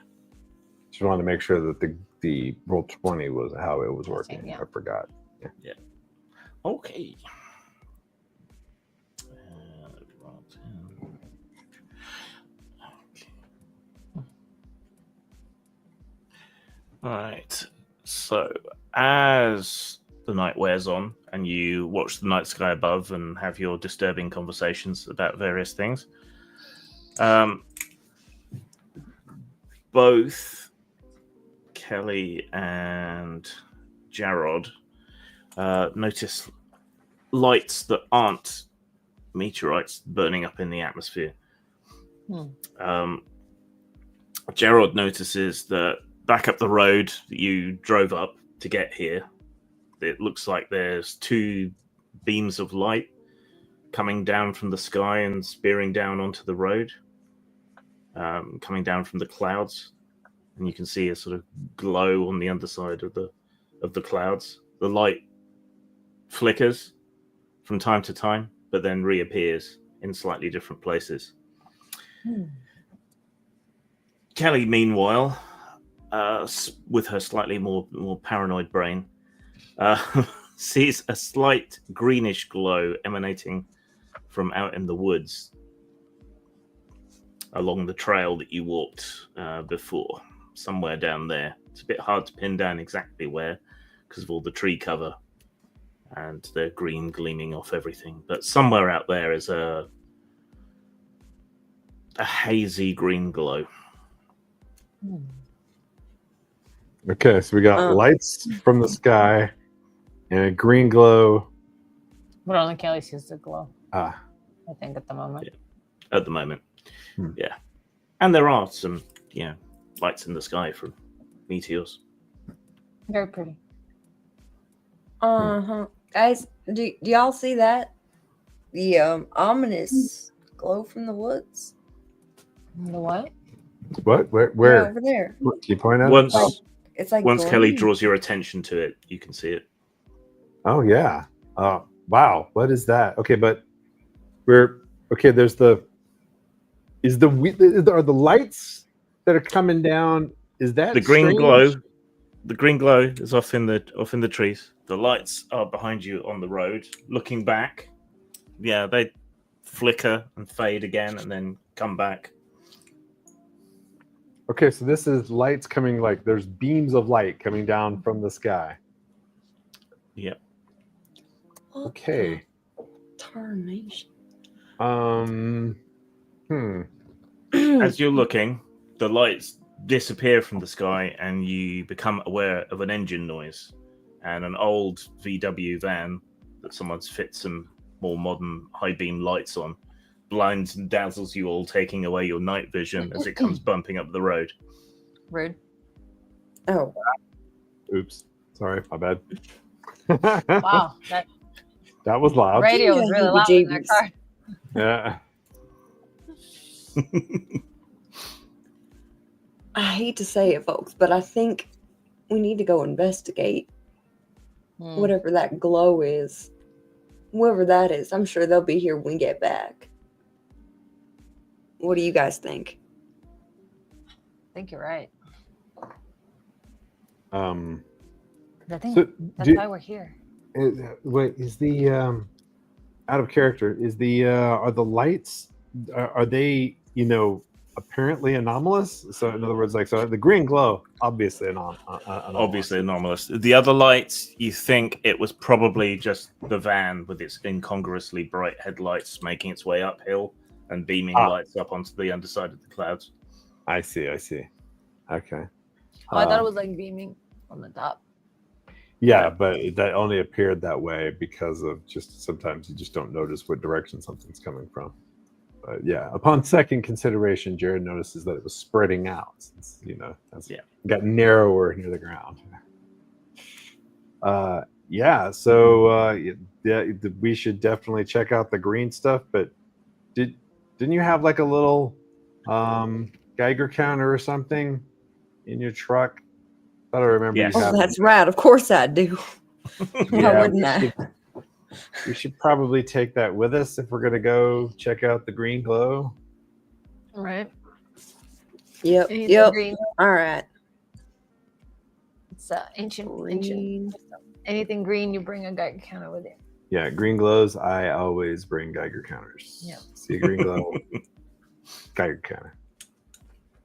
Just wanted to make sure that the roll 20 was how it was working. Yeah. I forgot. Okay. All right. So, as the night wears on and you watch the night sky above and have your disturbing conversations about various things, both Kelly and Jarrod notice lights that aren't meteorites burning up in the atmosphere. Gerald notices that back up the road that you drove up to get here, it looks like there's 2 beams of light coming down from the sky and spearing down onto the road, coming down from the clouds, and you can see a sort of glow on the underside of the clouds. The light flickers from time to time, but then reappears in slightly different places. Kelly, meanwhile, with her slightly more paranoid brain, sees a slight greenish glow emanating from out in the woods along the trail that you walked before, somewhere down there. It's a bit hard to pin down exactly where because of all the tree cover and the green gleaming off everything. But somewhere out there is a hazy green glow. Okay, so we got lights from the sky and a green glow. But only Kelly sees the glow. I think at the moment. Yeah. At the moment. Yeah. And there are some, lights in the sky from meteors. Very pretty. Guys, do y'all see that? The ominous glow from the woods. The what? What? Where? Yeah, over there. Can you point out? It's like once Kelly glowing. draws your attention to it, you can see it. Oh yeah. Wow. What is that? Okay, but there's are the lights that are coming down? Is that the green strange? glow? The green glow is off in the trees. The lights are behind you on the road. Looking back, yeah, they flicker and fade again, and then come back. Okay, so this is lights coming, like there's beams of light coming down from the sky. Yep. Okay. Tarnation. As you're looking, the lights disappear from the sky, and you become aware of an engine noise and an old VW van that someone's fit some more modern high beam lights on. Blinds and dazzles you all, taking away your night vision as it comes bumping up the road. Rude. Oh. Oops. Sorry, my bad. Wow. That was loud. Radio was really loud in their car. Yeah. I hate to say it, folks, but I think we need to go investigate whatever that glow is. Whoever that is, I'm sure they'll be here when we get back. What do you guys think? I think you're right. I think that's why we're here. Wait, is the out of character? Is the are the lights? Are they apparently anomalous? So in other words, so the green glow, obviously anomalous. Obviously anomalous. The other lights, you think it was probably just the van with its incongruously bright headlights making its way uphill and beaming lights up onto the underside of the clouds. I see. Okay. Oh, I thought it was like beaming on the top. Yeah, but that only appeared that way because of just sometimes you just don't notice what direction something's coming from. But yeah, upon second consideration, Jared notices that it was spreading out. Since, got narrower near the ground. We should definitely check out the green stuff. But didn't you have like a little Geiger counter or something in your truck? I thought I remember Yes. you Oh, having that's right. Of course I do. Why wouldn't I? We should probably take that with us if we're gonna go check out the green glow. Right. Yep. Anything Yep. green. All right. It's ancient. Green. Anything green, you bring a Geiger counter with you. Yeah, green glows. I always bring Geiger counters. Yeah. See a green glow, Geiger counter.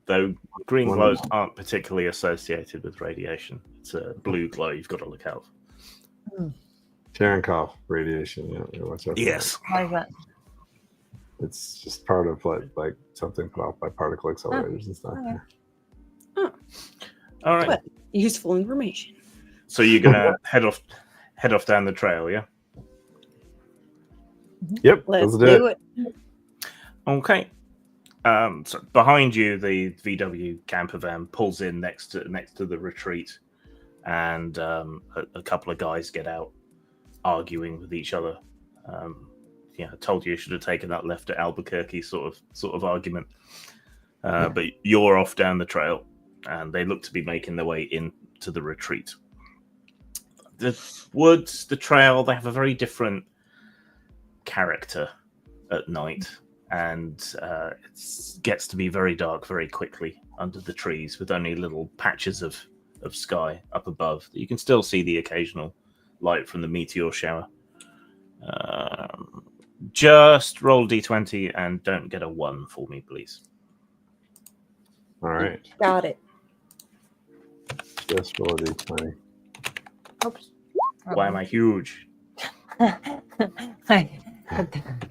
Though green glows aren't particularly associated with radiation. It's a blue glow you've got to look out for. Cherenkov radiation. Yeah, watch out for Yes. Why is that? that. It's just part of like something put off by particle accelerators and stuff. Oh. All right. What? Useful information. So you're gonna head off down the trail, yeah? Yep, Let's do do it. it. Okay. So behind you, the VW camper van pulls in next to the retreat, and a couple of guys get out, arguing with each other. I told you should have taken that left at Albuquerque sort of argument. But you're off down the trail, and they look to be making their way into the retreat. The woods, the trail, they have a very different character at night. And it gets to be very dark very quickly under the trees, with only little patches of sky up above. You can still see the occasional light from the meteor shower. Just roll d20 and don't get a 1 for me, please. All right. Got it. Just roll a d20. Oops. Why am I huge? I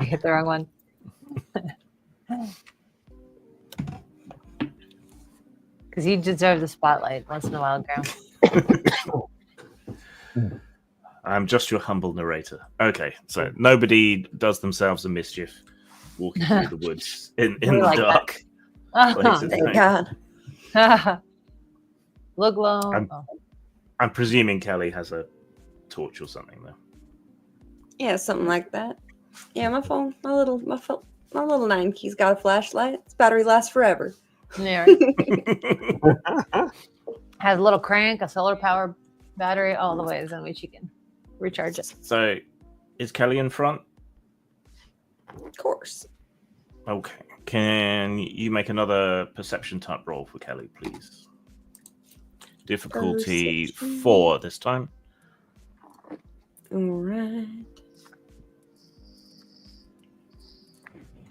hit the wrong one. Because you deserve the spotlight once in a while, Graham. I'm just your humble narrator. Okay, so nobody does themselves a mischief walking through the woods in We the like dark. Thank God. Look low. I'm presuming Kelly has a torch or something, though. Yeah, something like that. Yeah, my phone, my little 9 key's got a flashlight. Its battery lasts forever. Yeah. Has a little crank, a solar power battery, all the ways in which you can recharge it. So, is Kelly in front? Of course. Okay. Can you make another perception type roll for Kelly, please? Difficulty Perception. 4 this time. All right.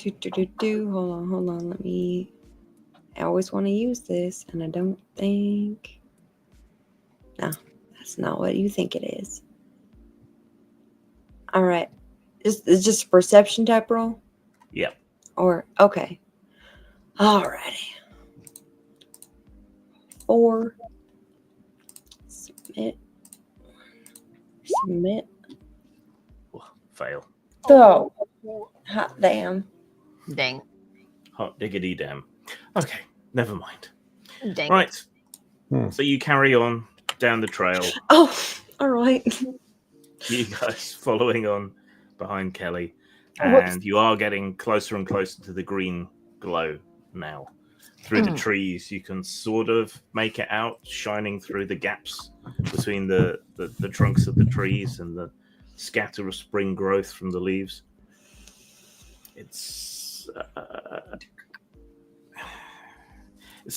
Hold on. Let me. I always want to use this, and I don't think. No, that's not what you think it is. All right. It's just a perception type roll? Yep. Or, okay. Alrighty. 4. Submit. Fail. Oh, hot damn. Dang. Hot diggity damn. Okay, never mind. Dang. Right. So you carry on down the trail. Oh, all right. You guys following on behind Kelly. And you are getting closer and closer to the green glow now. Through the trees, you can sort of make it out, shining through the gaps between the trunks of the trees and the scatter of spring growth from the leaves. It's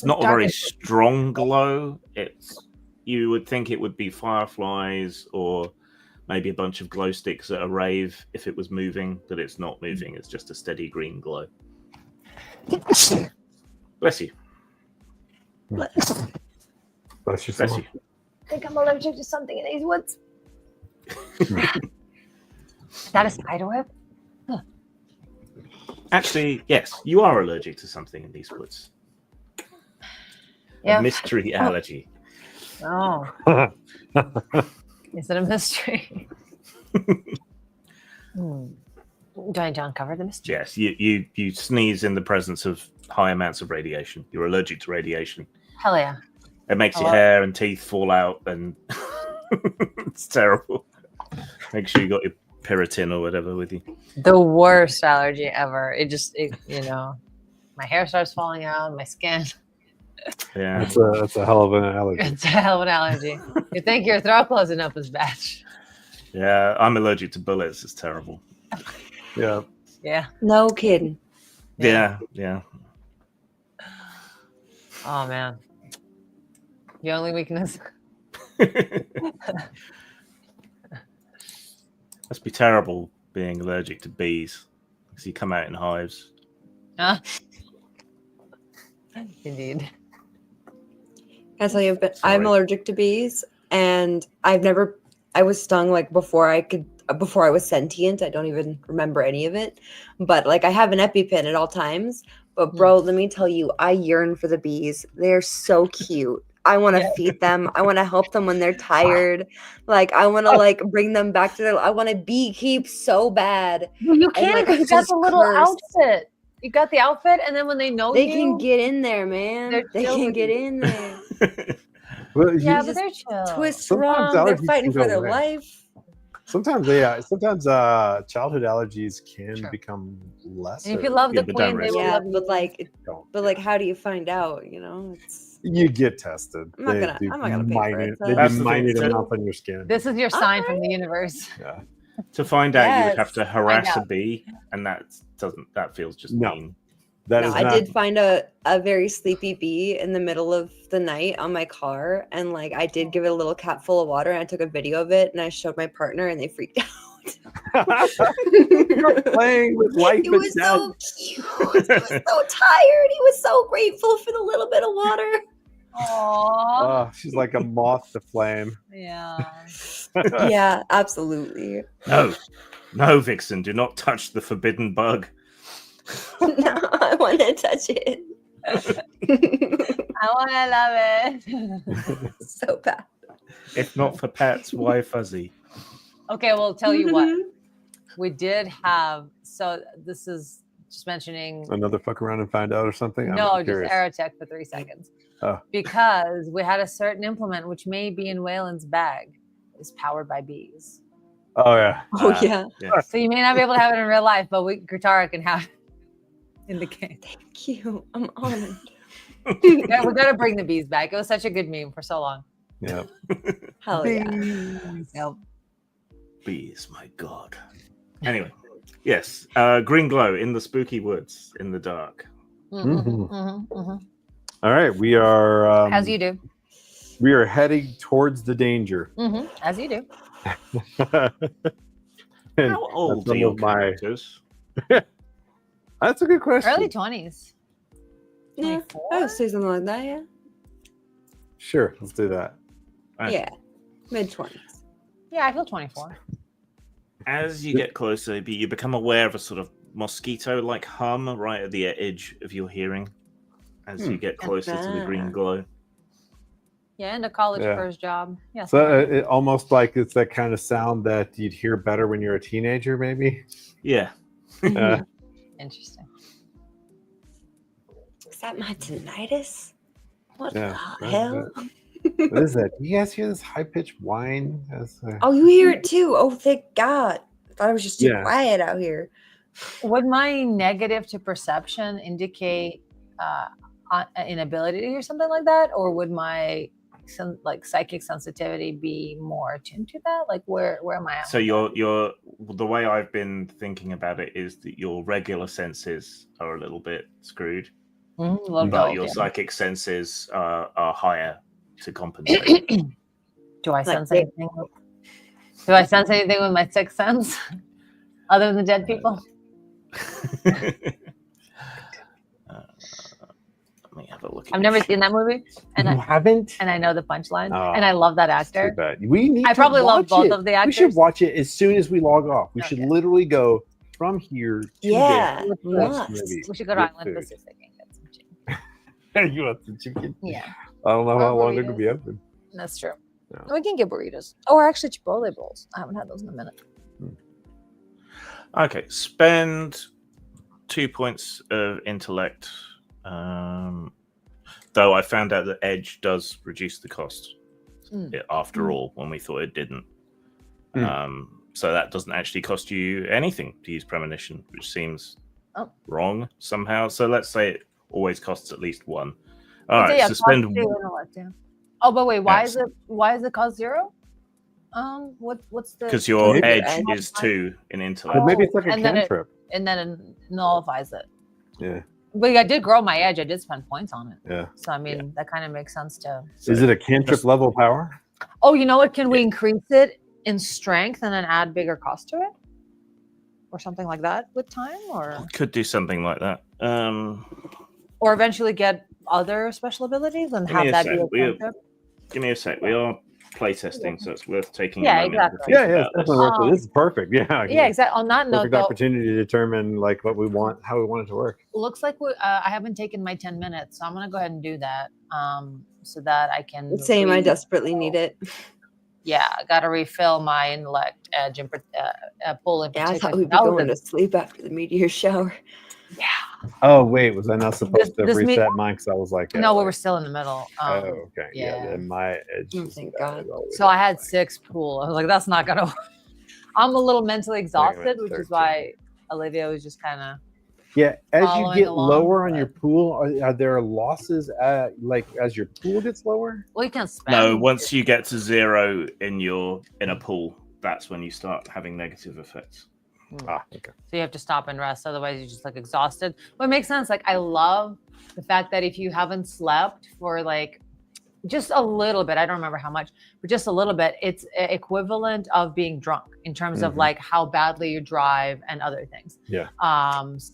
not a very strong glow. You would think it would be fireflies or maybe a bunch of glow sticks at a rave if it was moving, but it's not moving. It's just a steady green glow. Bless you. Bless you. Bless you. I think I'm allergic to something in these woods. Is that a spider web? Actually, yes, you are allergic to something in these woods. Yeah. A mystery allergy. Oh, is it a mystery? Do I uncover the mystery? Yes, you sneeze in the presence of high amounts of radiation. You're allergic to radiation. Hell yeah. It makes your hair and teeth fall out, and it's terrible. Make sure you got your Piriton or whatever with you. The worst allergy ever. It my hair starts falling out, my skin. Yeah, That's a hell of an allergy. It's a hell of an allergy. You think your throat closing up is bad. yeah. I'm allergic to bullets. It's terrible. Yeah. Yeah. No kidding. Yeah. Oh man. The only weakness. Must be terrible being allergic to bees because you come out in hives. Huh? Indeed. I tell you, but Sorry. I'm allergic to bees, and I was stung like before I was sentient. I don't even remember any of it, but like I have an EpiPen at all times. But bro, let me tell you, I yearn for the bees. They're so cute. I want to feed them. I want to help them when they're tired. Like I want to like bring them back to their. I want to beekeep so bad. Well, you And, can like, because you got just the little curse. outfit. You got the outfit, and then when they know They you, can get in there, man. They're They chill can with get you. in there. Well, yeah, just but they're chill. Twist Sometimes wrong. They're allergies fighting can for go their away. life. Sometimes childhood allergies can Sure. become less. And if you love Yeah, the but don't queen, they risk will it. love you. But like, how do you find out? You know, it's you get tested. I'm not gonna pay for it, so- They That's do the minute thing. enough on your skin. This is your sign from the universe. Yeah. To find out, you would have Yes. to harass Find a out. bee, and that feels just No. mean. That no, is I not. did find a very sleepy bee in the middle of the night on my car, and like I did give it a little cap full of water, and I took a video of it, and I showed my partner, and they freaked out. You're playing with life He and was death. so cute. He was so tired. He was so grateful for the little bit of water. Aww. Oh, she's like a moth to flame. Yeah. Yeah, absolutely. No, Vixen, do not touch the forbidden bug. No, I want to touch it. I want to love it. So bad. If not for pets, why fuzzy? Okay, well, tell you what. We did have, so this is just mentioning, Another fuck around and find out or something? I'm no, just curious. Aerotech for 3 seconds. Oh. Because we had a certain implement, which may be in Waylon's bag, is powered by bees. Oh, yeah. Oh yeah. So you may not be able to have it in real life, but Gutara can have it in the game. Thank you. I'm honored. Yeah, we got to bring the bees back. It was such a good meme for so long. Yeah. Hell yeah. Yep. Bees, my god. Anyway, yes. Green glow in the spooky woods in the dark. All right. We are. As you do. We are heading towards the danger. As you do. And How old some are your of my- characters? That's a good question. Early 20s. Yeah, 24? I would say something like that. Yeah. Sure. Let's do that. Right. Yeah. Mid-20s. Yeah, I feel 24. As you get closer, you become aware of a sort of mosquito-like hum right at the edge of your hearing as you get closer to the green glow. Yeah, and a college Yeah. first job. Yeah. So it almost like it's that kind of sound that you'd hear better when you're a teenager, maybe. Yeah. Interesting. Is that my tinnitus? What Yeah, the hell? What is that? You guys hear this high pitched whine? Oh, you hear it too. Oh, thank God. I thought it was just too Yeah. quiet out here. Would my negative to perception indicate inability or something like that, or would my psychic sensitivity be more attuned to that? Like where am I at? So the way I've been thinking about it is that your regular senses are a little bit screwed, but your psychic senses are higher to compensate. Do I sense anything? Do I sense anything with my sixth sense other than the dead people? Let me have a look. I've never seen that movie, and You haven't? and I know the punchline, Oh, and I love that Too actor. bad. We need I to probably love watch both it. of the We actors. should watch it as soon as we log off. We should Okay. literally go from here to Yeah. there. Must. Maybe. We should go to Get Island food. Pacific and get some chicken. You want some chicken? Yeah. I don't know how long Or they're gonna be open. That's true. Yeah. We can get burritos. Or actually Chipotle bowls. I haven't had those in a minute. Okay, spend 2 points of intellect. Though I found out that Edge does reduce the cost after all, when we thought it didn't. So that doesn't actually cost you anything to use premonition, which seems wrong somehow. So let's say it always costs at least 1. All right, so spend. Oh, but wait, why is it cost 0? What's the? Because your edge is 2 in intellect. But maybe it's like a cantrip. And then it nullifies it. Yeah. But I did grow my edge. I did spend points on it. Yeah. So I mean, that kind of makes sense too. Is it a cantrip level power? Oh, you know what? Can we increase it in strength and then add bigger cost to it, or something like that with time, or could do something like that. Or eventually get other special abilities and have that be a cantrip. Give me a sec. We are playtesting, so it's worth taking. Yeah, a moment exactly. to think Yeah, it's definitely worth it. This is perfect. Yeah, exactly. On that note, perfect opportunity to determine like what we want, how we want it to work. Looks like I haven't taken my 10 minutes, so I'm gonna go ahead and do that, so that I can. Same. I desperately need it. Yeah, I gotta refill my intellect edge and pull in. Yeah, I thought we'd be going to sleep after the meteor shower. Yeah. Oh wait, was I not supposed to reset mine? Because I was like, no, we were still in the middle. Oh, okay. Yeah, then my edge. Thank God. So I had 6 pool. I was like, that's not gonna work. I'm a little mentally exhausted, which is why Olivia was just kind of. Yeah, as you get lower on your pool, are there losses like as your pool gets lower? Well, you can't spend. No, once you get to 0 in a pool, that's when you start having negative effects. Okay. So you have to stop and rest, otherwise you're just like exhausted. But it makes sense. Like I love the fact that if you haven't slept for like just a little bit, I don't remember how much, but just a little bit, it's equivalent of being drunk in terms of like how badly you drive and other things. Yeah.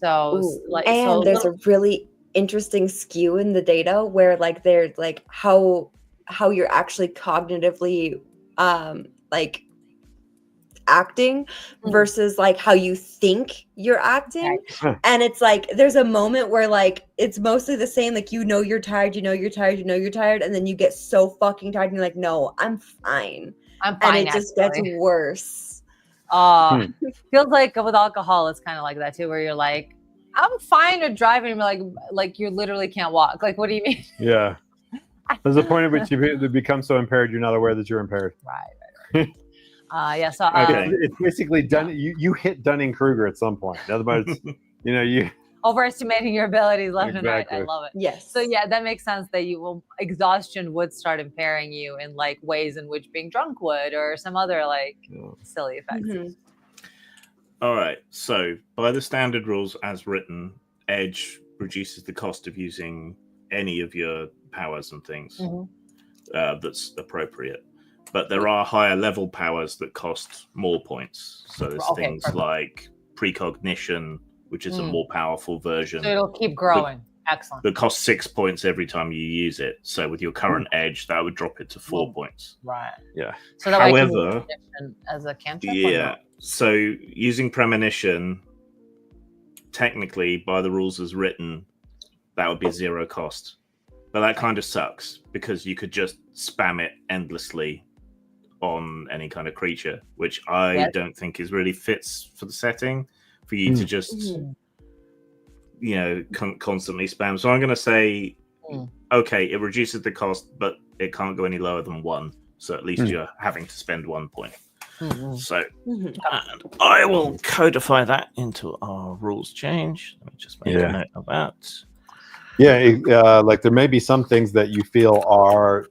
There's a really interesting skew in the data where like there's like how you're actually cognitively like acting versus like how you think you're acting. And it's like there's a moment where like it's mostly the same, like you're tired, and then you get so fucking tired and you're like, no, I'm fine, and it just gets worse. Feels like with alcohol it's kind of like that too, where you're like, I'm fine with driving, like you literally can't walk. Like, what do you mean? Yeah. There's a point at which you become so impaired you're not aware that you're impaired. Right. So it's basically done. You hit Dunning-Kruger at some point. In other words, you overestimating your abilities left and right. I love it. Yes. So yeah, that makes sense that exhaustion would start impairing you in like ways in which being drunk would, or some other like silly effects. All right. So by the standard rules as written, Edge reduces the cost of using any of your powers and things that's appropriate. But there are higher level powers that cost more points. So there's things like precognition, which is a more powerful version. So it'll keep growing. Excellent. That costs 6 points every time you use it. So with your current edge, that would drop it to 4 points. Right. Yeah. So that however, as a cantrip. Yeah. So using premonition, technically by the rules as written, that would be 0 cost. But that kind of sucks because you could just spam it endlessly on any kind of creature, which I don't think is really fits for the setting for you to just constantly spam. So I'm going to say okay, it reduces the cost, but it can't go any lower than 1, so at least you're having to spend 1 point. So and I will codify that into our rules change. Let me just make a note of that. Like there may be some things that you feel are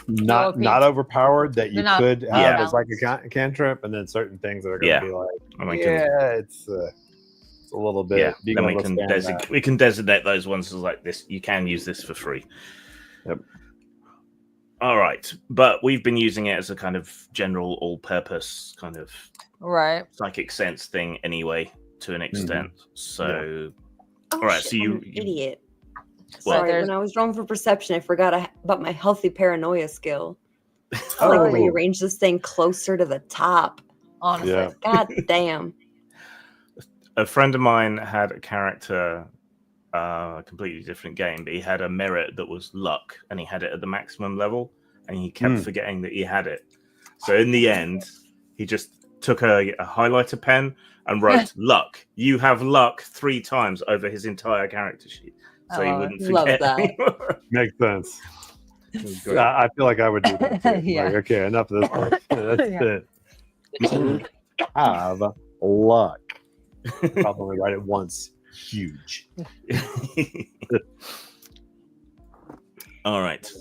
not overpowered that you could have as like a cantrip, and then certain things that are going to be like, it's a little bit. Then we can designate those ones as like this. You can use this for free. Yep. All right, but we've been using it as a kind of general, all-purpose kind of psychic sense thing anyway, to an extent. So, all right, so you idiot. Sorry, when I was rolling for perception, I forgot about my healthy paranoia skill. Like rearrange this thing closer to the top. Honestly, god damn. A friend of mine had a character, a completely different game, but he had a merit that was luck, and he had it at the maximum level. and he kept forgetting that he had it. So in the end, he just took a highlighter pen and wrote "luck." You have luck 3 times over his entire character sheet, so he wouldn't forget. Love Makes sense. I feel like I would do that too. Yeah. Like, okay, enough of this part. That's Yeah. it. Have luck. Probably write it once. Huge. All right.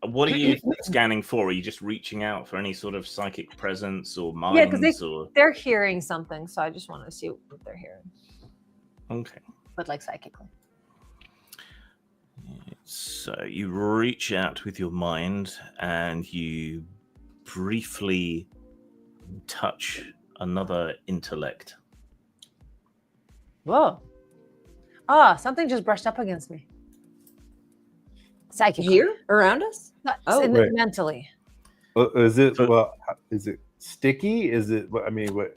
What are you scanning for? Are you just reaching out for any sort of psychic presence or minds? Yeah, because or... they're hearing something, so I just want to see what they're hearing. Okay. But like psychically. So you reach out with your mind and you briefly touch another intellect. Whoa. Ah, something just brushed up against me. Psychically. Here around us? No, Oh, wait. mentally. Is it is it sticky? Is it? I mean, what?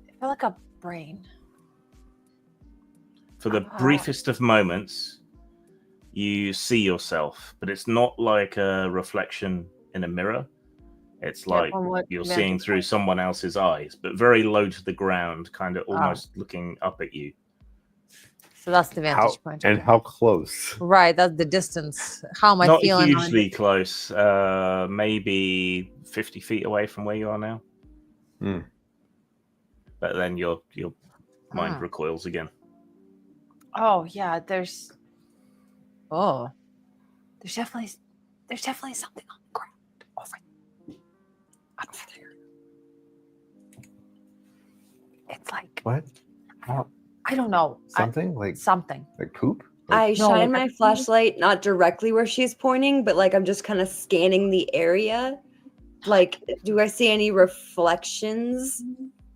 I feel like a brain. For the briefest of moments, you see yourself, but it's not like a reflection in a mirror. It's like you're seeing through someone else's eyes, but very low to the ground, kind of almost looking up at you. So that's the vantage point. And how close? Right, that's the distance. How am I Not feeling? hugely close, maybe 50 feet away from where you are now. But then your mind recoils again. Oh yeah, there's definitely something on the ground over there. It's like What? I don't know. Something like poop? I No, shine my flashlight not directly where she's pointing, but like I'm just kind of scanning the area. Like, do I see any reflections?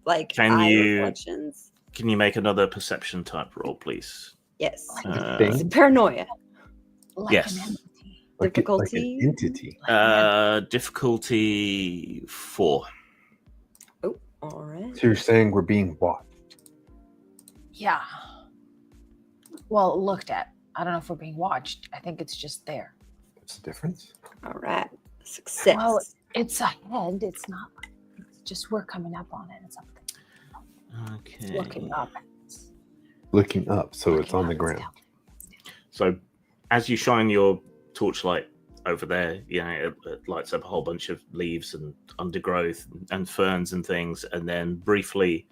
Like reflections? Can you make another perception type roll, please? Yes. Paranoia. Like yes. an entity. Difficulty. Like an entity. Difficulty 4. Oh, all right. So you're saying we're being watched? Yeah. Well, looked at. I don't know if we're being watched. I think it's just there. What's the difference? All right. Success. Well, it's a head. It's not. It's just we're coming up on it. It's something. Okay. It's looking up. Looking up, so it's on the ground. So, as you shine your torchlight over there, it lights up a whole bunch of leaves and undergrowth and ferns and things, and then briefly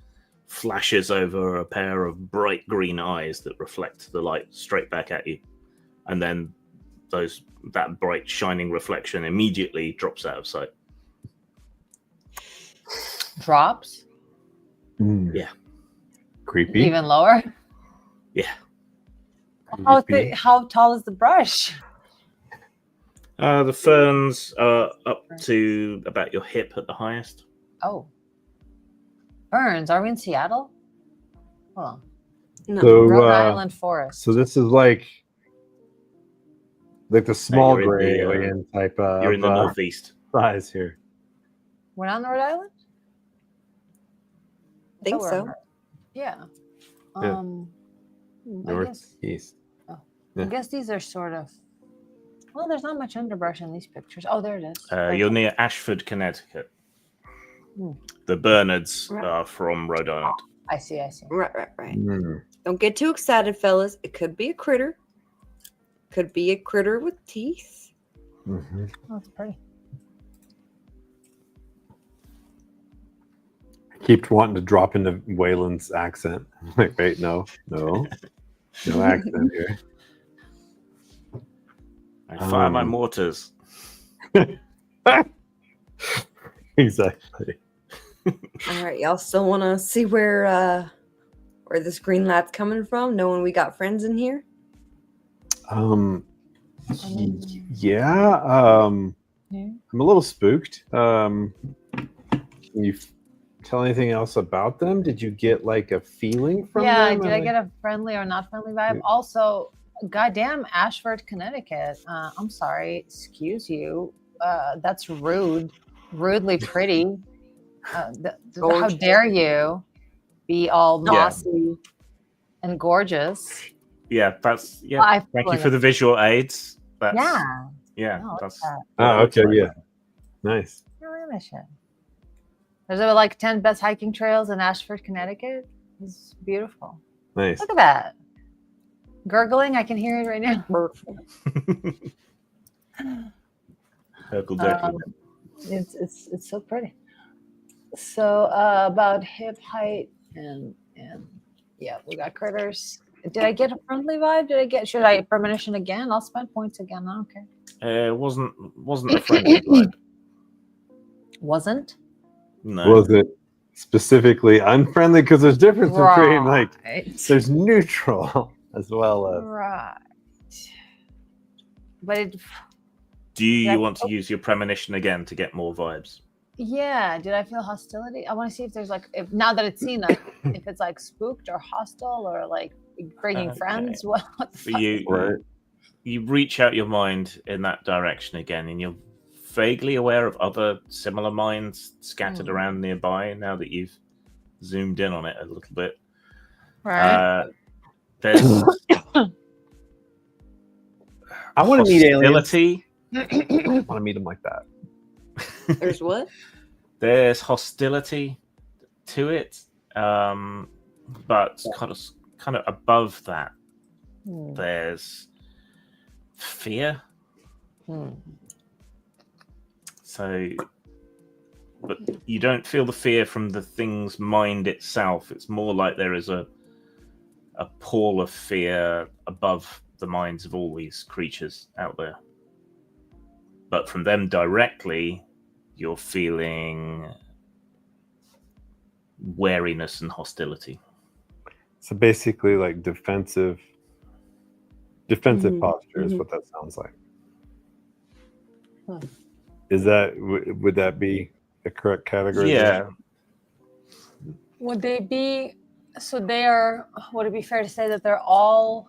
flashes over a pair of bright green eyes that reflect the light straight back at you, and then that bright shining reflection immediately drops out of sight. Drops. Yeah. Creepy. Even lower. Yeah. How tall is the brush? The ferns are up to about your hip at the highest. Oh. Ferns. Are we in Seattle? Hold on. No. So, Rhode Island forest. So this is like the small you're in gray the, alien type of You're in the northeast. size here. We're not in Rhode Island? I think so. Yeah. Yeah. Northeast. I guess these are sort of. Well, there's not much underbrush in these pictures. Oh, there it is. You're near Ashford, Connecticut. The Bernards are from Rhode Island. I see. Right. Don't get too excited, fellas. It could be a critter. Could be a critter with teeth. Mm-hmm. Oh, it's pretty. I keep wanting to drop into Waylon's accent. I'm like, wait, no accent here. I fire my mortars. Exactly. All right, y'all still want to see where this green lad's coming from, knowing we got friends in here? Yeah. I'm a little spooked. Can you tell anything else about them? Did you get like a feeling from them? Yeah, did I get a friendly or not friendly vibe? Also, goddamn Ashford, Connecticut. I'm sorry, excuse you. That's rude. Rudely pretty. How dare you be all mossy and gorgeous? Yeah, thank you for the visual aids. Yeah, Oh, that's. that. what it Oh, looks okay, like. yeah. Nice. Look at that shit. There's like 10 best hiking trails in Ashford, Connecticut. It's beautiful. Nice. Look at that. Gurgling, I can hear it right now. Hercle Durkle. It's so pretty. So about hip height and yeah, we got critters. Did I get a friendly vibe? Should I premonition again? I'll spend points again. I don't care. It wasn't a friendly vibe. Wasn't? No. Was it specifically unfriendly? Because there's difference between like Right. there's neutral as well as Right. But it Do you Yeah. want to use your premonition again to get more vibes? yeah, did I feel hostility? I want to see if there's like if now that it's seen like if it's like spooked or hostile or like bringing Okay. friends. What the For fuck? you, right. you reach out your mind in that direction again, and you're vaguely aware of other similar minds scattered around nearby. Now that you've zoomed in on it a little bit, Right. there's I want to meet aliens. hostility. I want to meet them like that. There's what? There's hostility to it, but kind of above that, there's fear. So, but you don't feel the fear from the thing's mind itself. It's more like there is a pall of fear above the minds of all these creatures out there. But from them directly, you're feeling wariness and hostility. So basically, like defensive Mhm. posture is Mhm. what that sounds like. Huh. Is that would that be the correct category? Yeah, Would they be so they are would it be fair to say that they're all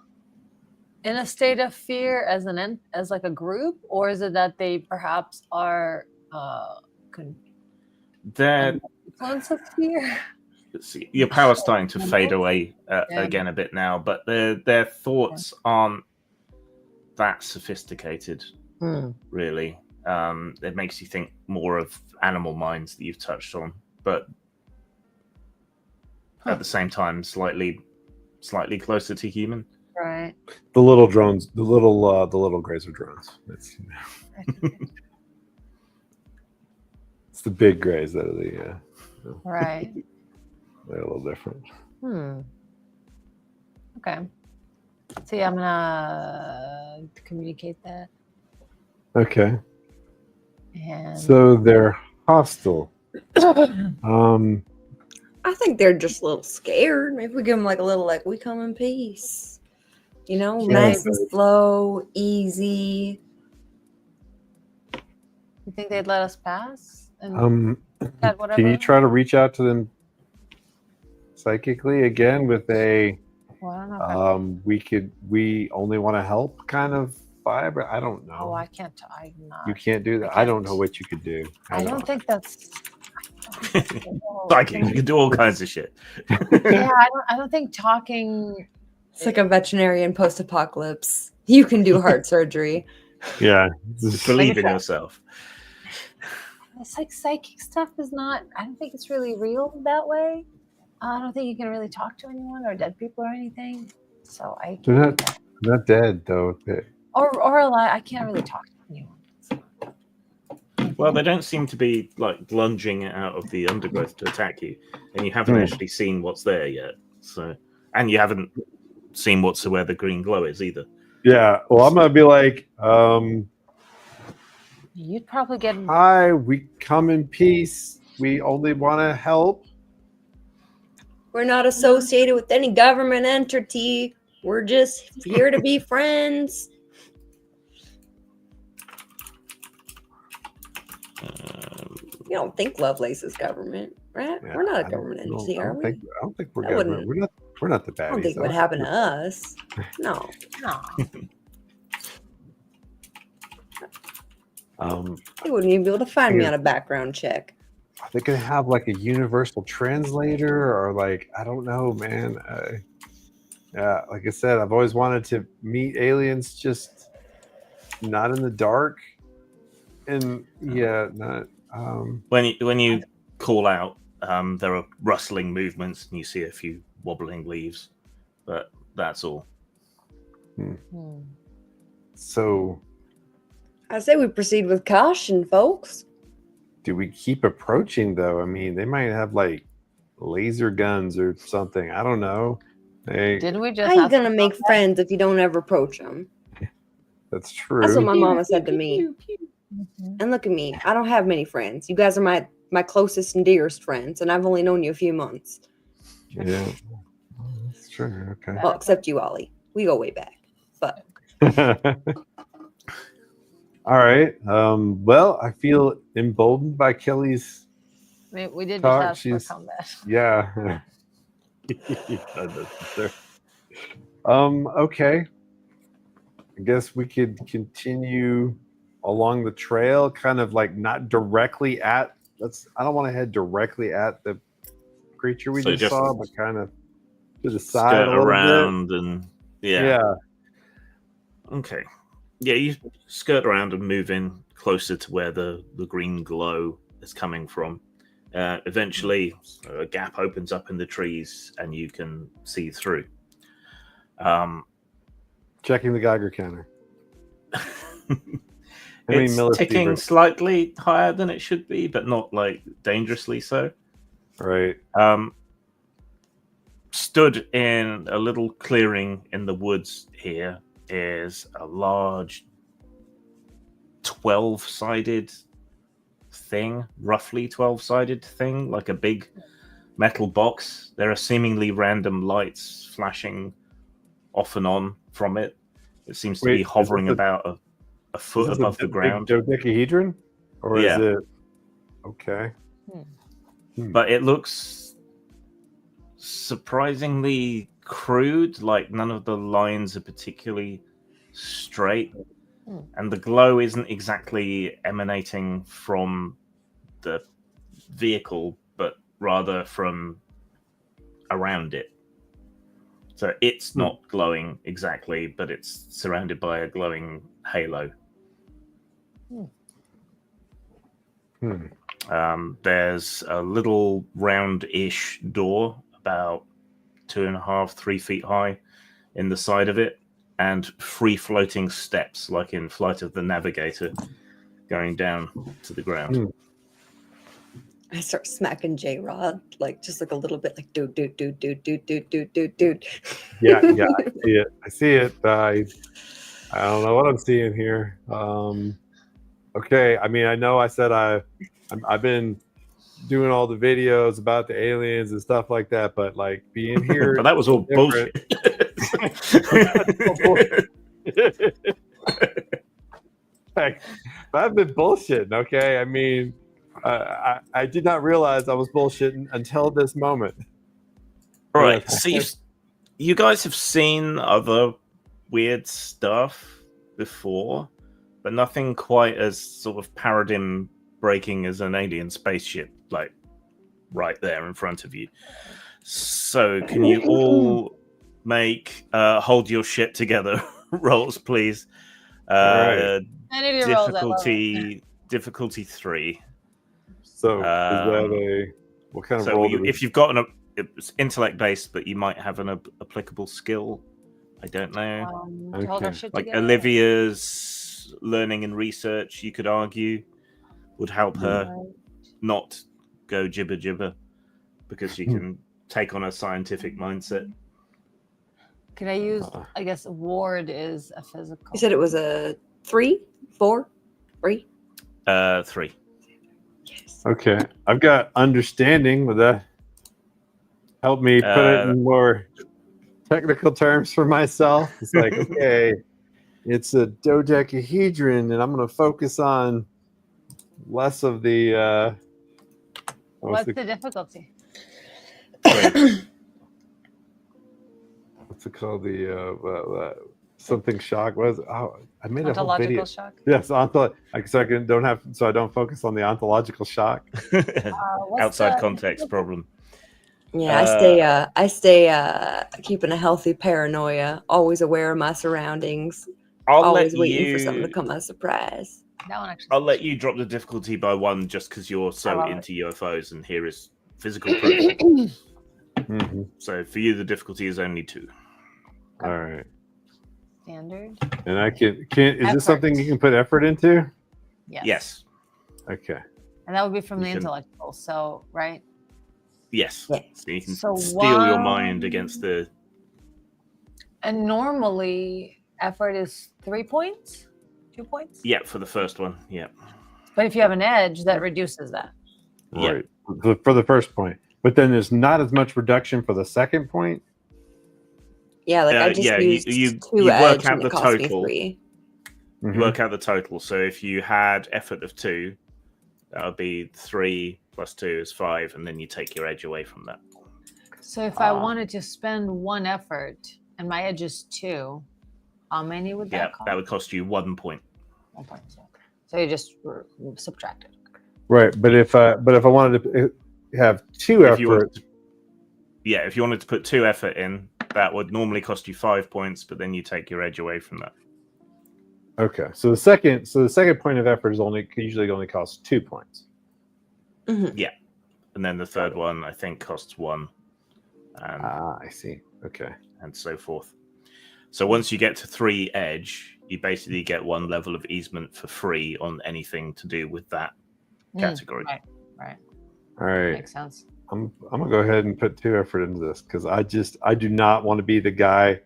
in a state of fear as as like a group, or is it that they perhaps are they're influence of fear? your power's starting to fade Animals? away Yeah. again a bit now, but their thoughts aren't that sophisticated, really. It makes you think more of animal minds that you've touched on, but at the same time, slightly closer to human. Right. The little drones, the little grays are drones. It's the big grays that are the Right. they're a little different. Okay. So yeah, I'm gonna communicate that. Okay, And so they're hostile. I think they're just a little scared. Maybe we give them like a little, like, we come in peace. You know, Yeah. nice and slow, easy. you think they'd let us pass? And that whatever. Can you try to reach out to them psychically again with a Well, I don't know. we only want to help kind of vibe? I don't know. Oh, I can't. I'm not. You can't do that. I don't know what you could do. I don't think that's. Psychic, you can do all kinds of shit. Yeah, I don't think talking. It's like a veterinarian post-apocalypse. You can do heart surgery. Yeah. Believe in yourself. It's like psychic stuff is not. I don't think it's really real that way. I don't think you can really talk to anyone or dead people or anything. So I. They're not dead though. Or alive. I can't really talk to anyone. Well, they don't seem to be like lunging out of the undergrowth to attack you, and you haven't actually seen what's there yet. So, and you haven't seen where the green glow is either. Yeah. Well, I'm gonna be like, You'd probably get. hi, we come in peace. We only want to help. We're not associated with any government entity. We're just here to be friends. You don't think Lovelace is government, right? Yeah, We're not a I government don't- entity, I are don't we? think, I don't think we're That government. wouldn't- We're not the baddies. I don't think it would happen to us. No. No. They wouldn't even be able to find me Yeah. on a background check. Are they gonna have like a universal translator or like I don't know, man. Yeah, like I said, I've always wanted to meet aliens just not in the dark, and not. When you call out, there are rustling movements, and you see a few wobbling leaves, but that's all. So, I say we proceed with caution, folks. do we keep approaching though? I mean, they might have like laser guns or something. I don't know. Didn't we just? How you ask gonna about make that? friends if you don't ever approach them? That's true. That's what my mama said to me. Mhm. And look at me. I don't have many friends. You guys are my closest and dearest friends, and I've only known you a few months. Yeah, that's true. Okay. Well, except you, Ollie. We go way back. But All right. Well, I feel emboldened by Kelly's. We did Talk, just ask for she's- combat. Yeah. Okay. I guess we could continue along the trail, kind of like not directly at. I don't want to head directly at the creature we So just just saw, but kind of to the side Skirt a little around and bit. yeah. Okay. Yeah, you skirt around and move in closer to where the green glow is coming from. Eventually, a gap opens up in the trees and you can see through. Checking the Geiger counter. How many It's ticking millisievert? slightly higher than it should be, but not like dangerously so. Right. Stood in a little clearing in the woods here is a large 12-sided thing, roughly 12-sided thing, like a big metal box. There are seemingly random lights flashing off and on from it. It seems to Wait, be is hovering this about a foot Is this above a the ground. big dodecahedron? Or Yeah. is it okay? But it looks surprisingly crude, like none of the lines are particularly straight. And the glow isn't exactly emanating from the vehicle, but rather from around it. So it's not glowing exactly, but it's surrounded by a glowing halo. There's a little round-ish door, about 2.5, 3 feet high, in the side of it, and free-floating steps, like in Flight of the Navigator, going down to the ground. I start smacking J-Rod, like just like a little bit, like dude. Yeah, I see it. I don't know what I'm seeing here. Okay, I mean, I know I said I've been doing all the videos about the aliens and stuff like that, but like being here, But that was all bullshit. Like, I've been bullshitting. Okay, I mean, I did not realize I was bullshitting until this moment. Right. So you guys have seen other weird stuff before, but nothing quite as sort of paradigm breaking as an alien spaceship, like right there in front of you. So can you all make hold your shit together rolls, please? Right. Any of your rolls, I love Difficulty 3. So is that what kind of So roll? if you've got it's intellect based, but you might have an applicable skill. I don't know. to hold our shit Like together. Olivia's learning and research, you could argue, would help her not go jibber because she can take on a scientific mindset. Can I use? I guess ward is a physical. You said it was a 3, 4, 3. 3. Yes. Okay, I've got understanding. Would that help me put it in more technical terms for myself? It's like, okay, it's a dodecahedron, and I'm going to focus on less of the. What's the difficulty? What's it called? The something shock was. Oh, I made a whole video. Ontological shock. Yes, so I don't focus on the ontological shock. Outside context problem. Yeah, I stay keeping a healthy paranoia, always aware of my surroundings. always waiting for something to come as a surprise. That one actually. I'll let you drop the difficulty by 1 just because you're so love into UFOs, and here is physical proof. Mhm. So for you, the difficulty is only 2. All right. Standard. And I can is Effort. this something you can put effort into? Yes. Okay. And that would be from You the can- intellectual. So right. Yes. Yeah. So you can So steal your one- mind against the. And normally effort is 3 points, 2 points. Yeah, for the first one. Yeah. But if you have an edge, that reduces that. Yeah. Right. For the first point. But then there's not as much reduction for the second point. Yeah, like I just yeah, used you 2 work edge out and the it cost me total. 3. Mhm. You work out the total. So if you had effort of 2, that would be 3 plus 2 is 5, and then you take your edge away from that. So if I wanted to spend 1 effort and my edge is 2, how many would Yeah, that cost? that would cost you 1 point. 1 point. So you just subtract it. Right. But if I wanted to have 2 If you effort, wanted to- if you wanted to put 2 effort in, that would normally cost you 5 points, but then you take your edge away from that. okay. So the second point of effort is usually only costs 2 points. Mhm. And then the third one, I think, costs 1, and I see. Okay. so forth. So once you get to 3 edge, you basically get 1 level of easement for free on anything to do with that category. Right. All right. Makes sense. I'm gonna go ahead and put 2 effort into this because I do not want to be the guy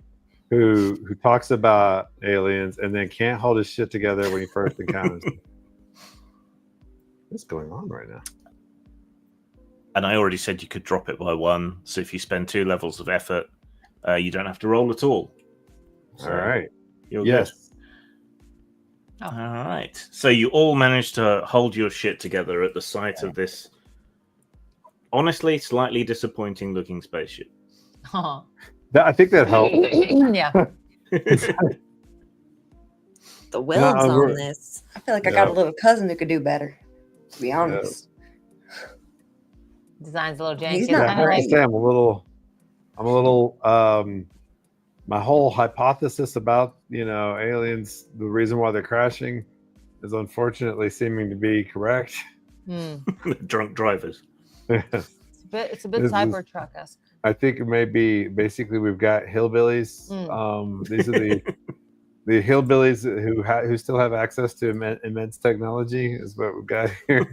who talks about aliens and then can't hold his shit together when he first encounters them. What's going on right now? And I already said you could drop it by 1. So if you spend 2 levels of effort, you don't have to roll at all. So All right. you're Yes. Oh. good. All right. So you all managed to hold your shit together at the sight of this, honestly, slightly disappointing looking spaceship. I think that helped. Yeah. The welds we're- on this. I feel like I got a Yeah. little cousin who could do better. To be honest. Design's a little janky. He's It's not Yeah, I kinda have to like, say I'm a little my whole hypothesis about aliens, the reason why they're crashing is unfortunately seeming to be correct. Drunk drivers. it's a bit This is- Cybertruck-esque. I think it may be basically we've got hillbillies. These are the hillbillies who still have access to immense technology is what we've got here.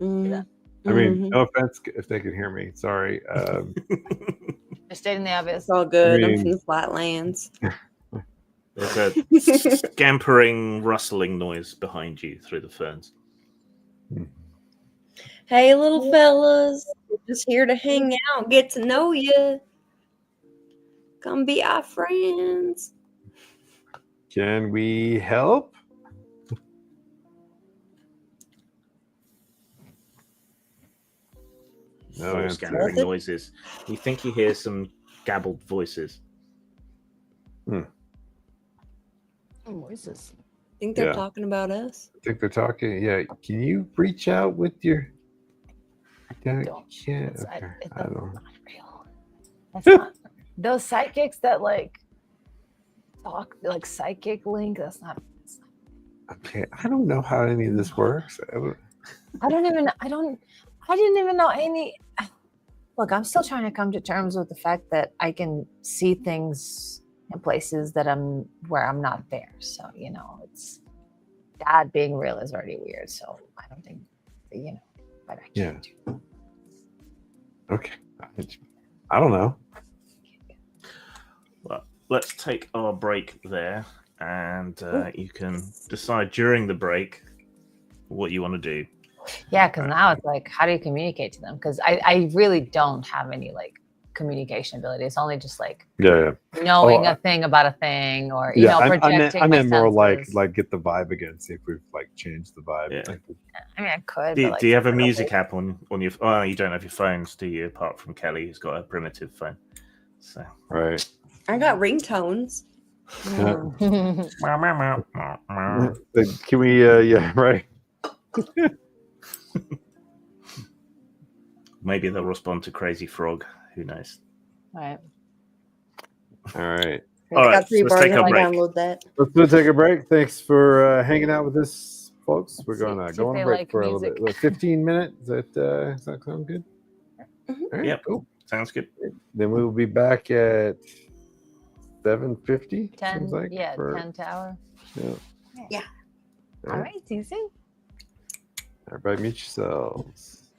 Mhm. I mean, Mhm. no offense if they can hear me. Sorry. Just stating the obvious. It's all good. I I'm mean- from the flatlands. There's a scampering, rustling noise behind you through the ferns. Hey, little fellas. We're just here to hang out, get to know you. Come be our friends. Can we help? No Four answer. scampering noises. You think you hear some gabbled voices. Voices. Think they're Yeah. talking about us? I think they're talking. Yeah. Can you reach out with your? Yeah. Don't. Yeah. It's Okay. it's I don't. not real. That's not those psychics that like talk like psychic link. That's not. Okay. I don't know how any of this works. I didn't even know any. Look, I'm still trying to come to terms with the fact that I can see things in places that where I'm not there. So it's that being real is already weird. So I don't think but I can't. Okay. I don't know. Well, let's take our break there, and you can decide during the break what you want to do. Yeah, because now it's like, how do you communicate to them? Because I really don't have any like communication ability. It's only just like Yeah. knowing a thing about a thing, or projecting. I meant my more senses. like get the vibe again. See if we've like changed the vibe. Yeah. Like, I mean, I could. Do, but, like, do you have a I don't music know. app on your? Oh, you don't have your phones, do you? Apart from Kelly, who's got a primitive phone. So. right. I got ringtones. Can we? Yeah. Right. Maybe they'll respond to Crazy Frog. Who knows? Right. All right. It's All right, got 3 so let's bars. take a I break. download that. Let's take a break. Thanks for hanging out with us, folks. We're See- gonna see go if on they a break like for a music. little bit. 15 minutes. Does that sound good? Mhm. All right, Yep. cool. Sounds good. Then we will be back at 7:50. 10, Seems like yeah, for- 10 to hour. Yeah. Yeah. All right, see you soon. Everybody mute yourselves.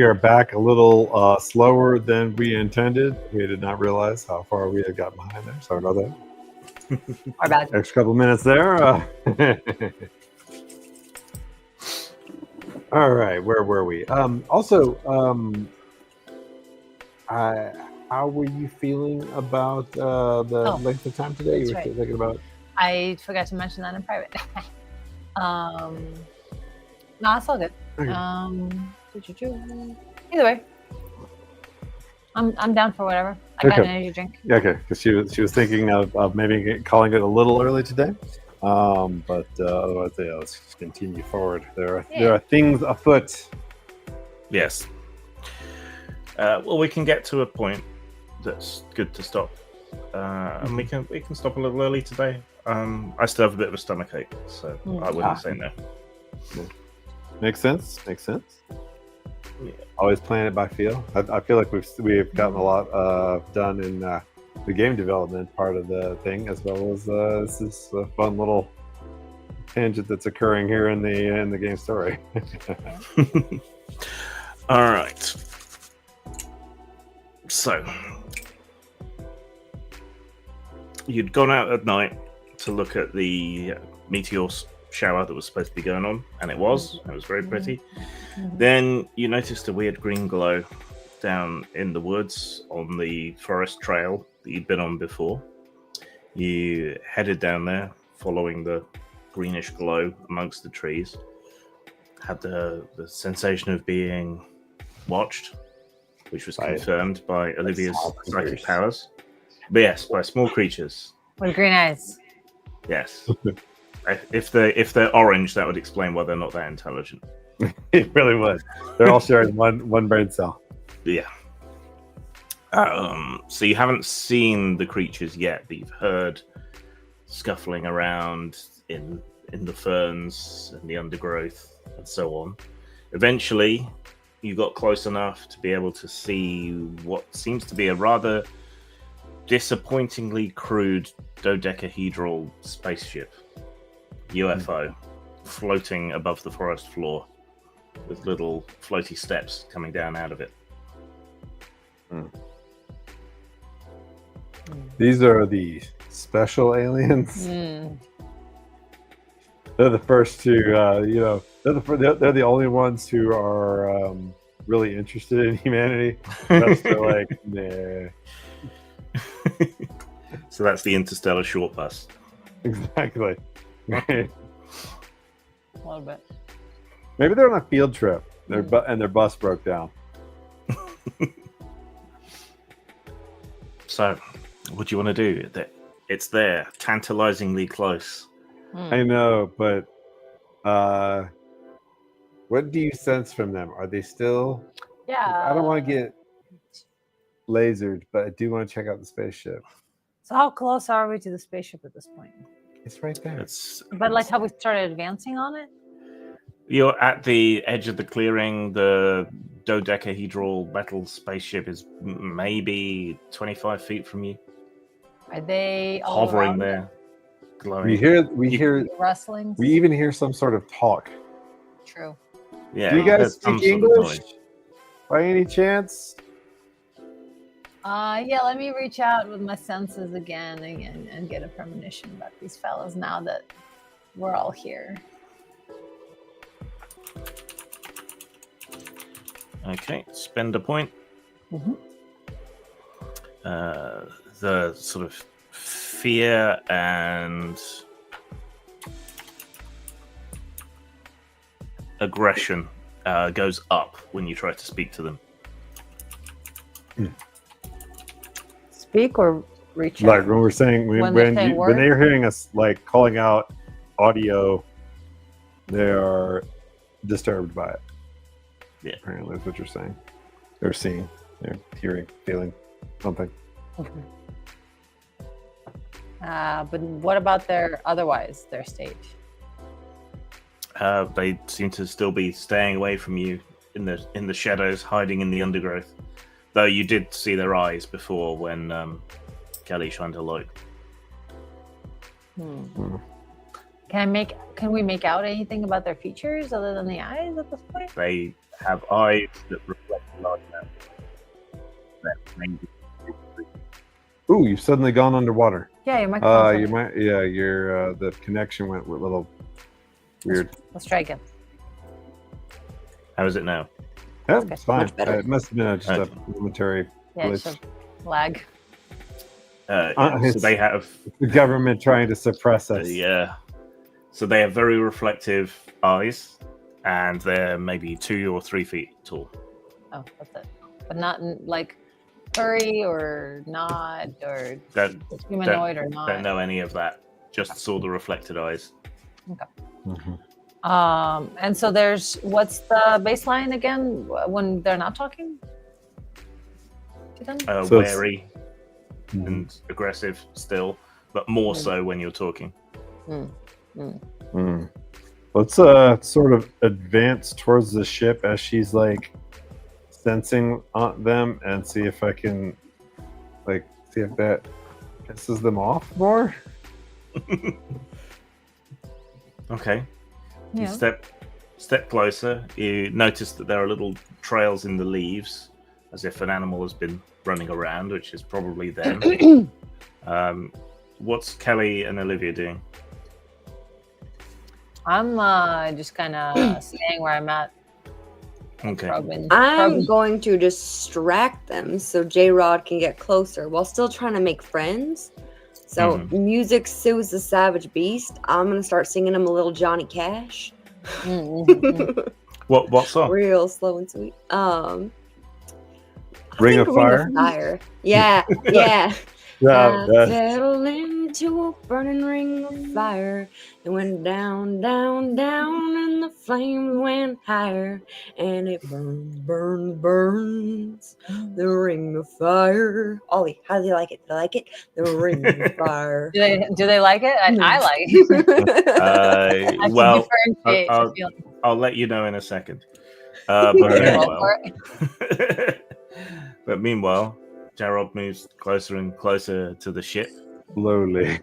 are back a little slower than we intended. We did not realize how far we had got behind there. Sorry about that. Our bad. Extra couple minutes there. All right, where were we? How were you feeling about the length of time today? You were still thinking about. I forgot to mention that in private. No, it's all good. Okay. Either way, I'm down for whatever. I got an energy drink. Okay, because she was thinking of maybe calling it a little early today, but otherwise, yeah, let's just continue forward. There are things afoot. Yes. Well, we can get to a point that's good to stop, and we can stop a little early today. I still have a bit of a stomachache, so I wouldn't say no. Makes sense. Yeah. Always playing it by feel. I feel like we've gotten a lot done in the game development part of the thing, as well as this is a fun little tangent that's occurring here in the game story. All right. So you'd gone out at night to look at the meteor shower that was supposed to be going on, and it was very pretty. Then you noticed a weird green glow down in the woods on the forest trail that you'd been on before. You headed down there following the greenish glow amongst the trees. Had the sensation of being watched, which was confirmed by Olivia's psychic powers. But yes, by small creatures. With green eyes. Yes. If they're orange, that would explain why they're not that intelligent. It really would. They're all sharing one brain cell. Yeah. So you haven't seen the creatures yet, but you've heard scuffling around in the ferns and the undergrowth and so on. Eventually, you got close enough to be able to see what seems to be a rather disappointingly crude dodecahedral spaceship, UFO, floating above the forest floor with little floaty steps coming down out of it. These are the special aliens. They're the first to, they're the only ones who are really interested in humanity. That's like, nah. So that's the interstellar short bus. Exactly. A little bit. Maybe they're on a field trip. And their bus broke down. So, what do you want to do? It's there, tantalizingly close. I know, but what do you sense from them? Are they still? Yeah. I don't want to get lasered, but I do want to check out the spaceship. So how close are we to the spaceship at this point? It's right there. But like how we started advancing on it? You're at the edge of the clearing. The dodecahedral metal spaceship is maybe 25 feet from you. Are they all hovering around there, glowing? We hear rustling? We even hear some sort of talk. True. Yeah. Do you guys speak English by any chance? Yeah, let me reach out with my senses again and get a premonition about these fellas now that we're all here. Okay, spend a point. The sort of fear and aggression goes up when you try to speak to them. Speak or reach out? Like when we're saying when they're hearing us like calling out audio, they are disturbed by it. Yeah, apparently that's what you're saying. They're seeing, they're hearing, feeling something. But what about their state? They seem to still be staying away from you in the shadows, hiding in the undergrowth. Though you did see their eyes before when Kelly shined her light. Can we make out anything about their features other than the eyes at this point? They have eyes that reflect large enough. That maybe. Ooh, you've suddenly gone underwater. Yeah, your microphone. You might. Yeah, your the connection went a little weird. Let's try again. How is it now? Yeah, Okay. it's fine. Much better. It must have been just Okay. a momentary Yeah, it glitch. should lag. So It's- they have The government trying to suppress us. yeah. So they have very reflective eyes, and they're maybe 2 or 3 feet tall. Oh, that's it. But not like furry or not or Don't humanoid or not. don't know any of that. Just saw the reflected eyes. Mhm. And so there's what's the baseline again when they're not talking to them? So it's- Wary and aggressive still, but more so when you're talking. Mm. Let's sort of advance towards the ship as she's like sensing on them and see if I can see if that pisses them off more. Okay. You Yeah. step closer. You notice that there are little trails in the leaves, as if an animal has been running around, which is probably them. What's Kelly and Olivia doing? I'm just kind of staying where I'm at. Okay. Probing. I'm going to distract them so J-Rod can get closer while still trying to make friends. So music soothes the savage beast. I'm gonna start singing him a little Johnny Cash. What song? Real slow and sweet. Ring think of Fire? Fire. Yeah, yeah. Yeah, I fell into a burning ring of fire. It went down, down, down, and the flames went higher. And it burns, burns, burns. The ring of fire. Ollie, how do you like it? Do you like it? The ring of fire. Do they like it? I like it. I can Well, differentiate the feeling. I'll let you know in a second. Roll But for it. but meanwhile, Jarod moves closer and closer to the ship. slowly.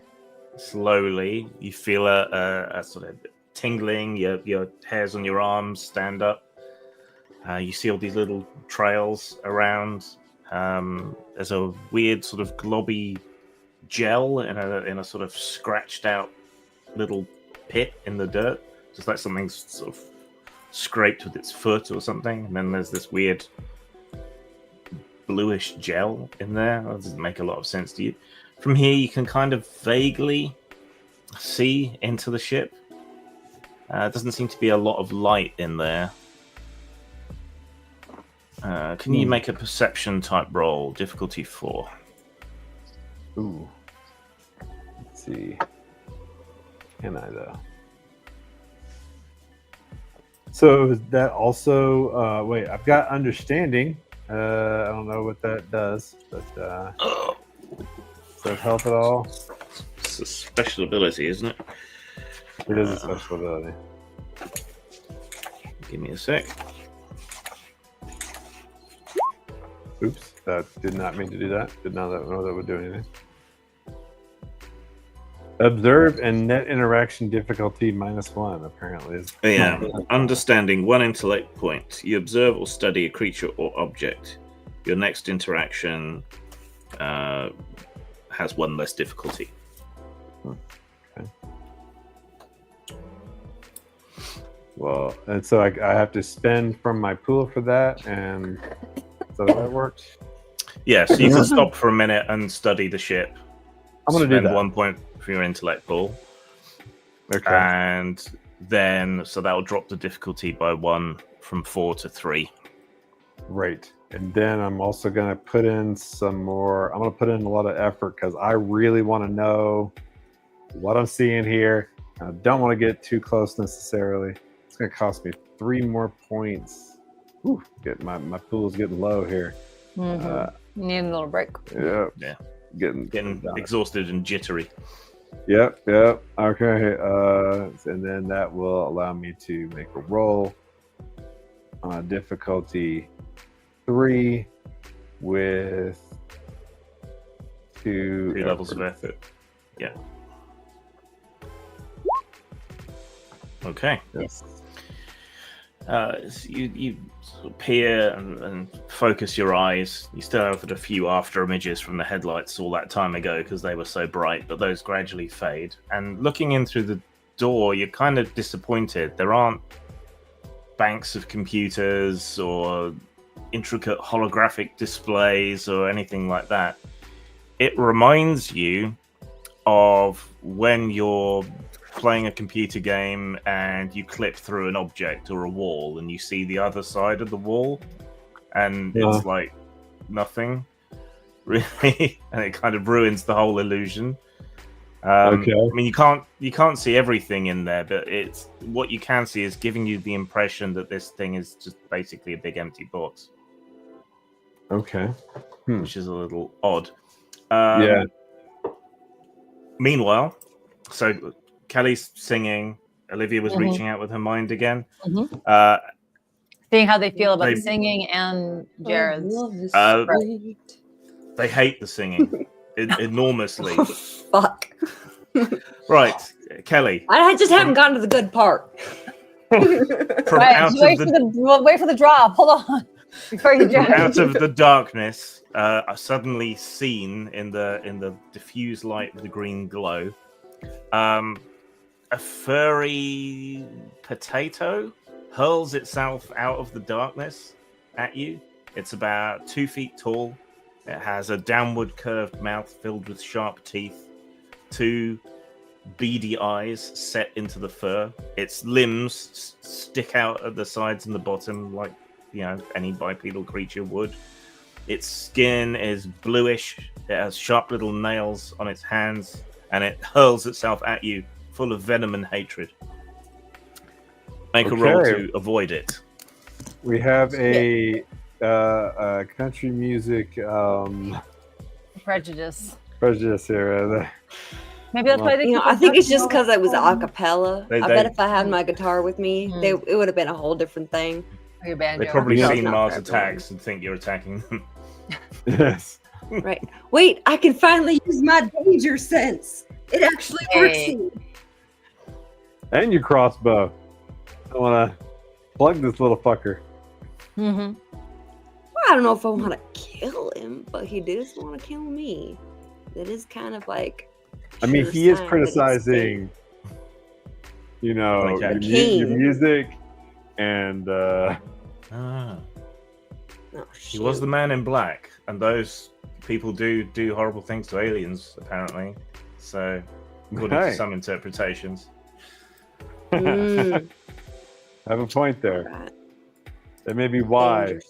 Slowly, you feel a sort of tingling. Your hairs on your arms stand up. You see all these little trails around. There's a weird sort of globby gel in a sort of scratched out little pit in the dirt, just like something's sort of scraped with its foot or something. And then there's this weird bluish gel in there. That doesn't make a lot of sense to you. From here, you can kind of vaguely see into the ship. Doesn't seem to be a lot of light in there. Can you make a perception type roll? Difficulty 4. Ooh. Let's see. Can I though? So is that also wait, I've got understanding. I don't know what that does, but does that help at all? It's a special ability, isn't it? It is a special ability. Give me a sec. Oops, that did not mean to do that. Did not know that would do anything. Observe and net interaction difficulty -1 apparently is. Yeah. Understanding 1 intellect point. You observe or study a creature or object. Your next interaction has 1 less difficulty. Okay. Well, and so I have to spend from my pool for that, and so that works. Yeah, so you can stop for a minute and study the ship. I'm gonna do Spend that. 1 point for your intellect pool. Okay. And then, so that'll drop the difficulty by 1 from 4 to 3. Right. And then I'm also going to put in some more. I'm going to put in a lot of effort because I really want to know what I'm seeing here. I don't want to get too close necessarily. It's going to cost me 3 more points. Whew, my pool's getting low here. Need a little break. Yeah. Yeah. Getting Exhausted and jittery. Yep. Okay. And then that will allow me to make a roll on difficulty 3 with 2 3 levels of effort. Yeah. Okay. Yes. You sort of peer and focus your eyes. You still have a few after images from the headlights all that time ago because they were so bright, but those gradually fade. And looking in through the door, you're kind of disappointed. There aren't banks of computers or intricate holographic displays or anything like that. It reminds you of when you're playing a computer game and you clip through an object or a wall and you see the other side of the wall and it's like nothing really, and it kind of ruins the whole illusion. Okay. I mean, you can't see everything in there, but it's what you can see is giving you the impression that this thing is just basically a big empty box. Okay. Which is a little odd. Yeah. Meanwhile, so Kelly's singing. Olivia was reaching out with her mind again. Seeing how they feel about the singing and Jared's. They hate the singing enormously. Oh, fuck. Right, Kelly. I just haven't gotten to the good part. Wait for the drop. Hold on. Before you jump. Out of the darkness, are suddenly seen in the diffused light of the green glow, a furry potato hurls itself out of the darkness at you. It's about 2 feet tall. It has a downward curved mouth filled with sharp teeth, 2 beady eyes set into the fur. Its limbs stick out at the sides and the bottom like, you know, any bipedal creature would. Its skin is bluish. It has sharp little nails on its hands, and it hurls itself at you, full of venom and hatred. Make a roll to avoid it. We have a country music Prejudice here. Maybe that's why they. I think it's just because it was a cappella. I bet if I had my guitar with me, it would have been a whole different thing. Your banjo. They've probably seen Mars Attacks and think you're attacking them. Yes. Right. Wait, I can finally use my danger sense. It actually works. And your crossbow. I want to plug this little fucker. Well, I don't know if I want to kill him, but he does want to kill me. That is kind of like. I mean, he is criticizing, you know, your music, and he was the Man in Black, and those people do horrible things to aliens, apparently. So, according to some interpretations, have a point there. Right. That may be why.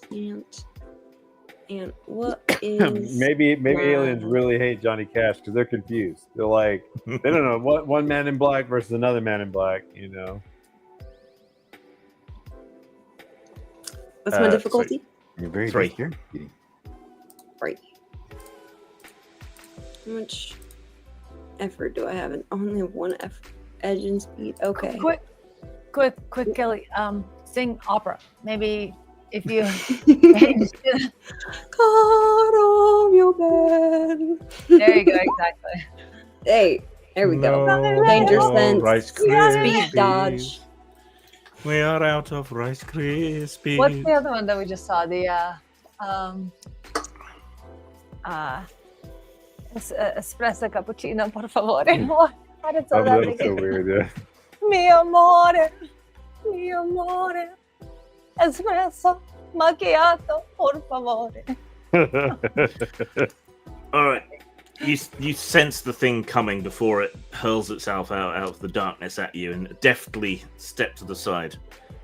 And what is maybe aliens really hate Johnny Cash because they're confused. They're like, they don't know what one Man in Black versus another Man in Black, you know. What's my difficulty? You're very 3. 3. How much effort do I have? Only have 1 edge and speed. Okay. Quick, Kelly. Sing opera. Maybe if you. God of your bed. There you go. Exactly. Hey, there we go. Danger sense. Speed dodge. We are out of Rice Krispies. What's the other one that we just saw? The espresso cappuccino, por favore. How did say that? That's so weird, yeah. Mi amore, espresso macchiato, por favore. All right. You sense the thing coming before it hurls itself out of the darkness at you and deftly step to the side.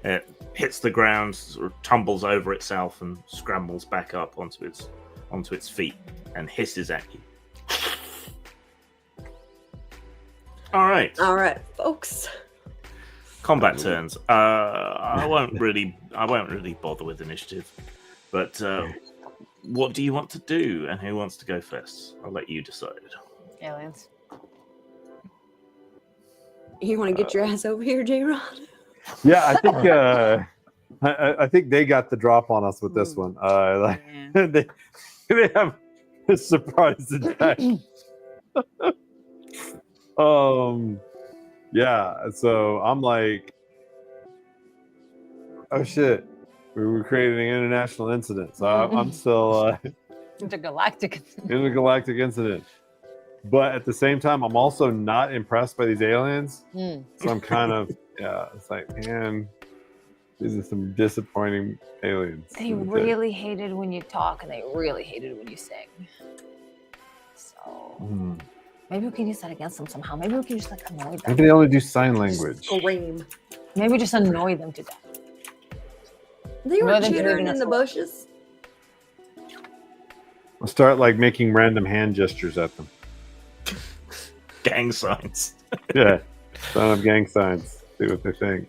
It hits the ground, sort of tumbles over itself and scrambles back up onto its feet and hisses at you. All right, folks. Combat turns. I won't really bother with initiative, but what do you want to do, and who wants to go first? I'll let you decide. Aliens. You want to get your ass over here, J-Rod? Yeah, I think I think they got the drop on us with this one. They have a surprise attack. Yeah, so I'm like, oh shit, we were creating an international incident. So I'm still Intergalactic. intergalactic incident. But at the same time, I'm also not impressed by these aliens. So I'm kind of, it's like, man, these are some disappointing aliens. They really hated when you talk, and they really hated when you sing. So maybe we can use that against them somehow. Maybe we can just like annoy them. Maybe they only do sign language. Scream. Maybe just annoy them to death. They were More than cheering hurting in us the a lot. bushes. We'll start like making random hand gestures at them. Gang signs. Yeah, sign up gang signs. See what they think.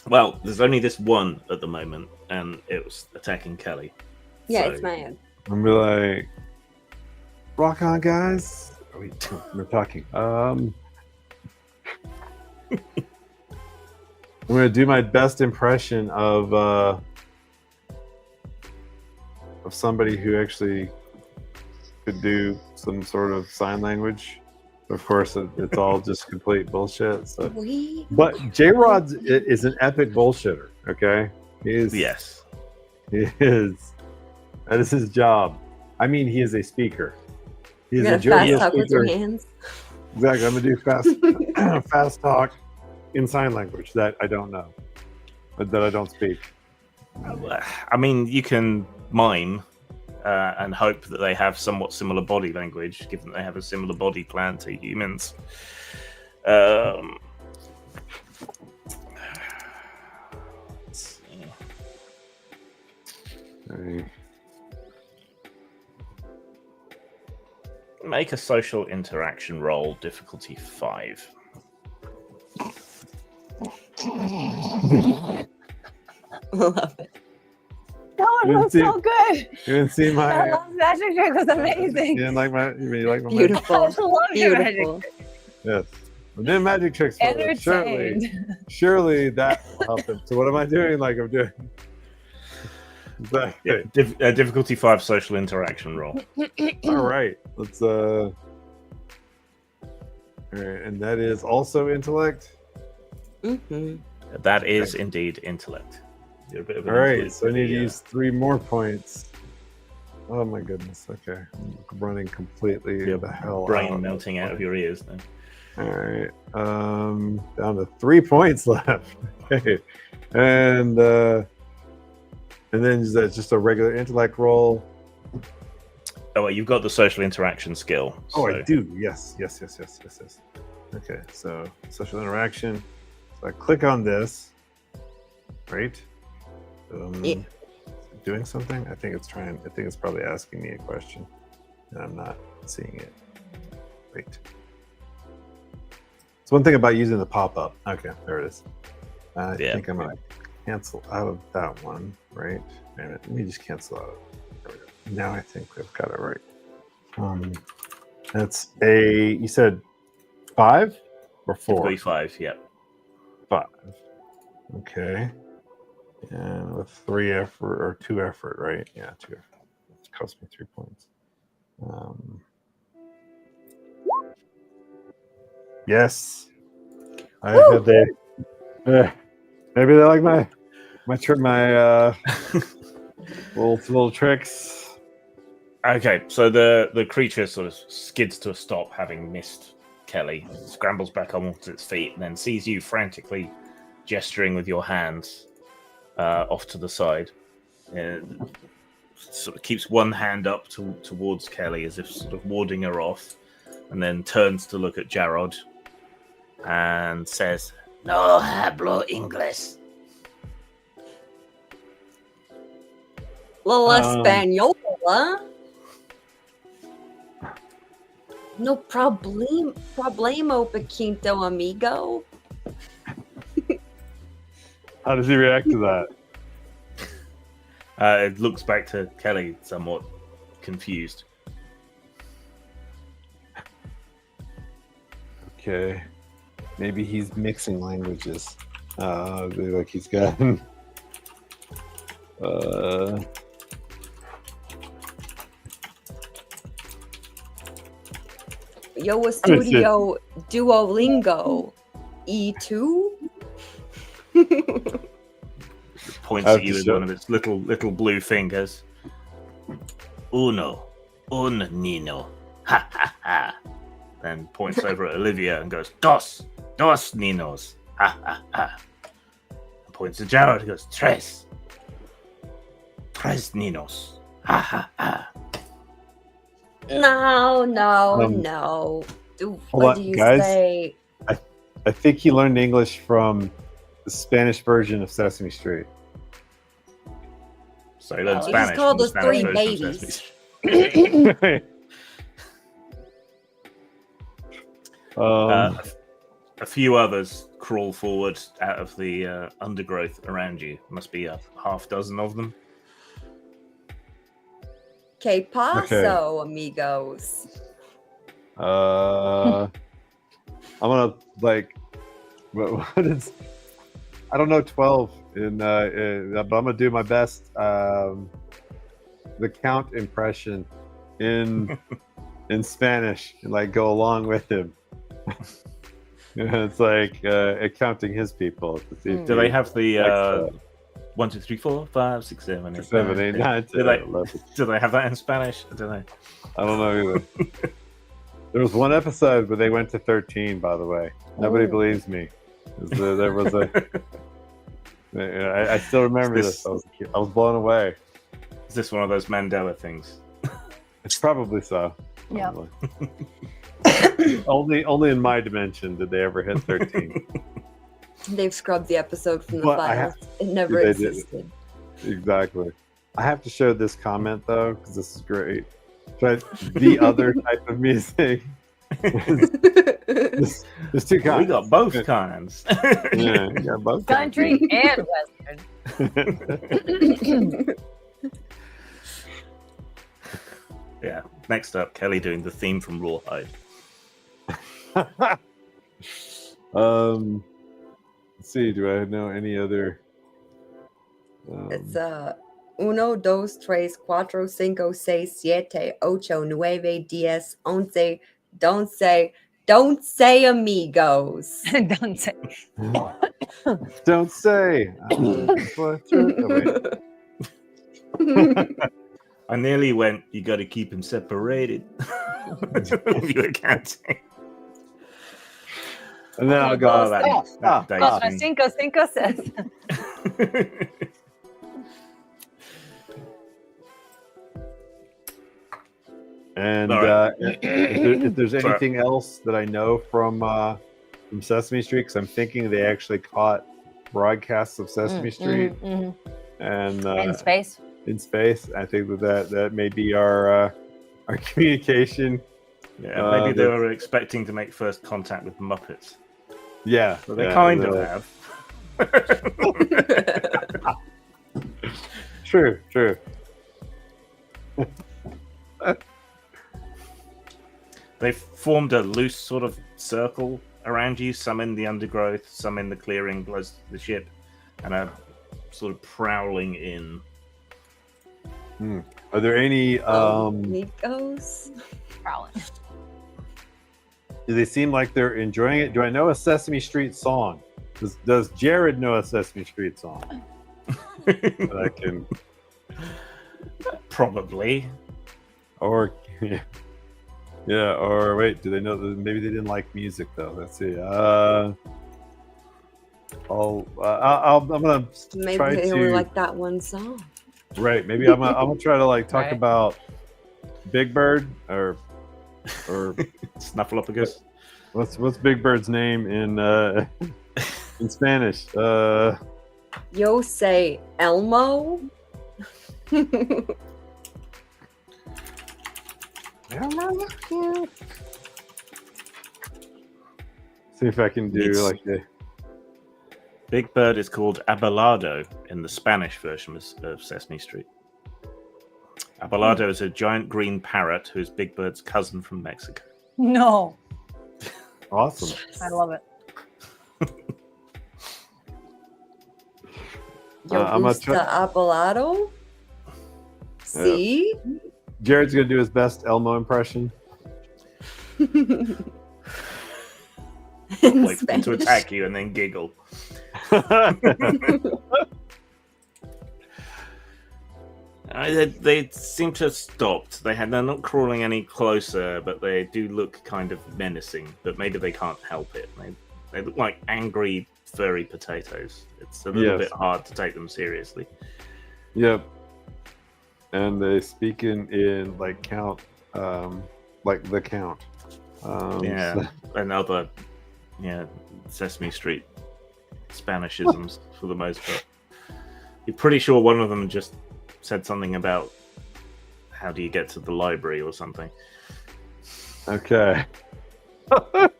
Well, there's only this one at the moment, and it was attacking Kelly. Yeah, So- it's mad. I'm be like, rock on, guys. Oh, wait, we're talking. I'm gonna do my best impression of somebody who actually could do some sort of sign language. Of course, it's all just complete bullshit. So. But J-Rod is an epic bullshitter. Okay, he is. Yes. He is. That is his job. I mean, he is a speaker. He's You're a gonna fast jovial talk with your speaker. hands. Exactly. I'm gonna do fast talk in sign language that I don't know, but that I don't speak. I mean, you can mime and hope that they have somewhat similar body language, given they have a similar body plan to humans. Let's see. Okay. Make a social interaction roll, difficulty 5. Love it. That one was so good. You didn't see my. That last magic trick was amazing. You didn't like my. You like my magic? Beautiful. I love your magic Beautiful. trick. Yes. I'm doing magic tricks. For them. Surely that will help them. So what am I doing? Like I'm doing. Exactly. Yeah, difficulty 5 social interaction roll. All right. Let's. All right, and that is also intellect. Mm-hmm. That is indeed intellect. You're a bit of an All right, intellect, so I need to yeah. use 3 more points. Oh my goodness. Okay, I'm running completely Your the hell brain out. melting out of your ears then. All right, down to 3 points left. Okay, and then just a regular intellect roll. Oh, well, you've got the social interaction skill. Oh, so- I do. Yes. Okay, so social interaction. So I click on this. Right. Yeah. Doing something? I think it's probably asking me a question, and I'm not seeing it. Wait. It's one thing about using the pop-up. Okay, there it is. I think I'm gonna cancel out of that one. Right. Wait a minute, let me just cancel out. There we go. Now I think we've got it right. That's you said 5 or 4? Difficulty 5, yeah. 5. Okay. And with 3 effort or 2 effort, right? Yeah, 2 effort. It cost me 3 points. Yes. I had maybe they like my little tricks. Okay, so the creature sort of skids to a stop, having missed Kelly, scrambles back onto its feet, and then sees you frantically gesturing with your hands off to the side. And sort of keeps one hand up towards Kelly as if sort of warding her off, and then turns to look at Jarrod and says, "No hablo English." La Española. No problemo, Paquito amigo. How does he react to that? It looks back to Kelly, somewhat confused. Okay. Maybe he's mixing languages. Like he's got Yo Studio Duolingo E2. points at you with one of its little blue fingers. Uno, un nino, ha ha ha. Then points over at Olivia and goes, dos ninos, ha ha ha. And points at Jared and goes, tres ninos, ha ha ha. No. What do you say? I think he learned English from the Spanish version of Sesame Street. So he learned Spanish. He's called from the the three Spanish version of Sesame babies. Street. A few others crawl forward out of the undergrowth around you. Must be a half dozen of them. Que paso, amigos? I'm gonna what is? I don't know 12 but I'm gonna do my best. The Count impression in Spanish and like go along with him. It's like counting his people. To see Do they have the 1, 2, 3, 4, 5, 6, 7, 8, 7, 8, 9, 10, 11. Do they have that in Spanish? I don't know. I don't know either. There was one episode where they went to 13. By the way, nobody believes me. There was a. I still remember this. I was blown away. Is this one of those Mandela things? It's probably so. Yeah. Only in my dimension did they ever hit 13. They've scrubbed the episode from the But files. It never they existed. Exactly. I have to show this comment though because this is great. But the other type of music. There's two kinds. We got both kinds. Yeah, you got both Country and Western. Yeah. Next up, Kelly doing the theme from Rawhide. Let's see. Do I know any other? It's 1, 2, 3, 4, 5, 6, 7, 8, 9, 10, 11. Don't say amigos. Don't say. Don't say. I nearly went, you got to keep him separated. If you were counting. And then I'll go. Cinco says. And Right. if there's anything else that I know from Sesame Street, because I'm thinking they actually caught broadcasts of Sesame Street and In space. in space. I think that may be our communication. Yeah, maybe they were expecting to make first contact with Muppets. Yeah, But they kind of have. True. They've formed a loose sort of circle around you, some in the undergrowth, some in the clearing close to the ship, and are sort of prowling in. Are there any? Amigos? Prowling. Do they seem like they're enjoying it? Do I know a Sesame Street song? Does Jared know a Sesame Street song? That I can. Probably. Or yeah, or wait, do they know? Maybe they didn't like music though. Let's see. I'm gonna Maybe try they to were like that one song. right. Maybe I'm gonna try to like talk Right. about Big Bird or Snuffleupagus. what's Big Bird's name in Spanish? Yo say Elmo? See if I can do It's- like the. Big Bird is called Abelardo in the Spanish version of Sesame Street. Abelardo is a giant green parrot who is Big Bird's cousin from Mexico. No, Awesome. I love it. Yo I'm gonna gusta Abelardo? See? Jared's gonna do his best Elmo impression. In Wait for them to Spanish. attack you and then giggle. They seem to have stopped. They're not crawling any closer, but they do look kind of menacing. But maybe they can't help it. They look like angry, furry potatoes. It's a little bit hard to take them seriously. Yep. And they speak in like count, like the count. And other, Sesame Street Spanishisms for the most part. You're pretty sure one of them just said something about how do you get to the library or something. Okay. All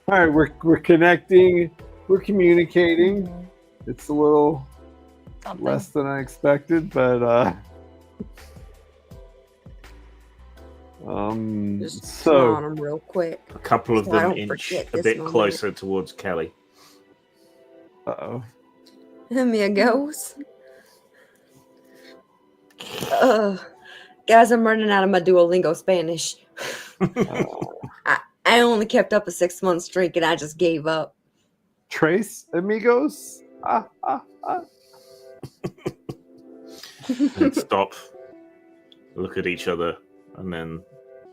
right, we're connecting, we're communicating. It's a little less than I expected, but Just so on them real quick. A couple of So I them don't inch forget a this bit moment. closer towards Kelly. uh-oh. Amigos. Guys, I'm running out of my Duolingo Spanish. I only kept up a 6-month streak and I just gave up. Trace amigos. They stop, look at each other, and then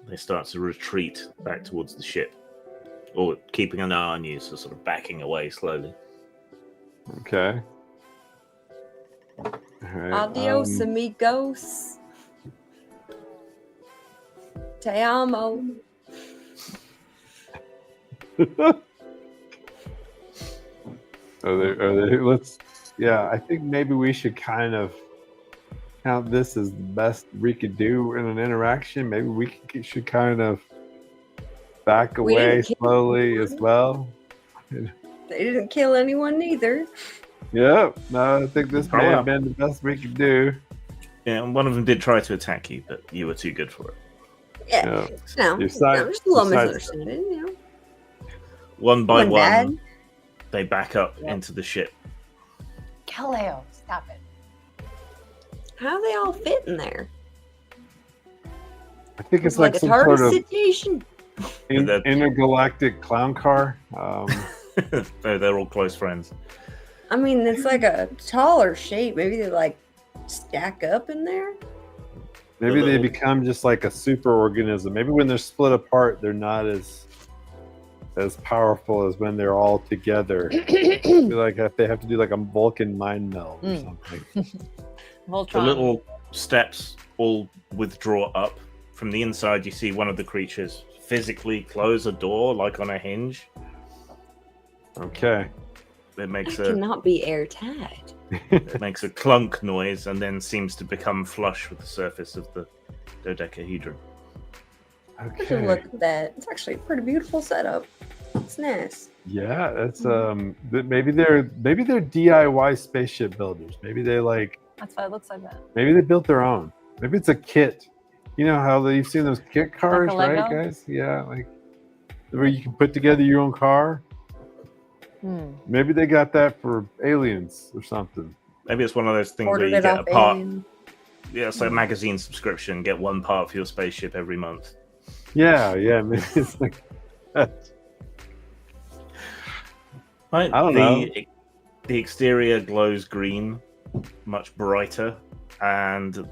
they start to retreat back towards the ship. Or keeping an eye on you, so sort of backing away slowly. Okay. All right, Adios, amigos. Te amo. I think maybe we should kind of count this as the best we could do in an interaction. Maybe we should kind of back We away didn't kill slowly anyone. as well. They didn't kill anyone either. Yeah, no, I think this may Oh, have been the best we could do. Yeah, and one of them did try to attack you, but you were too good for it. Yeah. Yeah. No, Your side- just a little your side- misunderstanding, you know. One by Wasn't one, bad. they back up Yep. into the ship. Kaleo, stop it. How they all fit in there? I think it's like like a some TARDIS sort of situation. intergalactic clown car. They're all close friends. I mean, it's like a taller shape. Maybe they like stack up in there. Maybe they little- become just like a super organism. Maybe when they're split apart, they're not as powerful as when they're all together. Like if they have to do like a Vulcan mind meld or something. Voltron. The little steps all withdraw up. From the inside, you see one of the creatures physically close a door, like on a hinge. Okay. It makes That a cannot be airtight. clunk noise and then seems to become flush with the surface of the dodecahedron. I should Okay. look at that. It's actually a pretty beautiful setup. It's nice. Yeah, that's maybe they're DIY spaceship builders. Maybe they That's why it looks like that. maybe they built their own. Maybe it's a kit. You know how you've seen those kit cars, Like a right, Lego? guys? Yeah, like where you can put together your own car. Maybe they got that for aliens or something. Maybe it's one of those things Ordered where you it get a off part. Alien. Yeah, it's like a magazine subscription. Get one part for your spaceship every month. Yeah, maybe it's like that. Right. I don't know. The exterior glows green, much brighter, and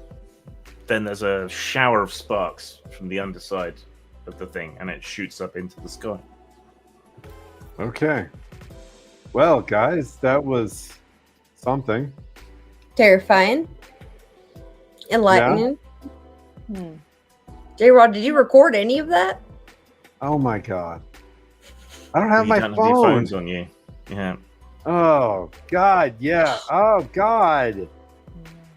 then there's a shower of sparks from the underside of the thing, and it shoots up into the sky. Okay. Well, guys, that was something. Terrifying. Enlightening. Hmm. J-Rod, did you record any of that? Oh my god. I don't have You my don't have your phone. phones on you. Yeah. Oh god, yeah. Oh god.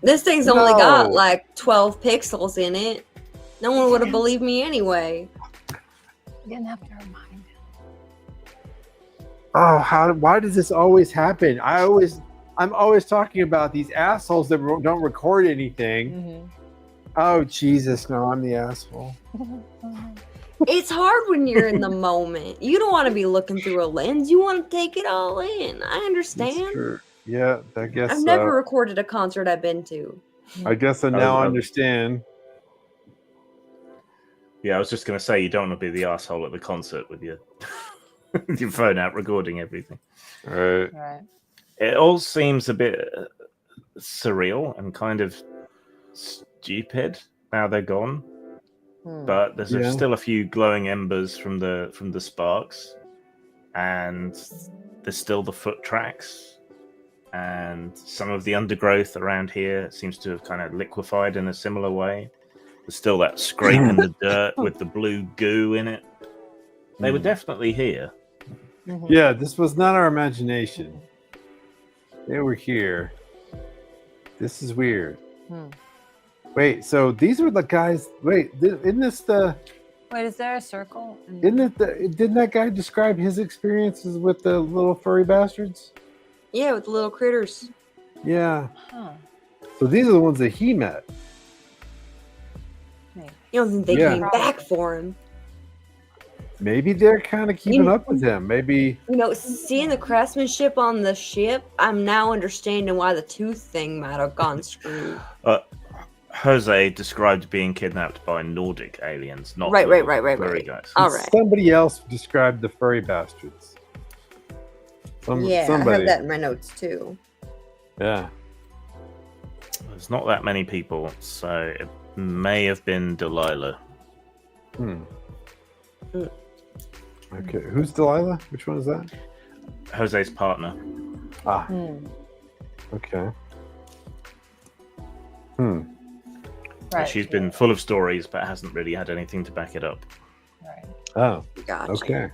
This thing's only got No. like 12 pixels in it. No one would have believed me anyway. You didn't have to remind him. Oh, why does this always happen? I'm always talking about these assholes that don't record anything. Oh Jesus, no, I'm the asshole. It's hard when you're in the moment. You don't want to be looking through a lens. You want to take it all in. I That's understand. true. Yeah, I guess I've never recorded a concert I've been to. I guess I now I- understand. Yeah, I was just going to say you don't want to be the asshole at the concert with your your phone out recording everything. All right. Right. It all seems a bit surreal and kind of stupid now they're gone. But there's still a few glowing embers from the sparks, and there's still the foot tracks, and some of the undergrowth around here seems to have kind of liquefied in a similar way. There's still that scrape in the dirt with the blue goo in it. They were definitely here. Yeah, this was not our imagination. They were here. This is weird. Wait, so these were the guys. Wait, isn't this the? Wait, is there a circle? Isn't it the? Didn't that guy describe his experiences with the little furry bastards? Yeah, with the little critters. Yeah. Huh. So these are the ones that he met. You don't think they came back for him? Maybe they're kind of keeping up with him. Maybe. Seeing the craftsmanship on the ship, I'm now understanding why the tooth thing might have gone screwed. Jose described being kidnapped by Nordic aliens, not right. furry guys. All right. Somebody else described the furry bastards. Somebody. I have that in my notes too. Yeah. There's not that many people, so it may have been Delilah. Okay, who's Delilah? Which one is that? Jose's partner. Okay. Right. She's been full of stories, but hasn't really had anything to back it up. Right. Oh, gotcha. Okay.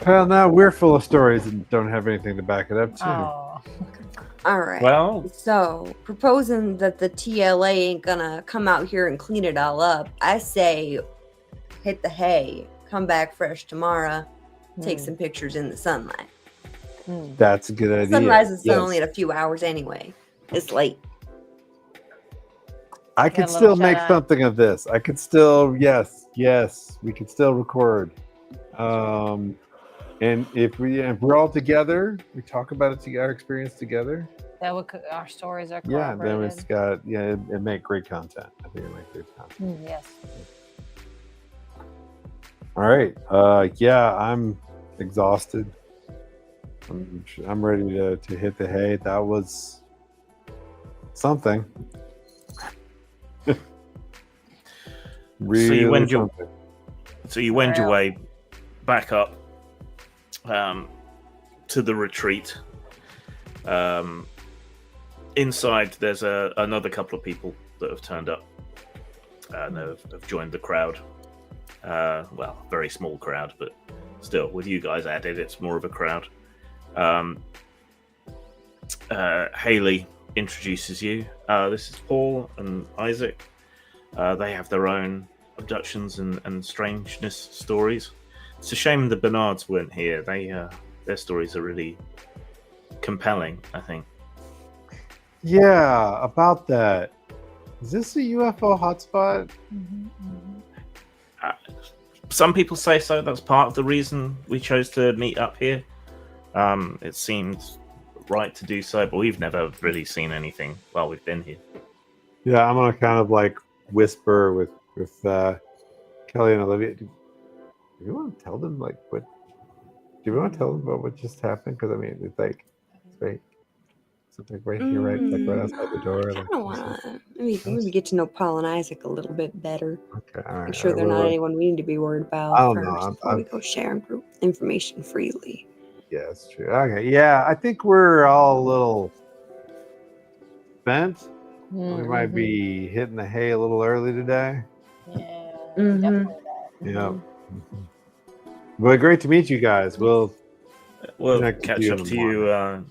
Well, now we're full of stories and don't have anything to back it up, too. Oh. All right. Well, so proposing that the TLA ain't gonna come out here and clean it all up, I say hit the hay, come back fresh tomorrow, take some pictures in the sunlight. That's a good idea. Sunrise is only in a few hours anyway. It's late. I could still make something of this. I could still, yes, we could still record. And if we're all together, we talk about it, our experience together. That would our stories are Yeah, corroborated. then it make great content. I think it make great content. Yes. All right. Yeah, I'm exhausted. I'm ready to hit the hay. That was something. Really so you wend something. your way back up to the retreat. Inside, there's another couple of people that have turned up and have joined the crowd. Well, very small crowd, but still, with you guys added, it's more of a crowd. Haley introduces you. This is Paul and Isaac. They have their own abductions and strangeness stories. It's a shame the Bernards weren't here. Their stories are really compelling, I think. Yeah, about that. Is this a UFO hotspot? Some people say so. That's part of the reason we chose to meet up here. It seemed right to do so, but we've never really seen anything while we've been here. Yeah, I'm gonna kind of like whisper with Kelly and Olivia. Do you want to tell them like what? Do you want to tell them about what just happened? Because I mean, it's like something right here, right, like right outside the door. I don't want to. Maybe get to know Paul and Isaac a little bit better. Okay, all right. Make sure they're not anyone we need to be worried about. I don't know. Before we go share information freely. Yeah, it's true. Okay, yeah, I think we're all a little spent. We might be hitting the hay a little early today. Yeah. Definitely that. Yeah. Well, great to meet you guys. We'll catch up to you.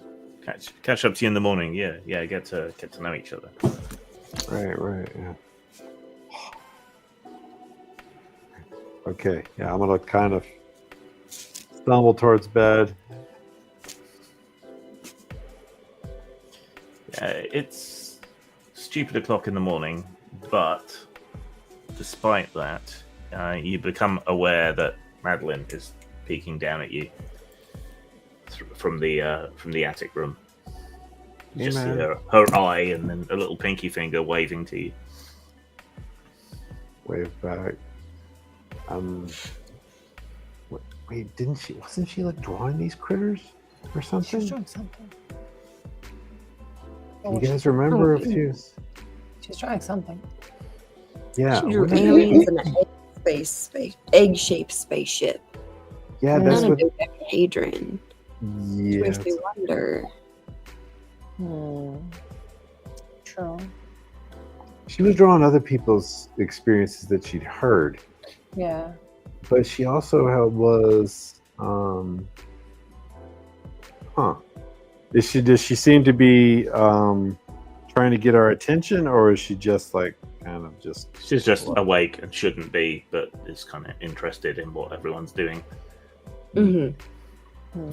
Catch up to you in the morning. Yeah. Get to know each other. Right. Yeah. Okay. Yeah, I'm gonna kind of stumble towards bed. It's stupid o'clock in the morning, but despite that, you become aware that Madeline is peeking down at you from the attic room. You just see her eye and then a little pinky finger waving to you. Wave back. Wait, wasn't she like drawing these critters or something? She's doing something. You guys remember a few? She's trying something. Yeah. She drew aliens in an egg-shaped spaceship. Yeah, that's None what. of it Adrian. Which Yeah. makes me wonder. True. She was drawing other people's experiences that she'd heard, Yeah. but she also was. Does she seem to be trying to get our attention, or is she just like kind of just? She's just awake and shouldn't be, but is kind of interested in what everyone's doing. Mm-hmm.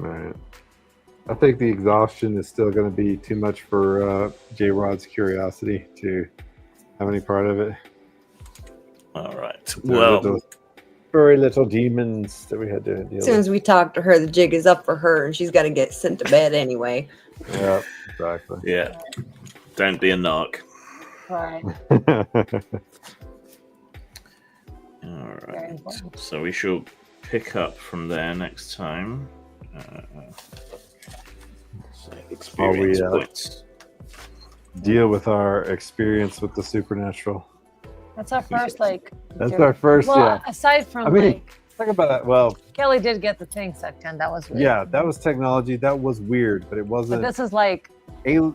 Right. I think the exhaustion is still going to be too much for J Rod's curiosity to have any part of it. All right. There Well, those furry little demons that we had to deal As soon as we talk to her, the jig is up for her, and she's got to get sent to bed anyway. with. Yeah, exactly. yeah. Don't be a narc. Right. All Very right. important. So we shall pick up from there next time. So experience points. Deal with our experience with the supernatural. That's our first like. That's our first. Well, Yeah. aside from I mean, like think about that. Well, Kelly did get the thing sucked in. That was weird. yeah, that was technology. That was weird, but it But wasn't this is like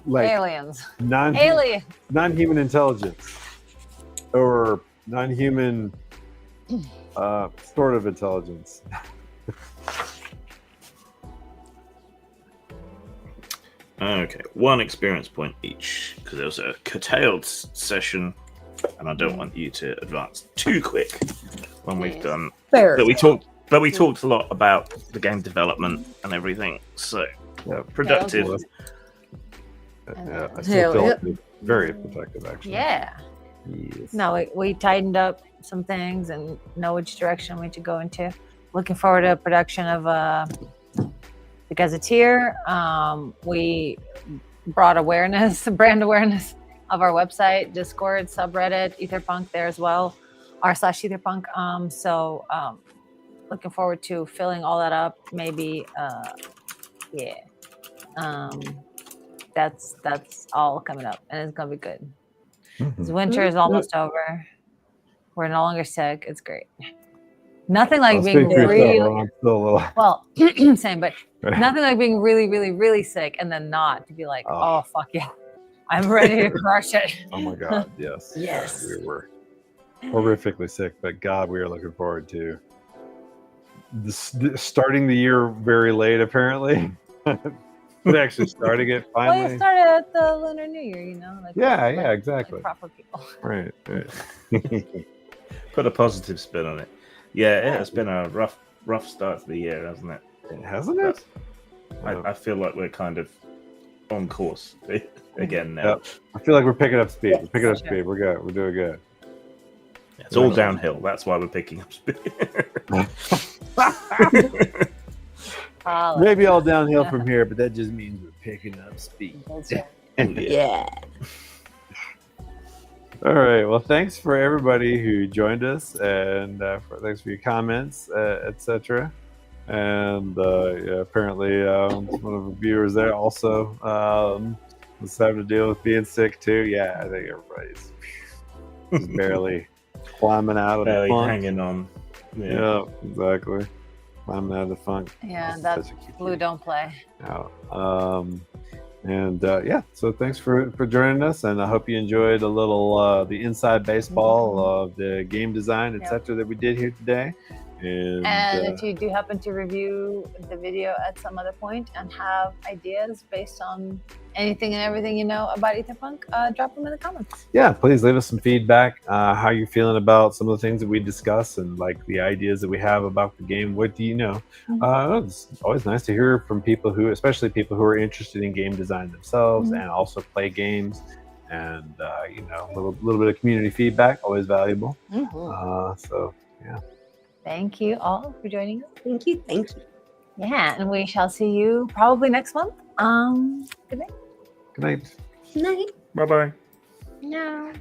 like aliens. non-human Alien. intelligence or non-human sort of intelligence. Okay, 1 experience point each because there was a curtailed session, and I don't want you to advance too quick when we've done. Fair. But we talked a lot about the game development and everything, so Yeah, productive. yeah, I Hell, still feel yep. very productive actually. Yeah. Yes. No, we tightened up some things and know which direction we should go into. Looking forward to a production of the Gazetteer. We brought awareness, brand awareness of our website, Discord, subreddit, Aetherpunk there as well, r/Aetherpunk. So looking forward to filling all that up. Maybe, yeah. That's all coming up, and it's gonna be good. This winter is almost over. We're no longer sick. It's great. Nothing like being really I'm still a little. well, same, but nothing like being really, really, really sick and then not to be like, oh fuck yeah, I'm ready to crush it. Oh my god, yes. Yes. We were horrifically sick, but God, we are looking forward to starting the year very late, apparently. But actually starting it Well, finally. you started at the Lunar New Year, you know? Like, Yeah, like- yeah, exactly. Like proper people. Right. Put a positive spin on it. Yeah, it's been a rough start to the year, hasn't it? Hasn't it? I feel like we're kind of on course again now. Yep. I feel like we're picking up speed. Yes. We're picking up speed. We're good. We're doing good. It's all downhill. That's why we're picking up speed. Maybe all downhill from here, but that just means we're picking up speed. That's right. Yeah. All right. Well, thanks for everybody who joined us, and thanks for your comments, etc. And yeah, apparently, one of the viewers there also was having to deal with being sick too. Yeah, I think everybody's just barely climbing out of the funk. Hanging on. Yeah, exactly. Climbing out of the funk. Yeah, It's that's such a cute Blue don't play. Yeah. And yeah, so thanks for joining us, and I hope you enjoyed a little the inside baseball of the game design, etc. that we did here today. And if you do happen to review the video at some other point and have ideas based on anything and everything you know about Aetherpunk, drop them in the comments. yeah, please leave us some feedback. How you're feeling about some of the things that we discuss and like the ideas that we have about the game. What do you know? It's always nice to hear from people who, especially people who are interested in game design themselves and also play games. And you know, a little bit of community feedback, always valuable. So yeah. Thank you all for joining us. Thank you. Thank you. Yeah, and we shall see you probably next month. Good night. Good night. Night. Bye bye. No.